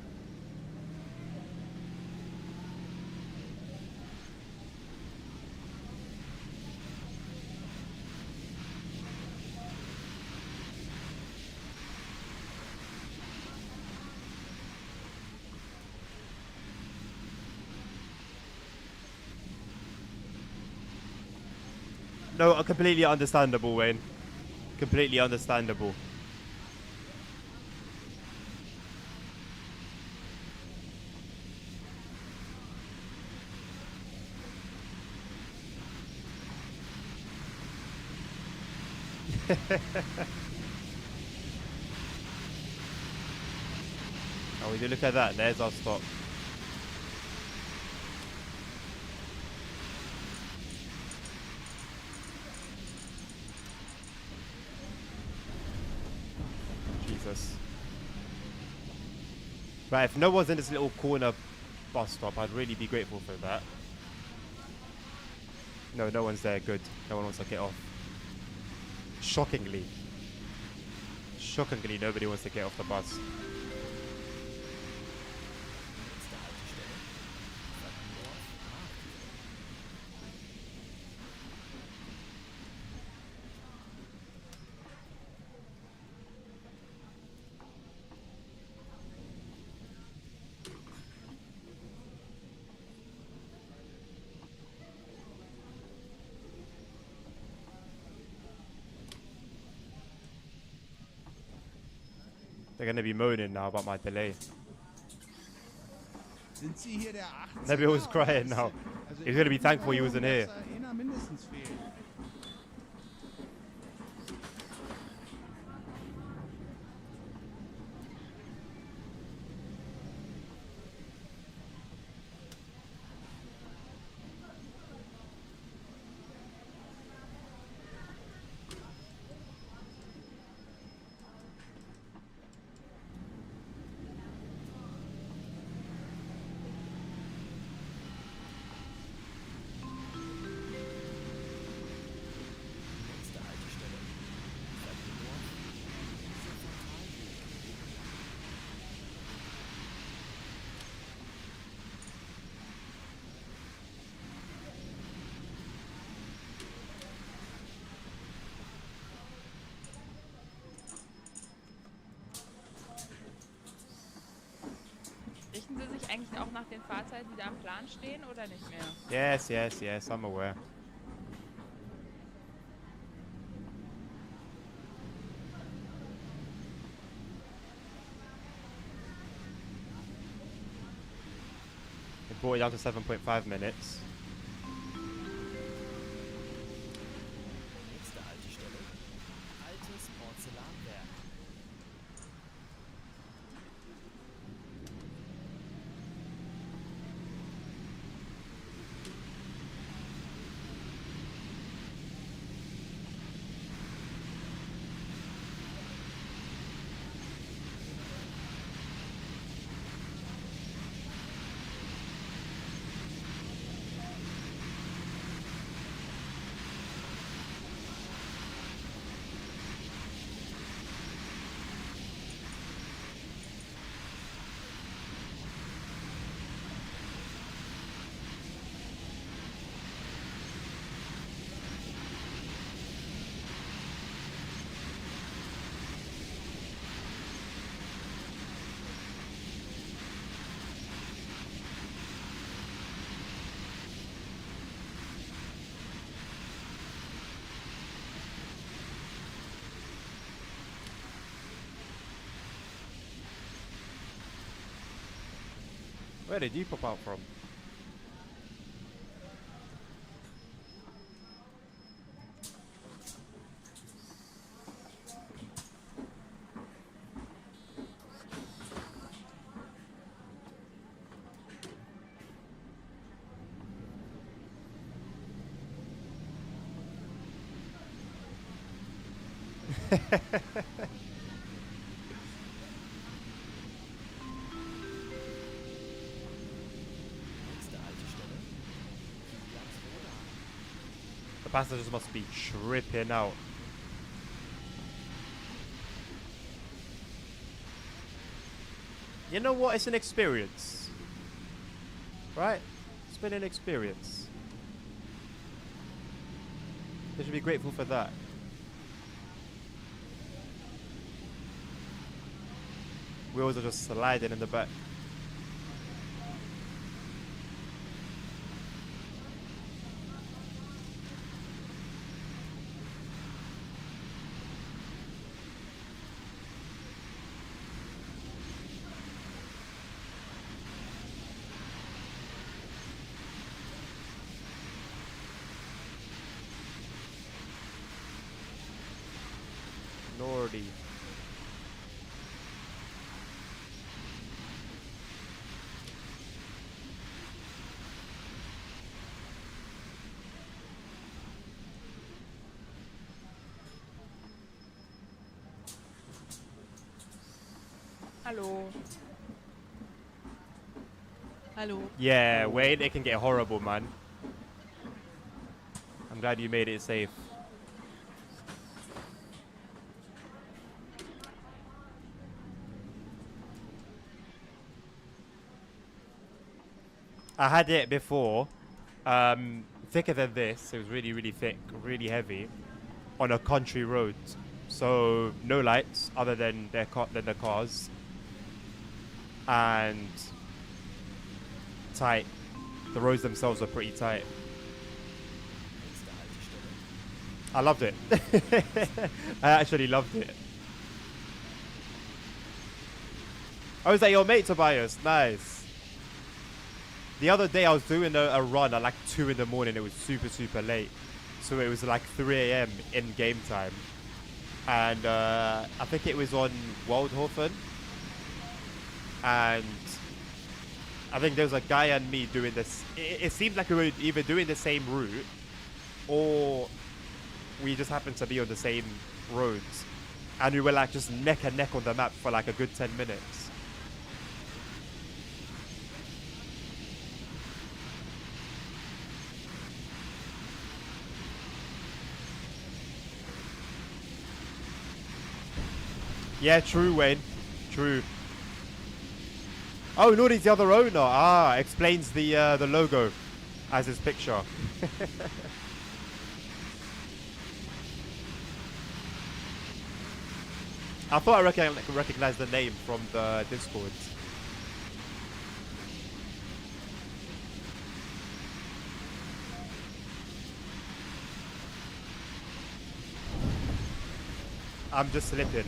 No, completely understandable, Wayne. Completely understandable. Oh, we do look at that. There's our stop. Jesus. Right, if no one's in this little corner bus stop, I'd really be grateful for that. No, no one's there. Good. No one wants to get off. Shockingly. Shockingly, nobody wants to get off the bus. Nächste Haltestelle. Wappendorf, Markt. They're going to be moaning now about my delay. Sind Sie hier der 18er? Maybe I was oder crying was? now. Also He's gonna be ich thankful he bin wasn't der here. Meinung, dass da einer mindestens fehlt. Nächste Haltestelle. Wappendorf, Wiesenportalweg. Richten Sie sich eigentlich auch nach den Fahrzeiten, die da am Plan stehen, oder nicht mehr? Yes, yes, yes, I'm aware. It brought it down to 7.5 minutes. Nächste Haltestelle. Altes Porzellanwerk. Where did you pop out from? Nächste Haltestelle. Kiliansroda. The passengers must be tripping out. You know what? It's an experience. Right? It's been an experience. They should be grateful for that. Wheels are just sliding in the back. Nordy. Hallo. Hallo. Yeah, wait, it can get horrible, man. I'm glad you made it safe. I had it before, thicker than this. It was really, really thick, really heavy, on a country road. So no lights other than the cars, and tight. The roads themselves are pretty tight. Nächste Haltestelle. I loved it. I actually loved it. Oh, is that your mate, Tobias? Nice. The other day I was doing a run at like 2 in the morning. It was super, super late. So it was like 3 a.m. in game time. And I think it was on Waldhofen. And I think there was a guy and me doing this. It seemed like we were either doing the same route or we just happened to be on the same roads. And we were like just neck and neck on the map for like a good 10 minutes. Yeah, true, Wayne. True. Oh, Nordy's the other owner. Ah, explains the logo as his picture. I thought I recognized the name from the Discord. I'm just slipping.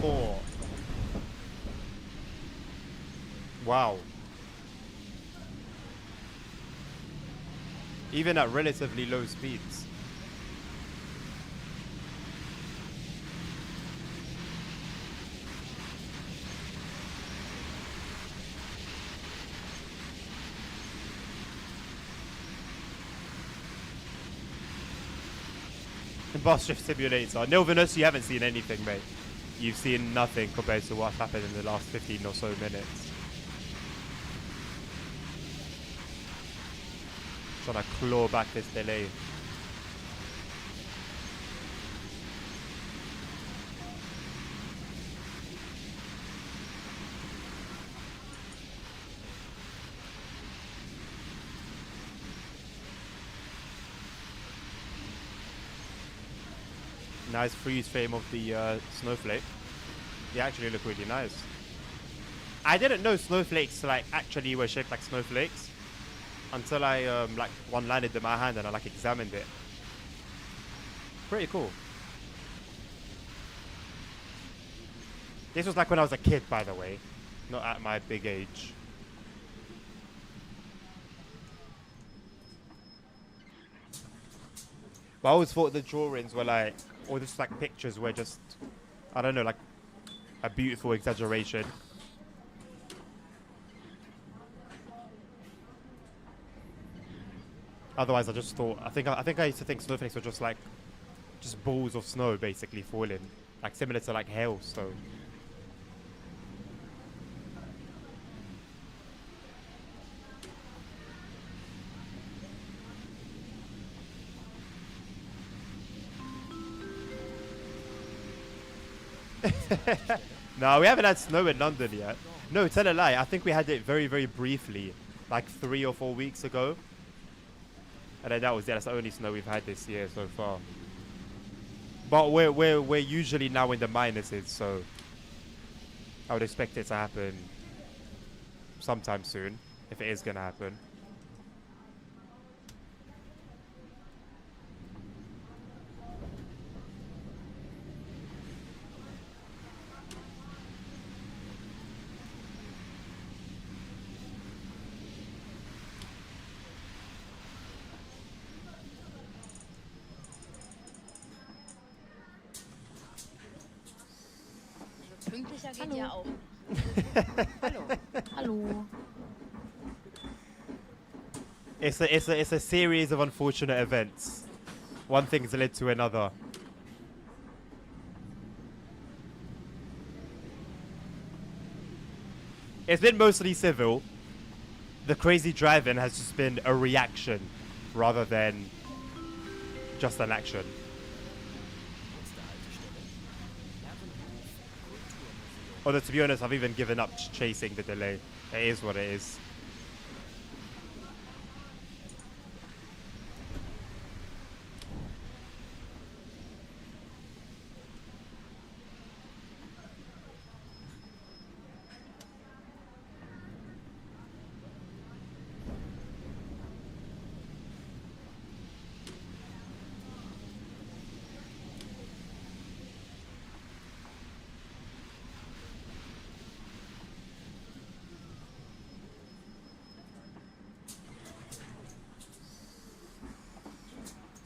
4. Wow. Even at relatively low speeds. Boss Shift Simulator. Nilvinus, you haven't seen anything, mate. You've seen nothing compared to what's happened in the last 15 or so minutes. Trying to claw back this delay. Nice freeze frame of the snowflake. They actually look really nice. I didn't know snowflakes like actually were shaped like snowflakes until I like one landed in my hand and I like examined it. Pretty cool. This was like when I was a kid, by the way, not at my big age. But I always thought the drawings were like, or just like pictures were just, I don't know, like a beautiful exaggeration. Otherwise, I just thought, I think I used to think snowflakes were just like, just balls of snow basically falling, like similar to like hailstone. No, we haven't had snow in London yet. No, tell a lie. I think we had it very, very briefly, like 3 or 4 weeks ago. And then that's the only snow we've had this year so far. But we're usually now in the minuses, so I would expect it to happen sometime soon, if it is gonna happen. Pünktlicher geht Hallo. ja auch. Hallo. Hallo. It's a series of unfortunate events. One thing's led to another. It's been mostly civil. The crazy driving has just been a reaction rather than just an action. Nächste Haltestelle. Herrenhof Kulturmuseum. Although to be honest, I've even given up chasing the delay. It is what it is.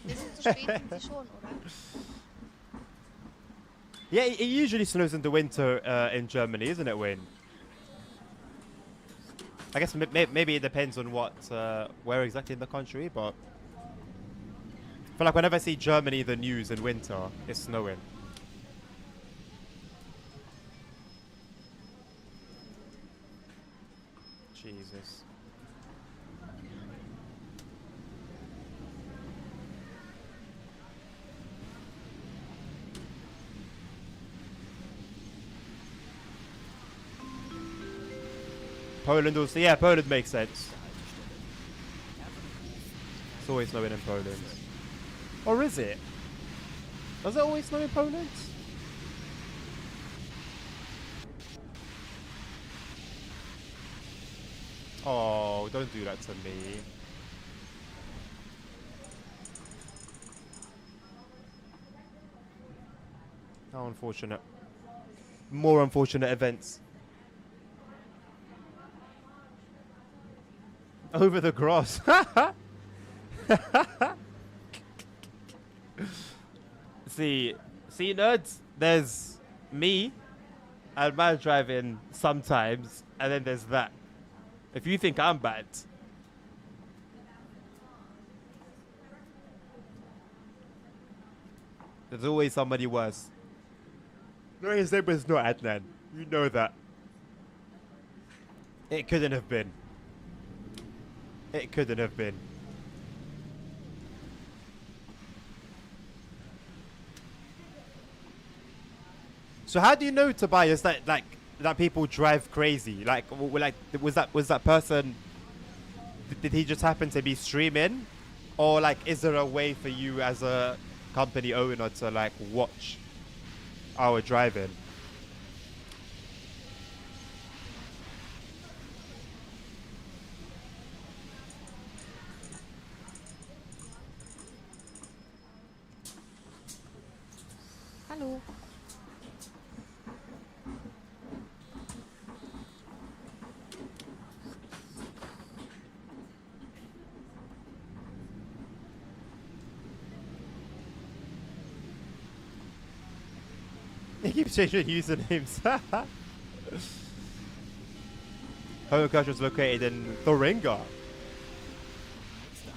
Wir sind zu spät, sind Sie schon, oder? Yeah, it usually snows in the winter in Germany, isn't it, Wayne? I guess maybe it depends on what, where exactly in the country, but I feel like whenever I see Germany, the news in winter, it's snowing. Jesus. Poland also, yeah, Poland makes sense. It's always snowing in Poland. Or is it? Does it always snow in Poland? Oh, don't do that to me. How unfortunate. More unfortunate events. Over the grass. See, nerds, there's me and my driving sometimes, and then there's that. If you think I'm bad, there's always somebody worse. No, his name was not Adnan. You know that. It couldn't have been. It couldn't have been. So how do you know, Tobias, that like that people drive crazy? Like, was that person? Did he just happen to be streaming, or like, is there a way for you as a company owner to like watch our driving? Hallo. He keeps changing usernames. Home Crash was located in Thuringia.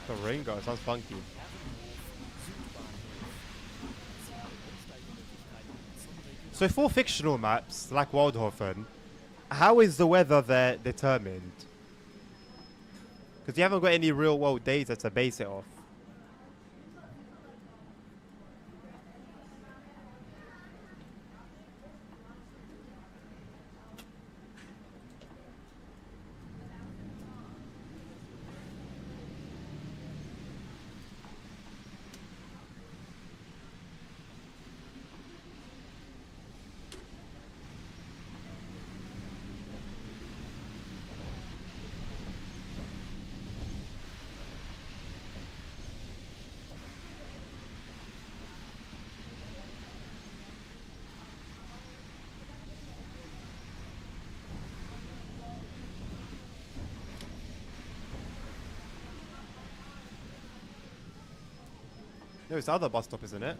Thuringia, sounds funky. So for fictional maps, like Waldhofen, how is the weather there determined? Because you haven't got any real world data to base it off. No, it's the other bus stop, isn't it?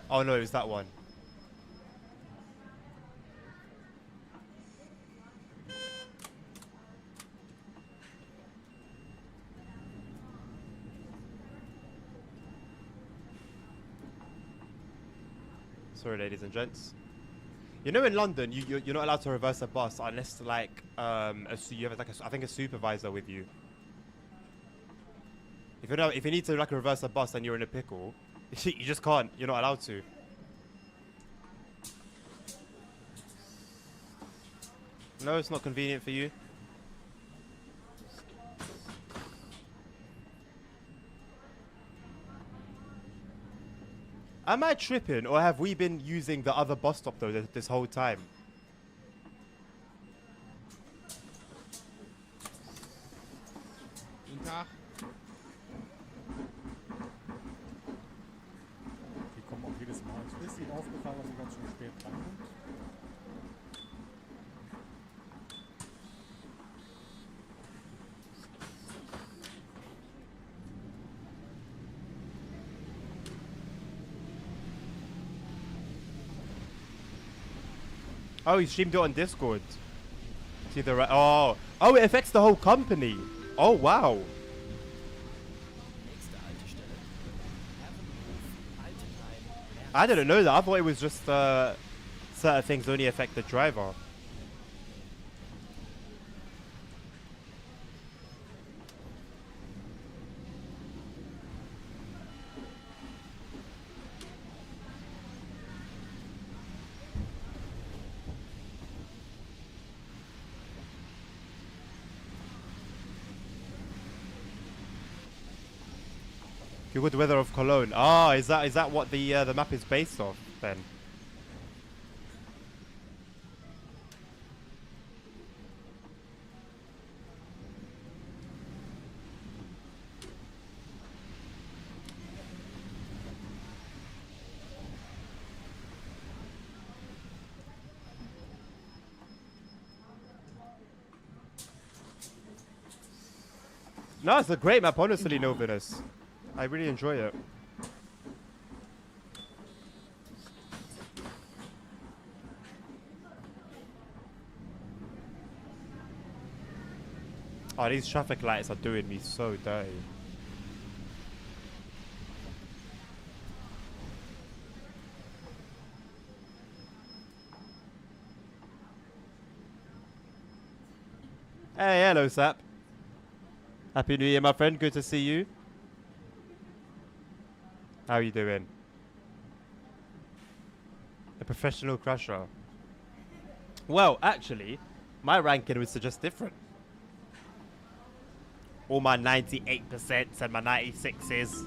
Oh no, it's that one. Sorry, ladies and gents. You know, in London, you're not allowed to reverse a bus unless like you have like I think a supervisor with you. If you need to like reverse a bus and you're in a pickle, you just can't. You're not allowed to. No, it's not convenient for you. Am I tripping, or have we been using the other bus stop though this whole time? Guten Tag. Die kommen auch jedes Mal. Ist Ihnen aufgefallen, dass Sie ganz schön spät dran sind? Oh, he streamed it on Discord. See the oh, it affects the whole company. Oh wow. I didn't know that. I thought it was just certain things only affect the driver. The good weather of Cologne. Ah, is that what the map is based off then? No, it's a great map, honestly, Novinus. I really enjoy it. Oh, these traffic lights are doing me so dirty. Hey, hello, Sap. Happy New Year, my friend. Good to see you. How are you doing? A professional crasher. Well, actually, my ranking was just different. All my 98% and my 96s.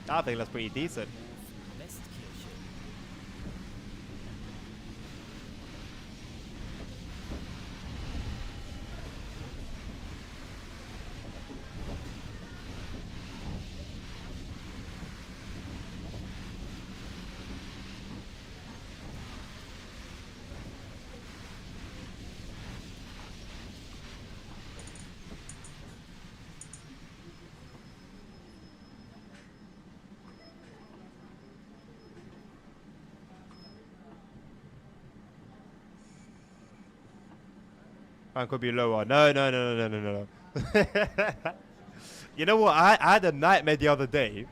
I think that's pretty decent. Mine could be lower. No, no, no, no, no, no, no. You know what? I had a nightmare the other day.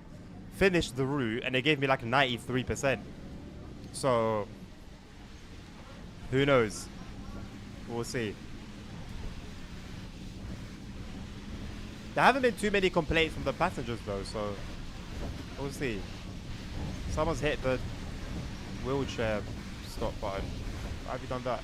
Finished the route and it gave me like 93%. So, who knows? We'll see. There haven't been too many complaints from the passengers though, so we'll see. Someone's hit the wheelchair stop button. Why have you done that?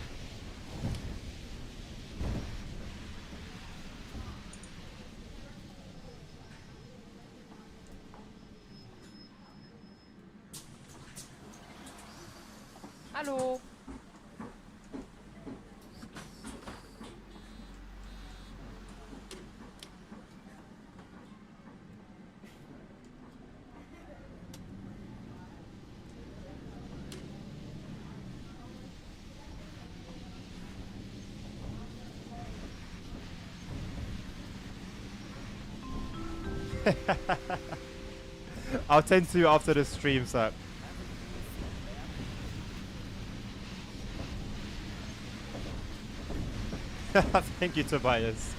Hallo. I'll tend to after the stream, sir. Thank you, Tobias.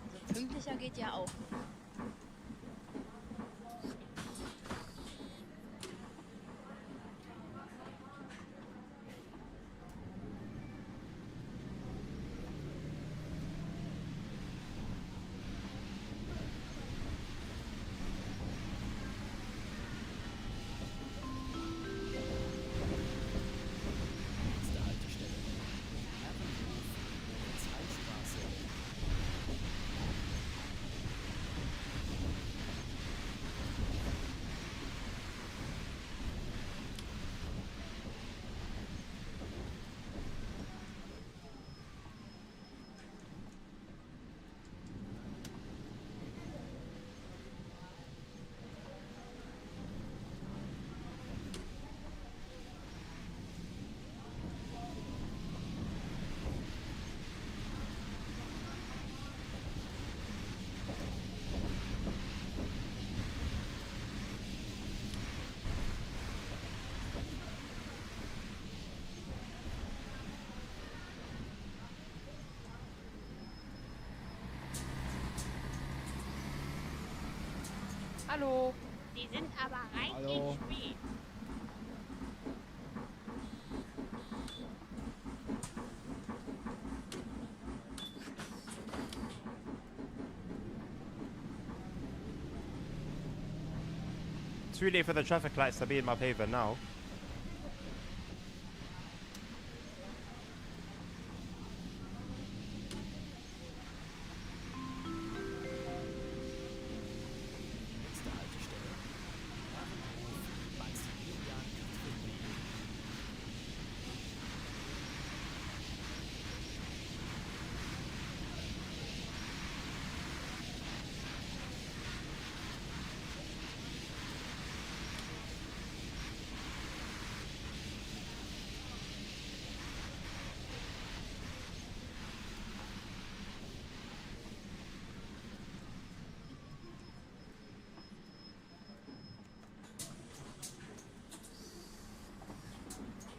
Also pünktlicher geht ja auch. Nächste Haltestelle. Herrenhof, OMSI-Straße. Hallo. Die sind aber Hallo. spät. Too late for the traffic lights to be in my favor now. Nächste Haltestelle. Herrenhof, Maximilian Katrinweg.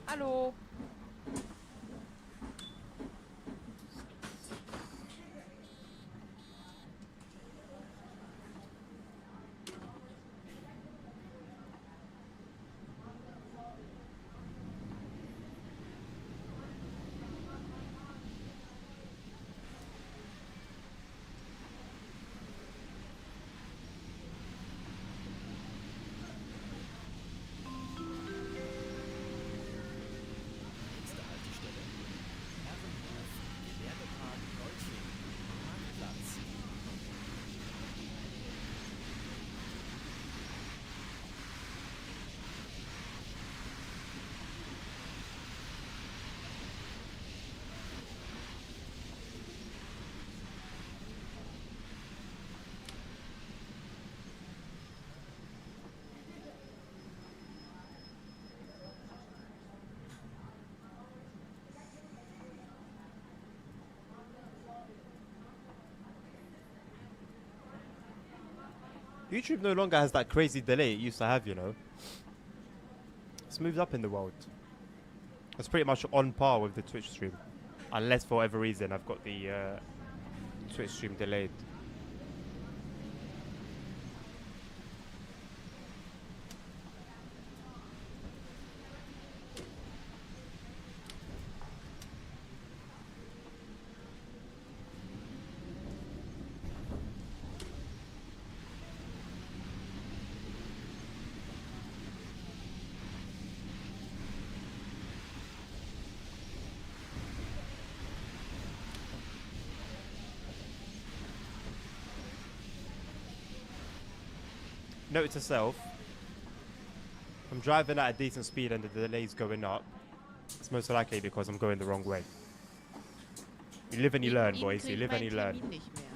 Hallo. YouTube no longer has that crazy delay it used to have, you know. It's moved up in the world. It's pretty much on par with the Twitch stream. Unless for whatever reason I've got the Twitch stream delayed. Note to self, I'm driving at a decent speed and the delay's going up. It's most likely because I'm going the wrong way. You live and you learn, boys. You live and you learn. Termin nicht mehr.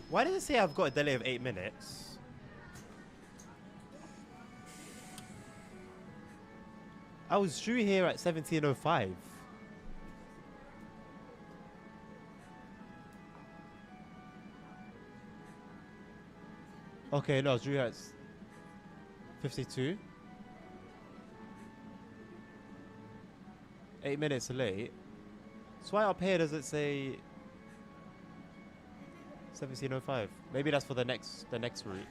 Why does it say I've got a delay of 8 minutes? I was due here at 17:05. Okay, no, I was due here at 52. 8 minutes late. So why up here does it say 17:05? Maybe that's for the next route.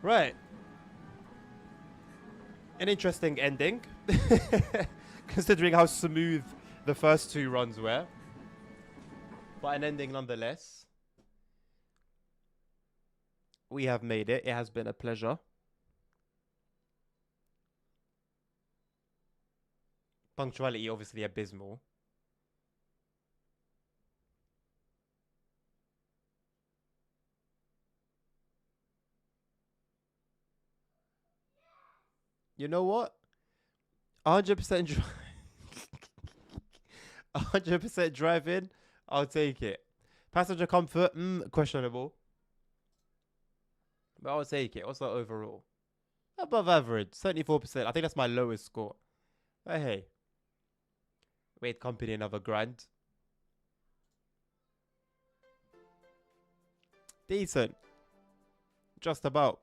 Right. An interesting ending, considering how smooth the first two runs were. But an ending nonetheless. We have made it. It has been a pleasure. Punctuality obviously abysmal. You know what? 100% 100% driving, I'll take it. Passenger comfort, questionable. But I'll take it. What's that overall? Above average, 74%. I think that's my lowest score. But hey. Wait, company another grand. Decent. Just about.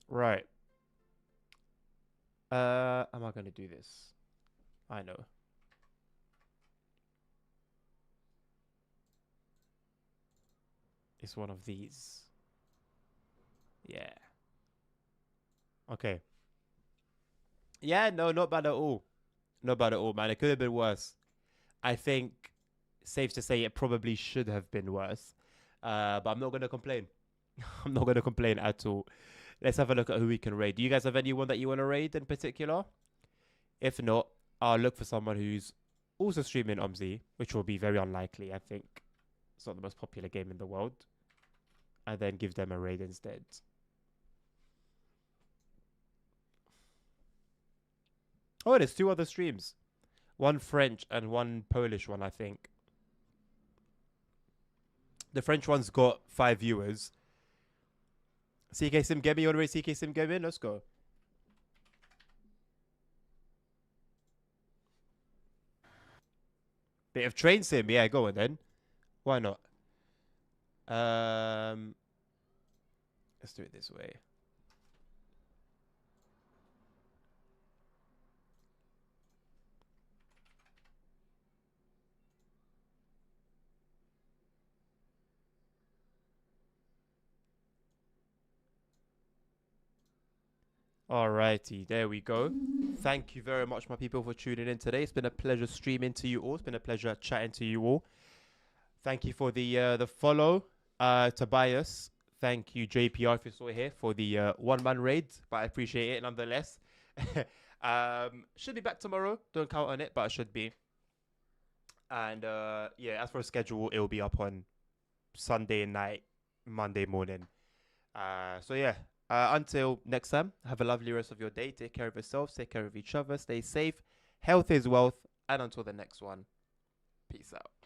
Right. Am I going to do this? I know. It's one of these. Yeah. Okay. Yeah, no, not bad at all. Not bad at all, man. It could have been worse. I think, safe to say, it probably should have been worse. But I'm not going to complain. I'm not going to complain at all. Let's have a look at who we can raid. Do you guys have anyone that you want to raid in particular? If not, I'll look for someone who's also streaming OMSI, which will be very unlikely. I think it's not the most popular game in the world, and then give them a raid instead. Oh, there's 2 other streams. One French and one Polish one, I think. The French one's got 5 viewers. CK Sim Gaming, you want to raid CK Sim Gaming? Let's go. Bit of train sim, yeah, go on then. Why not? Let's do it this way. Alrighty, there we go. Thank you very much, my people, for tuning in today. It's been a pleasure streaming to you all. It's been a pleasure chatting to you all. Thank you for the follow, Tobias. Thank you, JPR, if you're still here, for the one-man raid. But I appreciate it nonetheless. Should be back tomorrow. Don't count on it, but I should be. And yeah, as for a schedule, it will be up on Sunday night, Monday morning. So yeah. Until next time, have a lovely rest of your day. Take care of yourselves, take care of each other, stay safe. Health is wealth. And until the next one, peace out.